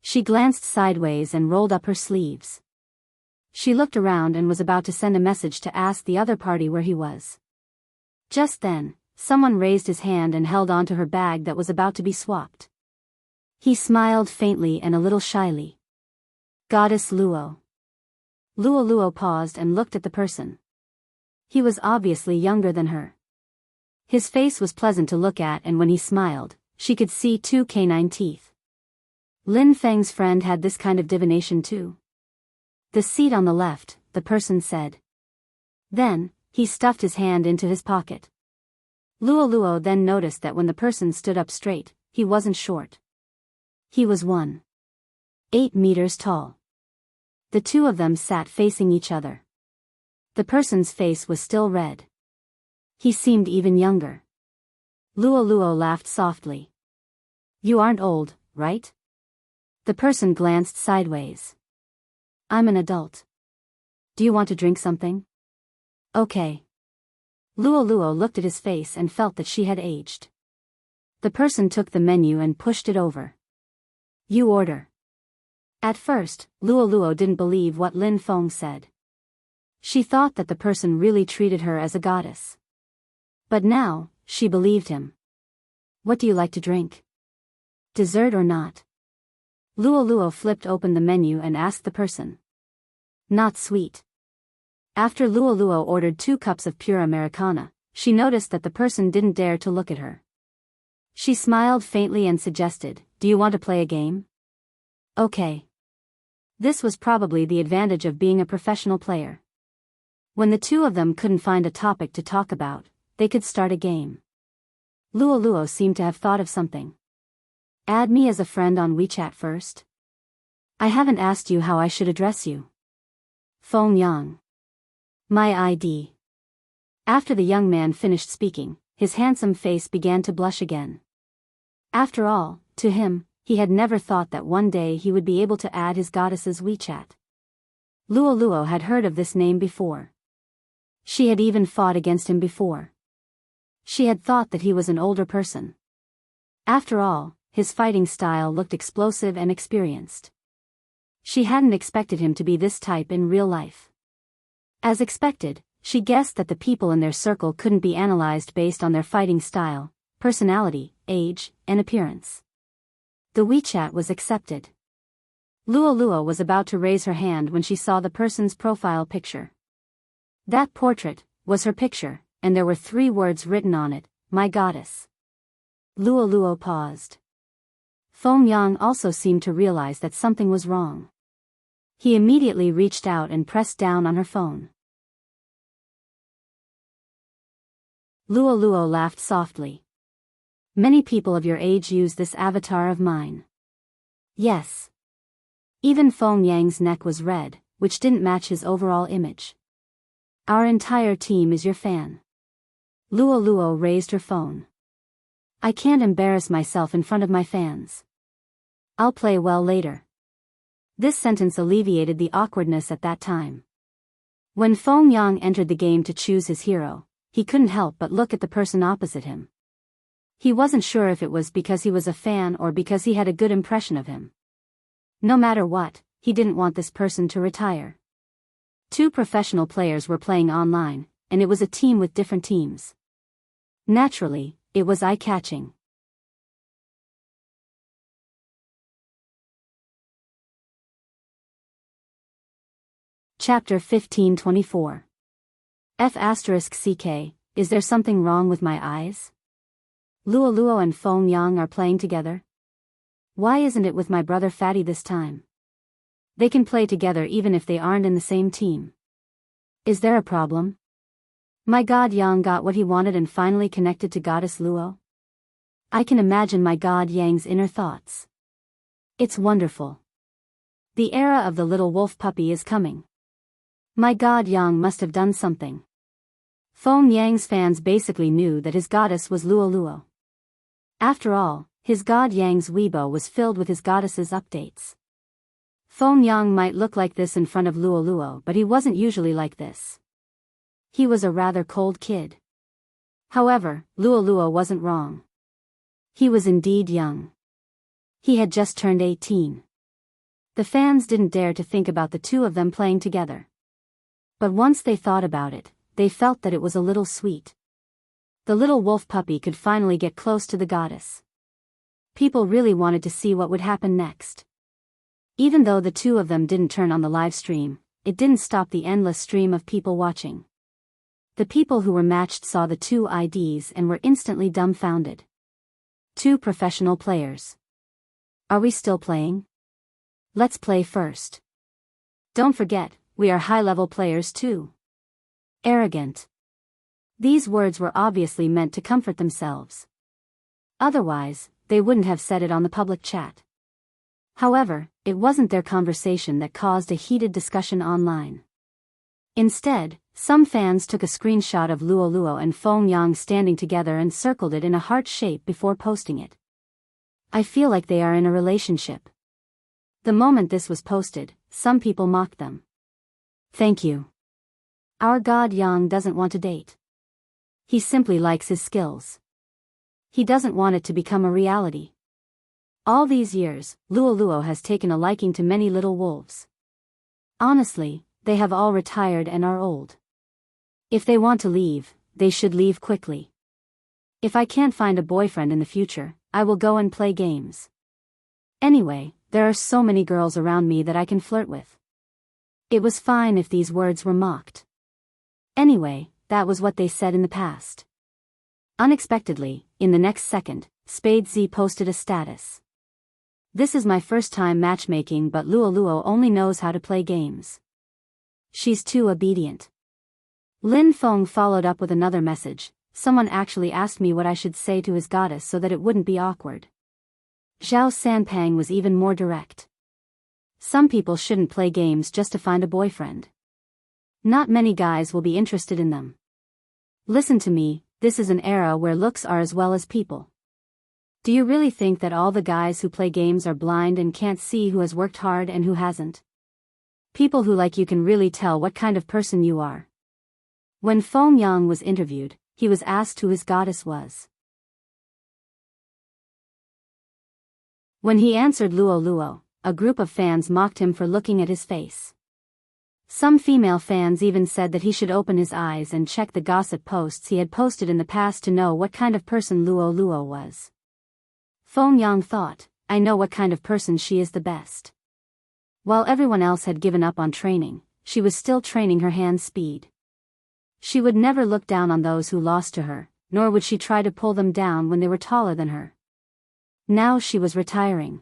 She glanced sideways and rolled up her sleeves. She looked around and was about to send a message to ask the other party where he was. Just then, someone raised his hand and held onto her bag that was about to be swapped. He smiled faintly and a little shyly. Goddess Luo. Luo paused and looked at the person. He was obviously younger than her. His face was pleasant to look at, and when he smiled, she could see 2 canine teeth. Lin Feng's friend had this kind of divination too. "The seat on the left," the person said. Then, he stuffed his hand into his pocket. Luo then noticed that when the person stood up straight, he wasn't short. He was 1.8 meters tall. The two of them sat facing each other. The person's face was still red. He seemed even younger. Luo laughed softly. "You aren't old, right?" The person glanced sideways. "I'm an adult. Do you want to drink something?" "Okay." Luo looked at his face and felt that she had aged. The person took the menu and pushed it over. "You order." At first, Luo didn't believe what Lin Feng said. She thought that the person really treated her as a goddess. But now, she believed him. "What do you like to drink? Dessert or not?" Luo flipped open the menu and asked the person. "Not sweet." After Luo ordered 2 cups of pure Americana, she noticed that the person didn't dare to look at her. She smiled faintly and suggested, "Do you want to play a game?" "Okay." This was probably the advantage of being a professional player. When the two of them couldn't find a topic to talk about, they could start a game. Luo seemed to have thought of something. "Add me as a friend on WeChat first." "I haven't asked you how I should address you." "Feng Yang." "My ID." After the young man finished speaking, his handsome face began to blush again. After all, to him, he had never thought that one day he would be able to add his goddess's WeChat. Luo had heard of this name before. She had even fought against him before. She had thought that he was an older person. After all, his fighting style looked explosive and experienced. She hadn't expected him to be this type in real life. As expected, she guessed that the people in their circle couldn't be analyzed based on their fighting style, personality, age, and appearance. The WeChat was accepted. Luo was about to raise her hand when she saw the person's profile picture. That portrait was her picture, and there were 3 words written on it, "My goddess." Luo paused. Feng Yang also seemed to realize that something was wrong. He immediately reached out and pressed down on her phone. Luo laughed softly. "Many people of your age use this avatar of mine." "Yes." Even Feng Yang's neck was red, which didn't match his overall image. Our entire team is your fan. Luo raised her phone. I can't embarrass myself in front of my fans. I'll play well later. This sentence alleviated the awkwardness at that time. When Feng Yang entered the game to choose his hero, he couldn't help but look at the person opposite him. He wasn't sure if it was because he was a fan or because he had a good impression of him. No matter what, he didn't want this person to retire. Two professional players were playing online, and it was a team with different teams. Naturally, it was eye-catching. Chapter 1524. F***CK, is there something wrong with my eyes? Luo and Feng Yang are playing together? Why isn't it with my brother Fatty this time? They can play together even if they aren't in the same team. Is there a problem? My god Yang got what he wanted and finally connected to goddess Luo? I can imagine my god Yang's inner thoughts. It's wonderful. The era of the little wolf puppy is coming. My god Yang must have done something. Feng Yang's fans basically knew that his goddess was Luo. After all, his god Yang's Weibo was filled with his goddess's updates. Feng Yang might look like this in front of Luo, but he wasn't usually like this. He was a rather cold kid. However, Luo wasn't wrong. He was indeed young. He had just turned 18. The fans didn't dare to think about the two of them playing together. But once they thought about it, they felt that it was a little sweet. The little wolf puppy could finally get close to the goddess. People really wanted to see what would happen next. Even though the two of them didn't turn on the live stream, it didn't stop the endless stream of people watching. The people who were matched saw the two IDs and were instantly dumbfounded. Two professional players. Are we still playing? Let's play first. Don't forget, we are high-level players too. Arrogant. These words were obviously meant to comfort themselves. Otherwise, they wouldn't have said it on the public chat. However, it wasn't their conversation that caused a heated discussion online. Instead, some fans took a screenshot of Luo and Feng Yang standing together and circled it in a heart shape before posting it. I feel like they are in a relationship. The moment this was posted, some people mocked them. Thank you. Our god Yang doesn't want to date. He simply likes his skills. He doesn't want it to become a reality. All these years, Luo has taken a liking to many little wolves. Honestly, they have all retired and are old. If they want to leave, they should leave quickly. If I can't find a boyfriend in the future, I will go and play games. Anyway, there are so many girls around me that I can flirt with. It was fine if these words were mocked. Anyway, that was what they said in the past. Unexpectedly, in the next second, Spade Z posted a status. This is my first time matchmaking, but Luo only knows how to play games. She's too obedient. Lin Feng followed up with another message. Someone actually asked me what I should say to his goddess so that it wouldn't be awkward. Zhao Sanpang was even more direct. Some people shouldn't play games just to find a boyfriend. Not many guys will be interested in them. Listen to me, this is an era where looks are as well as people. Do you really think that all the guys who play games are blind and can't see who has worked hard and who hasn't? People who like you can really tell what kind of person you are. When Feng Yang was interviewed, he was asked who his goddess was. When he answered Luo, a group of fans mocked him for looking at his face. Some female fans even said that he should open his eyes and check the gossip posts he had posted in the past to know what kind of person Luo was. Feng Yang thought, I know what kind of person she is the best. While everyone else had given up on training, she was still training her hand speed. She would never look down on those who lost to her, nor would she try to pull them down when they were taller than her. Now she was retiring.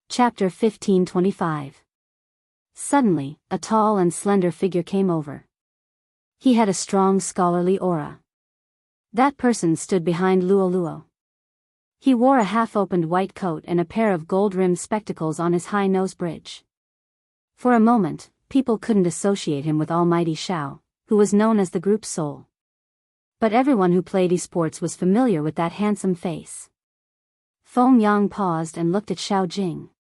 Chapter 1525. Suddenly, a tall and slender figure came over. He had a strong scholarly aura. That person stood behind Luo. He wore a half-opened white coat and a pair of gold-rimmed spectacles on his high nose bridge. For a moment, people couldn't associate him with Almighty Xiao, who was known as the group's soul. But everyone who played esports was familiar with that handsome face. Feng Yang paused and looked at Xiao Jing.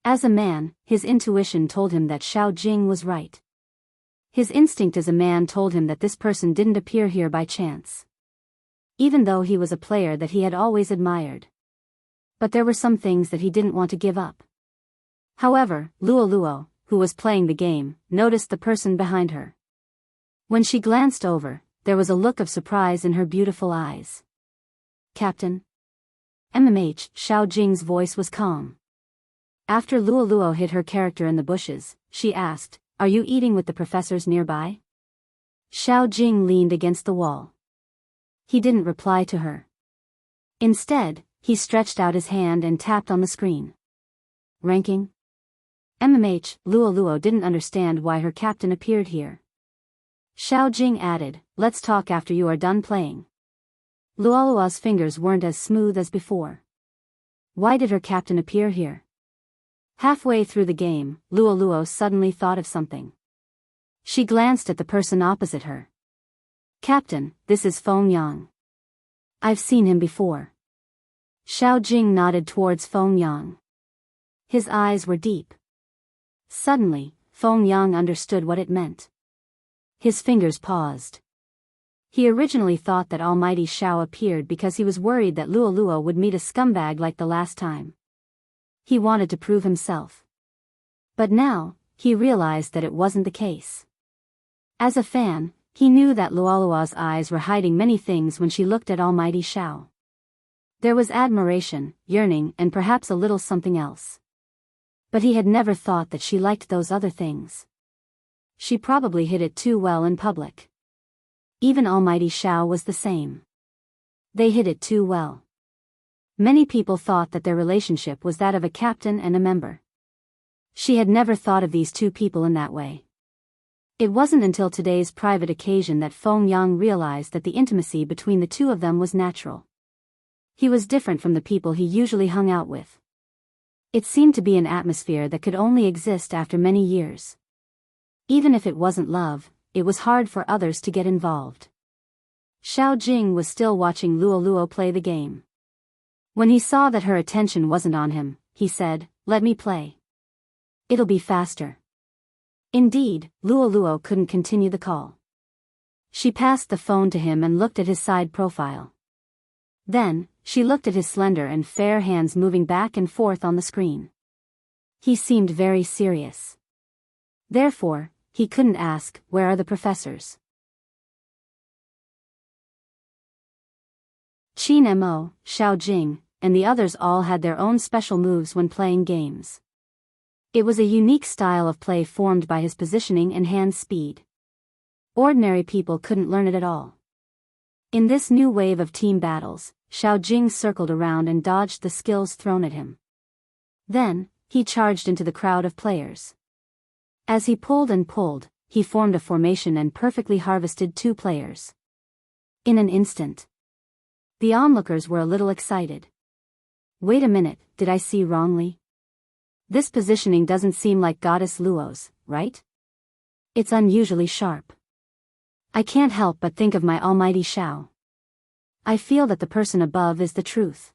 As a man, his intuition told him that Xiao Jing was right. His instinct as a man told him that this person didn't appear here by chance. Even though he was a player that he had always admired. But there were some things that he didn't want to give up. However, Luo Luo, who was playing the game, noticed the person behind her. When she glanced over, there was a look of surprise in her beautiful eyes. Captain? Xiao Jing's voice was calm. After Luo Luo hid her character in the bushes, she asked, "Are you eating with the professors nearby?" Xiao Jing leaned against the wall. He didn't reply to her. Instead, he stretched out his hand and tapped on the screen. Ranking? Luo Luo didn't understand why her captain appeared here. Xiao Jing added, "Let's talk after you are done playing." Luo Luo's fingers weren't as smooth as before. Why did her captain appear here? Halfway through the game, Luo Luo suddenly thought of something. She glanced at the person opposite her. "Captain, this is Feng Yang. I've seen him before." Xiao Jing nodded towards Feng Yang. His eyes were deep. Suddenly, Feng Yang understood what it meant. His fingers paused. He originally thought that Almighty Xiao appeared because he was worried that Luo Luo would meet a scumbag like the last time. He wanted to prove himself. But now, he realized that it wasn't the case. As a fan, he knew that Luo Luo's eyes were hiding many things when she looked at Almighty Xiao. There was admiration, yearning, and perhaps a little something else. But he had never thought that she liked those other things. She probably hid it too well in public. Even Almighty Xiao was the same. They hid it too well. Many people thought that their relationship was that of a captain and a member. She had never thought of these two people in that way. It wasn't until today's private occasion that Feng Yang realized that the intimacy between the two of them was natural. He was different from the people he usually hung out with. It seemed to be an atmosphere that could only exist after many years. Even if it wasn't love, it was hard for others to get involved. Xiao Jing was still watching Luo Luo play the game. When he saw that her attention wasn't on him, he said, "Let me play. It'll be faster." Indeed, Luo Luo couldn't continue the call. She passed the phone to him and looked at his side profile. Then, she looked at his slender and fair hands moving back and forth on the screen. He seemed very serious. Therefore, he couldn't ask, "Where are the professors?" Qin Mo, Xiao Jing, and the others all had their own special moves when playing games. It was a unique style of play formed by his positioning and hand speed. Ordinary people couldn't learn it at all. In this new wave of team battles, Xiao Jing circled around and dodged the skills thrown at him. Then, he charged into the crowd of players. As he pulled and pulled, he formed a formation and perfectly harvested two players. In an instant. The onlookers were a little excited. Wait a minute, did I see wrongly? This positioning doesn't seem like Goddess Luo's, right? It's unusually sharp. I can't help but think of my Almighty Xiao. I feel that the person above is the truth.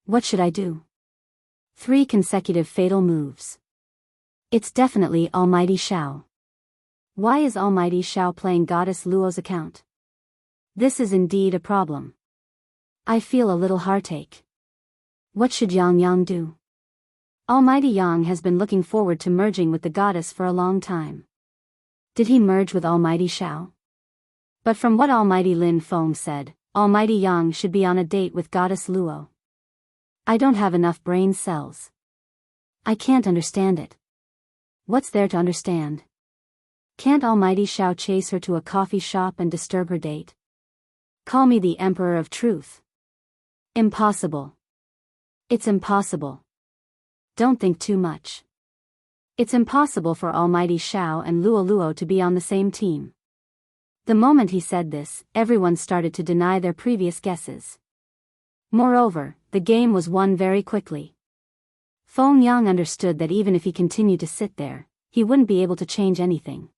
What should I do? 3 consecutive fatal moves. It's definitely Almighty Xiao. Why is Almighty Xiao playing Goddess Luo's account? This is indeed a problem. I feel a little heartache. What should Yang do? Almighty Yang has been looking forward to merging with the goddess for a long time. Did he merge with Almighty Xiao? But from what Almighty Lin Feng said, Almighty Yang should be on a date with Goddess Luo. I don't have enough brain cells. I can't understand it. What's there to understand? Can't Almighty Xiao chase her to a coffee shop and disturb her date? Call me the Emperor of Truth. Impossible. It's impossible. Don't think too much. It's impossible for Almighty Xiao and Luo Luo to be on the same team. The moment he said this, everyone started to deny their previous guesses. Moreover, the game was won very quickly. Feng Yang understood that even if he continued to sit there, he wouldn't be able to change anything.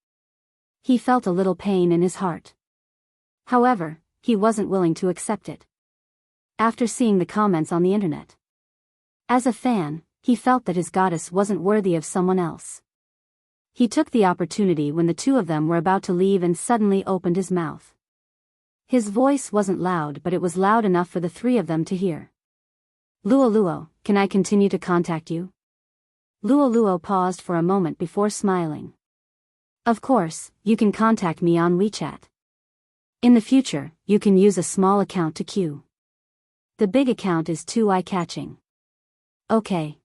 He felt a little pain in his heart. However, he wasn't willing to accept it. After seeing the comments on the internet, as a fan, he felt that his goddess wasn't worthy of someone else. He took the opportunity when the two of them were about to leave and suddenly opened his mouth. His voice wasn't loud, but it was loud enough for the three of them to hear. Luo Luo, can I continue to contact you? Luo Luo paused for a moment before smiling. Of course, you can contact me on WeChat. In the future, you can use a small account to queue. The big account is too eye-catching. Okay.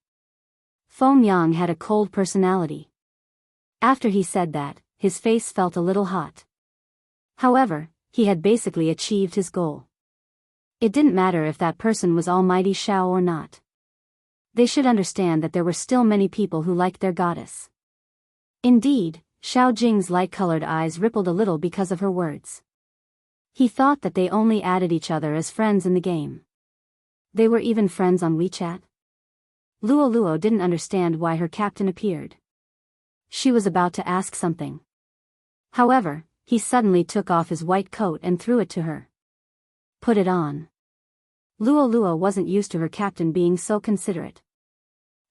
Feng Yang had a cold personality. After he said that, his face felt a little hot. However, he had basically achieved his goal. It didn't matter if that person was Almighty Shao or not. They should understand that there were still many people who liked their goddess. Indeed, Xiao Jing's light-colored eyes rippled a little because of her words. He thought that they only added each other as friends in the game. They were even friends on WeChat. Luo Luo didn't understand why her captain appeared. She was about to ask something. However, he suddenly took off his white coat and threw it to her. Put it on. Luo Luo wasn't used to her captain being so considerate.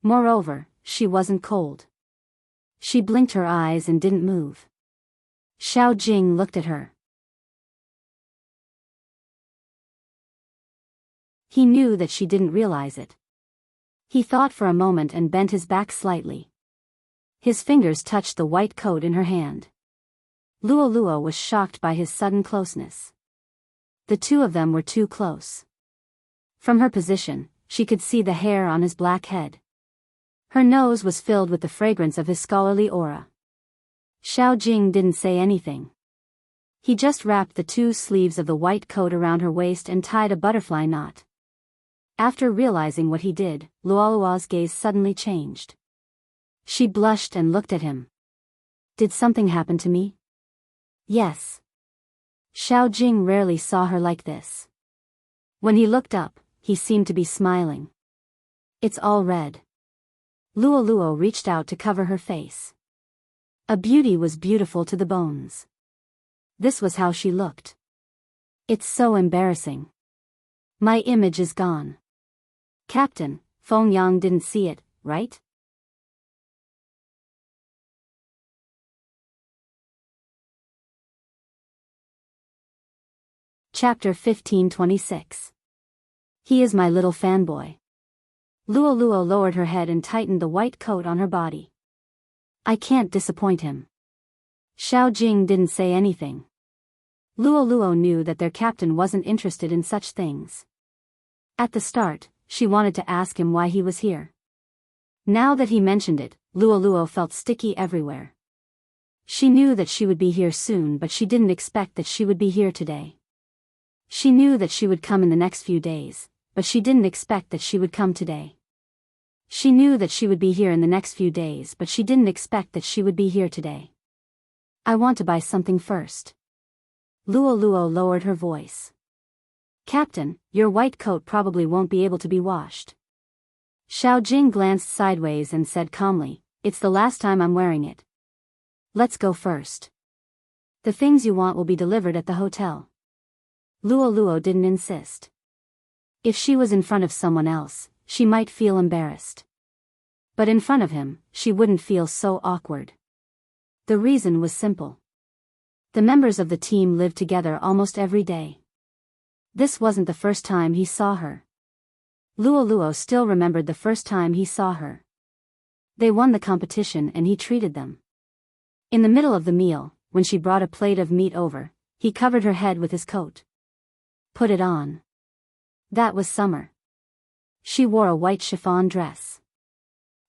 Moreover, she wasn't cold. She blinked her eyes and didn't move. Xiao Jing looked at her. He knew that she didn't realize it. He thought for a moment and bent his back slightly. His fingers touched the white coat in her hand. Luo Luo was shocked by his sudden closeness. The two of them were too close. From her position, she could see the hair on his black head. Her nose was filled with the fragrance of his scholarly aura. Xiao Jing didn't say anything. He just wrapped the two sleeves of the white coat around her waist and tied a butterfly knot. After realizing what he did, Luo Luo's gaze suddenly changed. She blushed and looked at him. Did something happen to me? Yes. Xiao Jing rarely saw her like this. When he looked up, he seemed to be smiling. It's all red. Luo Luo reached out to cover her face. A beauty was beautiful to the bones. This was how she looked. It's so embarrassing. My image is gone. Captain, Feng Yang didn't see it, right? Chapter 1526. He is my little fanboy. Luo Luo lowered her head and tightened the white coat on her body. I can't disappoint him. Xiao Jing didn't say anything. Luo Luo knew that their captain wasn't interested in such things. At the start, she wanted to ask him why he was here. Now that he mentioned it, Luo Luo felt sticky everywhere. She knew that she would be here soon, but she didn't expect that she would be here today. She knew that she would come in the next few days, but she didn't expect that she would come today. She knew that she would be here in the next few days, but she didn't expect that she would be here today. I want to buy something first. Luo Luo lowered her voice. Captain, your white coat probably won't be able to be washed. Xiao Jing glanced sideways and said calmly, it's the last time I'm wearing it. Let's go first. The things you want will be delivered at the hotel. Luo Luo didn't insist. If she was in front of someone else, she might feel embarrassed. But in front of him, she wouldn't feel so awkward. The reason was simple. The members of the team lived together almost every day. This wasn't the first time he saw her. Luo Luo still remembered the first time he saw her. They won the competition and he treated them. In the middle of the meal, when she brought a plate of meat over, he covered her head with his coat. Put it on. That was summer. She wore a white chiffon dress.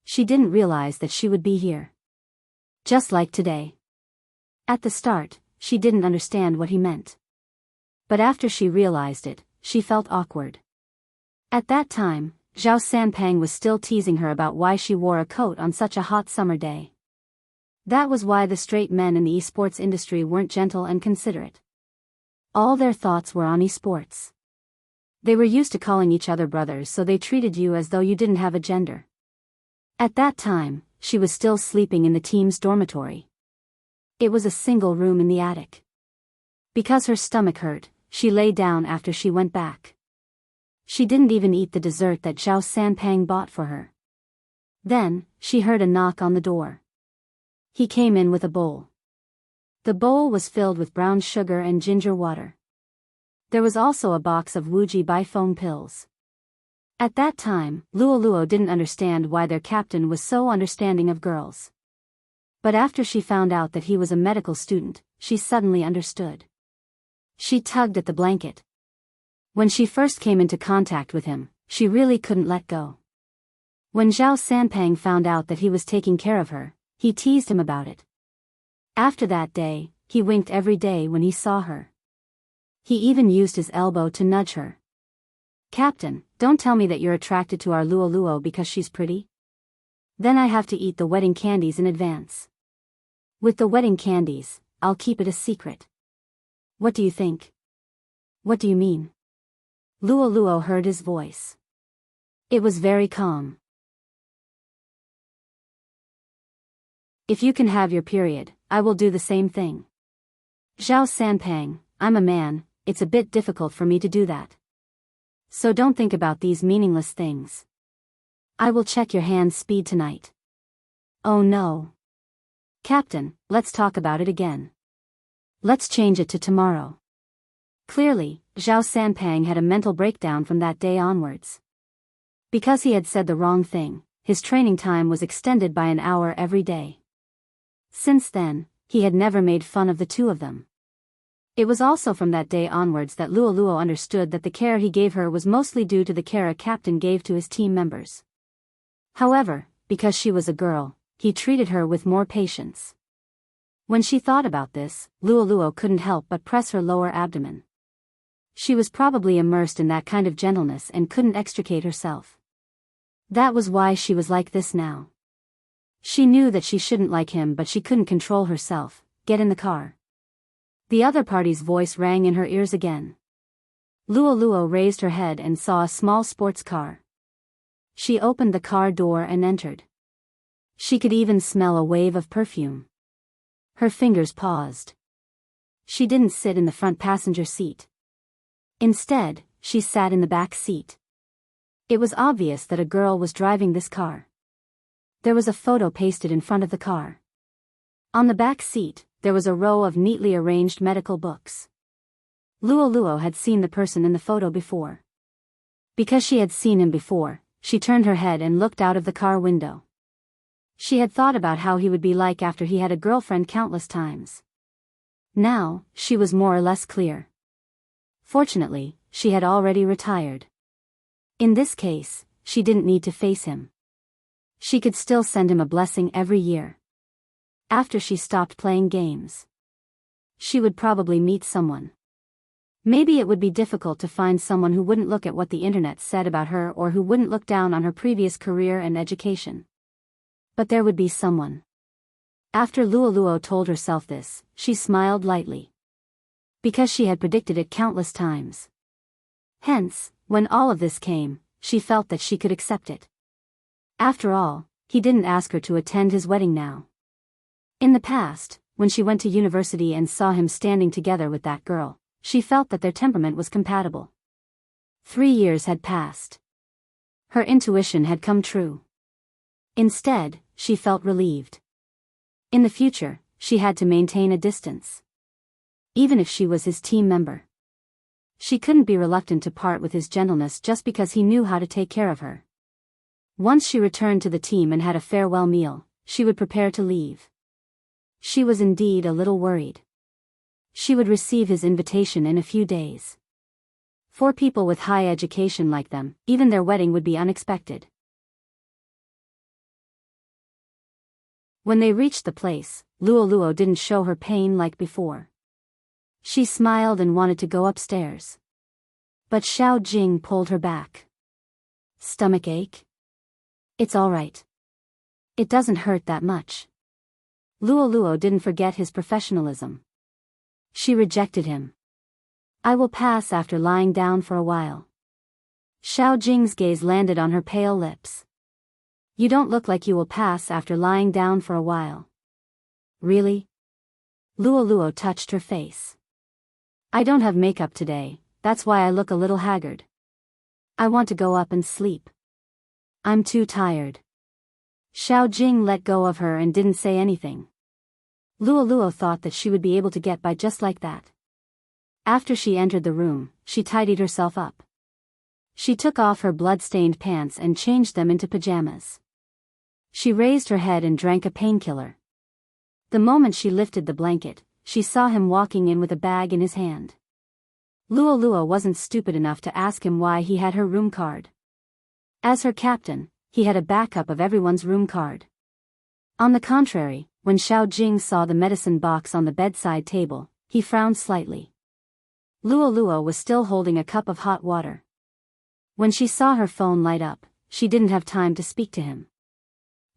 She didn't realize that she would be here. Just like today. At the start, she didn't understand what he meant. But after she realized it, she felt awkward. At that time, Zhao Sanpang was still teasing her about why she wore a coat on such a hot summer day. That was why the straight men in the esports industry weren't gentle and considerate. All their thoughts were on esports. They were used to calling each other brothers, so they treated you as though you didn't have a gender. At that time, she was still sleeping in the team's dormitory. It was a single room in the attic. Because her stomach hurt, she lay down after she went back. She didn't even eat the dessert that Zhao Sanpang bought for her. Then, she heard a knock on the door. He came in with a bowl. The bowl was filled with brown sugar and ginger water. There was also a box of Wuji Bifone pills. At that time, Luo didn't understand why their captain was so understanding of girls. But after she found out that he was a medical student, she suddenly understood. She tugged at the blanket. When she first came into contact with him, she really couldn't let go. When Zhao Sanpang found out that he was taking care of her, he teased him about it. After that day, he winked every day when he saw her. He even used his elbow to nudge her. "Captain, don't tell me that you're attracted to our Luo because she's pretty? Then I have to eat the wedding candies in advance. With the wedding candies, I'll keep it a secret. What do you think?" "What do you mean?" Luo heard his voice. It was very calm. "If you can have your period, I will do the same thing." "Zhao Sanpang, I'm a man, it's a bit difficult for me to do that. So don't think about these meaningless things. I will check your hand speed tonight." "Oh no. Captain, let's talk about it again. Let's change it to tomorrow." Clearly, Zhao Sanpang had a mental breakdown from that day onwards. Because he had said the wrong thing, his training time was extended by an hour every day. Since then, he had never made fun of the two of them. It was also from that day onwards that Luo understood that the care he gave her was mostly due to the care a captain gave to his team members. However, because she was a girl, he treated her with more patience. When she thought about this, Luo couldn't help but press her lower abdomen. She was probably immersed in that kind of gentleness and couldn't extricate herself. That was why she was like this now. She knew that she shouldn't like him, but she couldn't control herself. "Get in the car." The other party's voice rang in her ears again. Luo raised her head and saw a small sports car. She opened the car door and entered. She could even smell a wave of perfume. Her fingers paused. She didn't sit in the front passenger seat. Instead, she sat in the back seat. It was obvious that a girl was driving this car. There was a photo pasted in front of the car. On the back seat, there was a row of neatly arranged medical books. Luo had seen the person in the photo before. Because she had seen him before, she turned her head and looked out of the car window. She had thought about how he would be like after he had a girlfriend countless times. Now, she was more or less clear. Fortunately, she had already retired. In this case, she didn't need to face him. She could still send him a blessing every year. After she stopped playing games, she would probably meet someone. Maybe it would be difficult to find someone who wouldn't look at what the internet said about her or who wouldn't look down on her previous career and education. But there would be someone. After Luo told herself this, she smiled lightly. Because she had predicted it countless times. Hence, when all of this came, she felt that she could accept it. After all, he didn't ask her to attend his wedding now. In the past, when she went to university and saw him standing together with that girl, she felt that their temperament was compatible. 3 years had passed. Her intuition had come true. Instead, she felt relieved. In the future, she had to maintain a distance. Even if she was his team member. She couldn't be reluctant to part with his gentleness just because he knew how to take care of her. Once she returned to the team and had a farewell meal, she would prepare to leave. She was indeed a little worried. She would receive his invitation in a few days. For people with high education like them, even their wedding would be unexpected. When they reached the place, Luo didn't show her pain like before. She smiled and wanted to go upstairs. But Xiao Jing pulled her back. "Stomach ache? It's all right. It doesn't hurt that much." Luo didn't forget his professionalism. She rejected him. "I will pass after lying down for a while." Xiao Jing's gaze landed on her pale lips. You don't look like you will pass after lying down for a while. Really? Luo Luo touched her face. I don't have makeup today, that's why I look a little haggard. I want to go up and sleep. I'm too tired. Xiao Jing let go of her and didn't say anything. Luo Luo thought that she would be able to get by just like that. After she entered the room, she tidied herself up. She took off her blood-stained pants and changed them into pajamas. She raised her head and drank a painkiller. The moment she lifted the blanket, she saw him walking in with a bag in his hand. Luo Luo wasn't stupid enough to ask him why he had her room card. As her captain, he had a backup of everyone's room card. On the contrary, when Xiao Jing saw the medicine box on the bedside table, he frowned slightly. Luo Luo was still holding a cup of hot water. When she saw her phone light up, she didn't have time to speak to him.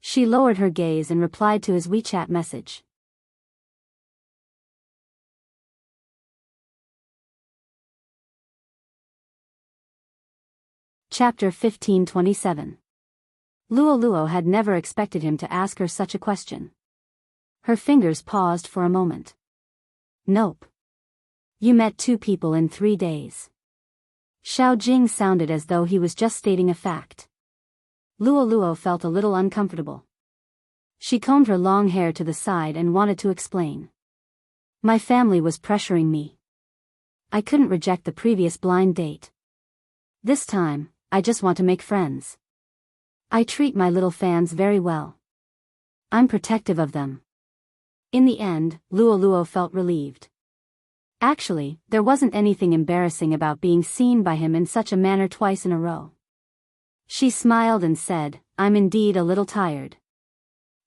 She lowered her gaze and replied to his WeChat message. Chapter 1527. Luo Luo had never expected him to ask her such a question. Her fingers paused for a moment. Nope. You met 2 people in 3 days. Xiao Jing sounded as though he was just stating a fact. Luo Luo felt a little uncomfortable. She combed her long hair to the side and wanted to explain. My family was pressuring me. I couldn't reject the previous blind date. This time, I just want to make friends. I treat my little fans very well. I'm protective of them. In the end, Luo Luo felt relieved. Actually, there wasn't anything embarrassing about being seen by him in such a manner twice in a row. She smiled and said, I'm indeed a little tired.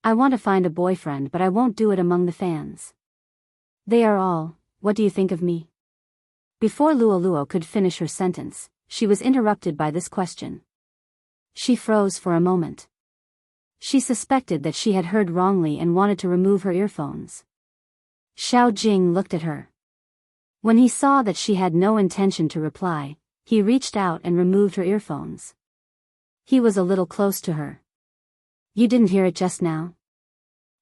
I want to find a boyfriend, but I won't do it among the fans. They are all, what do you think of me? Before Luo Luo could finish her sentence, she was interrupted by this question. She froze for a moment. She suspected that she had heard wrongly and wanted to remove her earphones. Xiao Jing looked at her. When he saw that she had no intention to reply, he reached out and removed her earphones. He was a little close to her. You didn't hear it just now?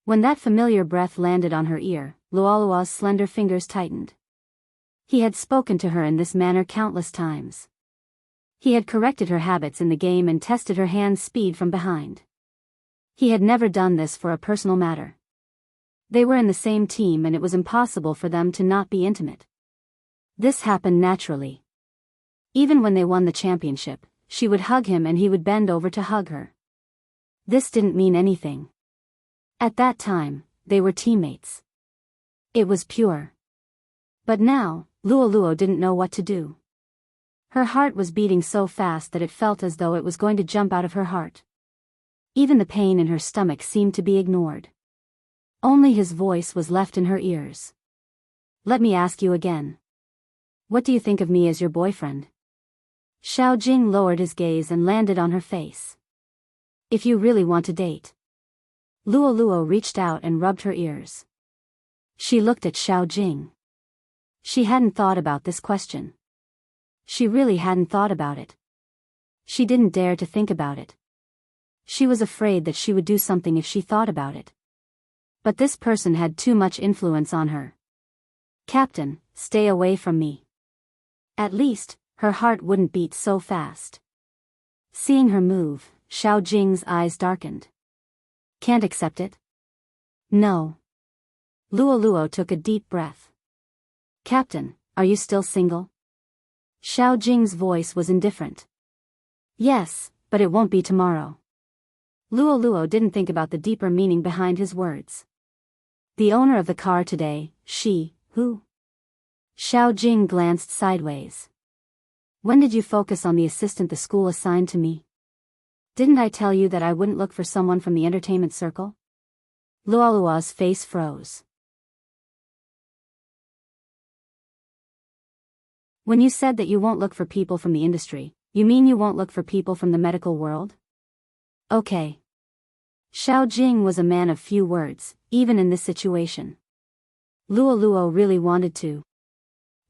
When that familiar breath landed on her ear, Luo Luo's slender fingers tightened. He had spoken to her in this manner countless times. He had corrected her habits in the game and tested her hand speed from behind. He had never done this for a personal matter. They were in the same team and it was impossible for them to not be intimate. This happened naturally. Even when they won the championship, she would hug him and he would bend over to hug her. This didn't mean anything. At that time, they were teammates. It was pure. But now, Luo Luo didn't know what to do. Her heart was beating so fast that it felt as though it was going to jump out of her heart. Even the pain in her stomach seemed to be ignored. Only his voice was left in her ears. Let me ask you again. What do you think of me as your boyfriend? Xiao Jing lowered his gaze and landed on her face. If you really want to date. Luo Luo reached out and rubbed her ears. She looked at Xiao Jing. She hadn't thought about this question. She really hadn't thought about it. She didn't dare to think about it. She was afraid that she would do something if she thought about it. But this person had too much influence on her. Captain, stay away from me. At least, her heart wouldn't beat so fast. Seeing her move, Xiao Jing's eyes darkened. Can't accept it? No. Luo Luo took a deep breath. Captain, are you still single? Xiao Jing's voice was indifferent. Yes, but it won't be tomorrow. Luo Luo didn't think about the deeper meaning behind his words. The owner of the car today, who? Xiao Jing glanced sideways. When did you focus on the assistant the school assigned to me? Didn't I tell you that I wouldn't look for someone from the entertainment circle? Luo Luo's face froze. When you said that you won't look for people from the industry, you mean you won't look for people from the medical world? Okay. Xiao Jing was a man of few words, even in this situation. Luo Luo really wanted to.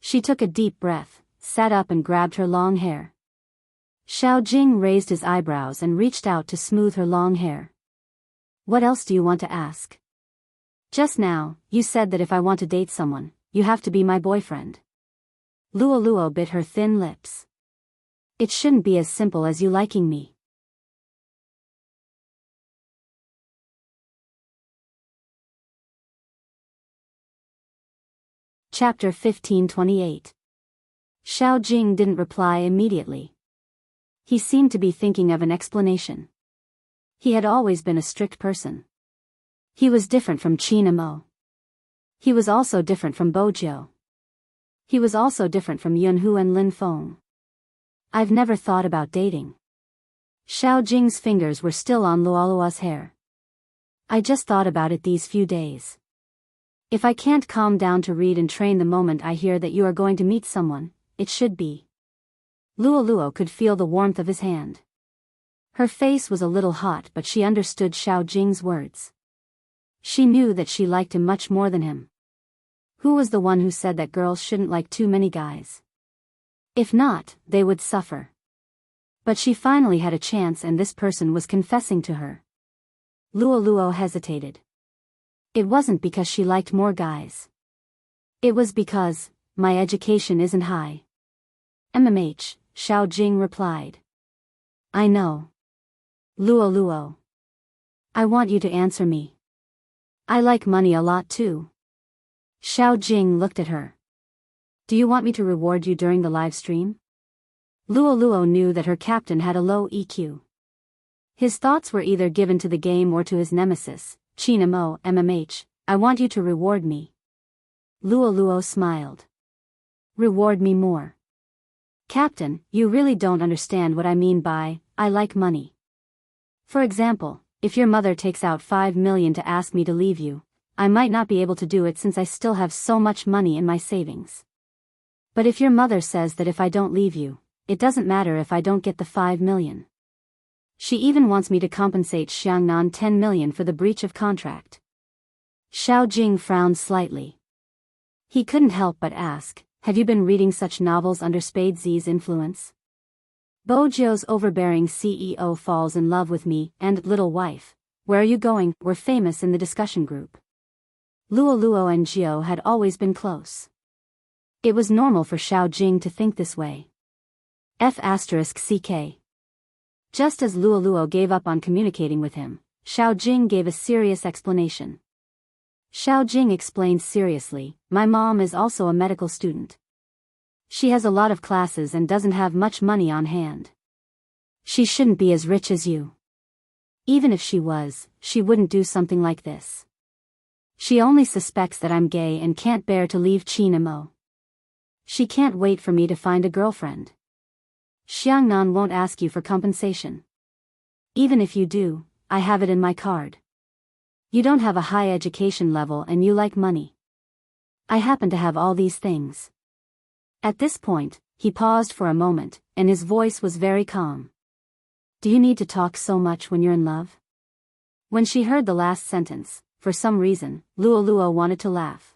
She took a deep breath, sat up and grabbed her long hair. Xiao Jing raised his eyebrows and reached out to smooth her long hair. What else do you want to ask? Just now, you said that if I want to date someone, you have to be my boyfriend. Luo Luo bit her thin lips. It shouldn't be as simple as you liking me. Chapter 1528. Xiao Jing didn't reply immediately. He seemed to be thinking of an explanation. He had always been a strict person. He was different from Qin Mo. He was also different from Bo Jiu. He was also different from Yun Hu and Lin Feng. I've never thought about dating. Xiao Jing's fingers were still on Luolua's hair. I just thought about it these few days. If I can't calm down to read and train the moment I hear that you are going to meet someone, it should be. Luoluo could feel the warmth of his hand. Her face was a little hot, but she understood Xiao Jing's words. She knew that she liked him much more than him. Who was the one who said that girls shouldn't like too many guys? If not, they would suffer. But she finally had a chance, and this person was confessing to her. Luoluo hesitated. It wasn't because she liked more guys. It was because, my education isn't high. MMH, Xiao Jing replied. I know. Luoluo. I want you to answer me. I like money a lot too. Xiao Jing looked at her. Do you want me to reward you during the live stream? Luoluo knew that her captain had a low EQ. His thoughts were either given to the game or to his nemesis, Qin Mo. MMH, I want you to reward me. Luoluo smiled. Reward me more. Captain, you really don't understand what I mean by, I like money. For example, if your mother takes out 5 million to ask me to leave you, I might not be able to do it since I still have so much money in my savings. But if your mother says that if I don't leave you, it doesn't matter if I don't get the 5 million. She even wants me to compensate Xiangnan 10 million for the breach of contract. Xiao Jing frowned slightly. He couldn't help but ask, have you been reading such novels under Spade Z's influence? Bo Jiu's overbearing CEO Falls in Love with Me and Little Wife, Where Are You Going were famous in the discussion group. Luoluo and Jiu had always been close. It was normal for Xiao Jing to think this way. F***CK. Just as Luoluo gave up on communicating with him, Xiao Jing gave a serious explanation. Xiao Jing explained seriously, my mom is also a medical student. She has a lot of classes and doesn't have much money on hand. She shouldn't be as rich as you. Even if she was, she wouldn't do something like this. She only suspects that I'm gay and can't bear to leave Qin Mo. She can't wait for me to find a girlfriend. Xiangnan won't ask you for compensation. Even if you do, I have it in my card. You don't have a high education level and you like money. I happen to have all these things. At this point, he paused for a moment, and his voice was very calm. Do you need to talk so much when you're in love? When she heard the last sentence, for some reason, Luoluo wanted to laugh.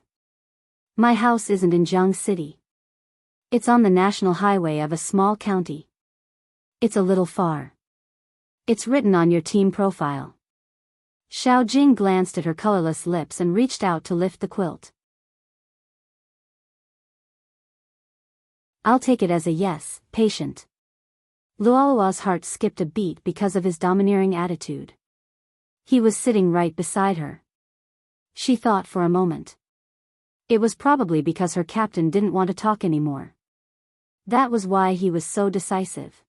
My house isn't in Jiang City. It's on the national highway of a small county. It's a little far. It's written on your team profile. Xiao Jing glanced at her colorless lips and reached out to lift the quilt. I'll take it as a yes, patient. Luoluo's heart skipped a beat because of his domineering attitude. He was sitting right beside her. She thought for a moment. It was probably because her captain didn't want to talk anymore. That was why he was so decisive.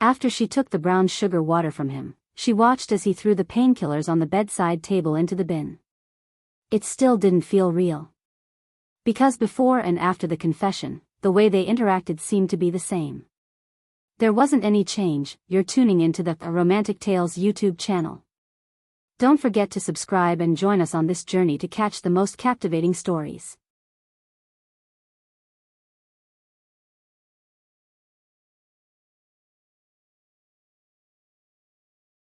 After she took the brown sugar water from him, she watched as he threw the painkillers on the bedside table into the bin. It still didn't feel real. Because before and after the confession, the way they interacted seemed to be the same. There wasn't any change. You're tuning into the Romantic Tales YouTube channel. Don't forget to subscribe and join us on this journey to catch the most captivating stories.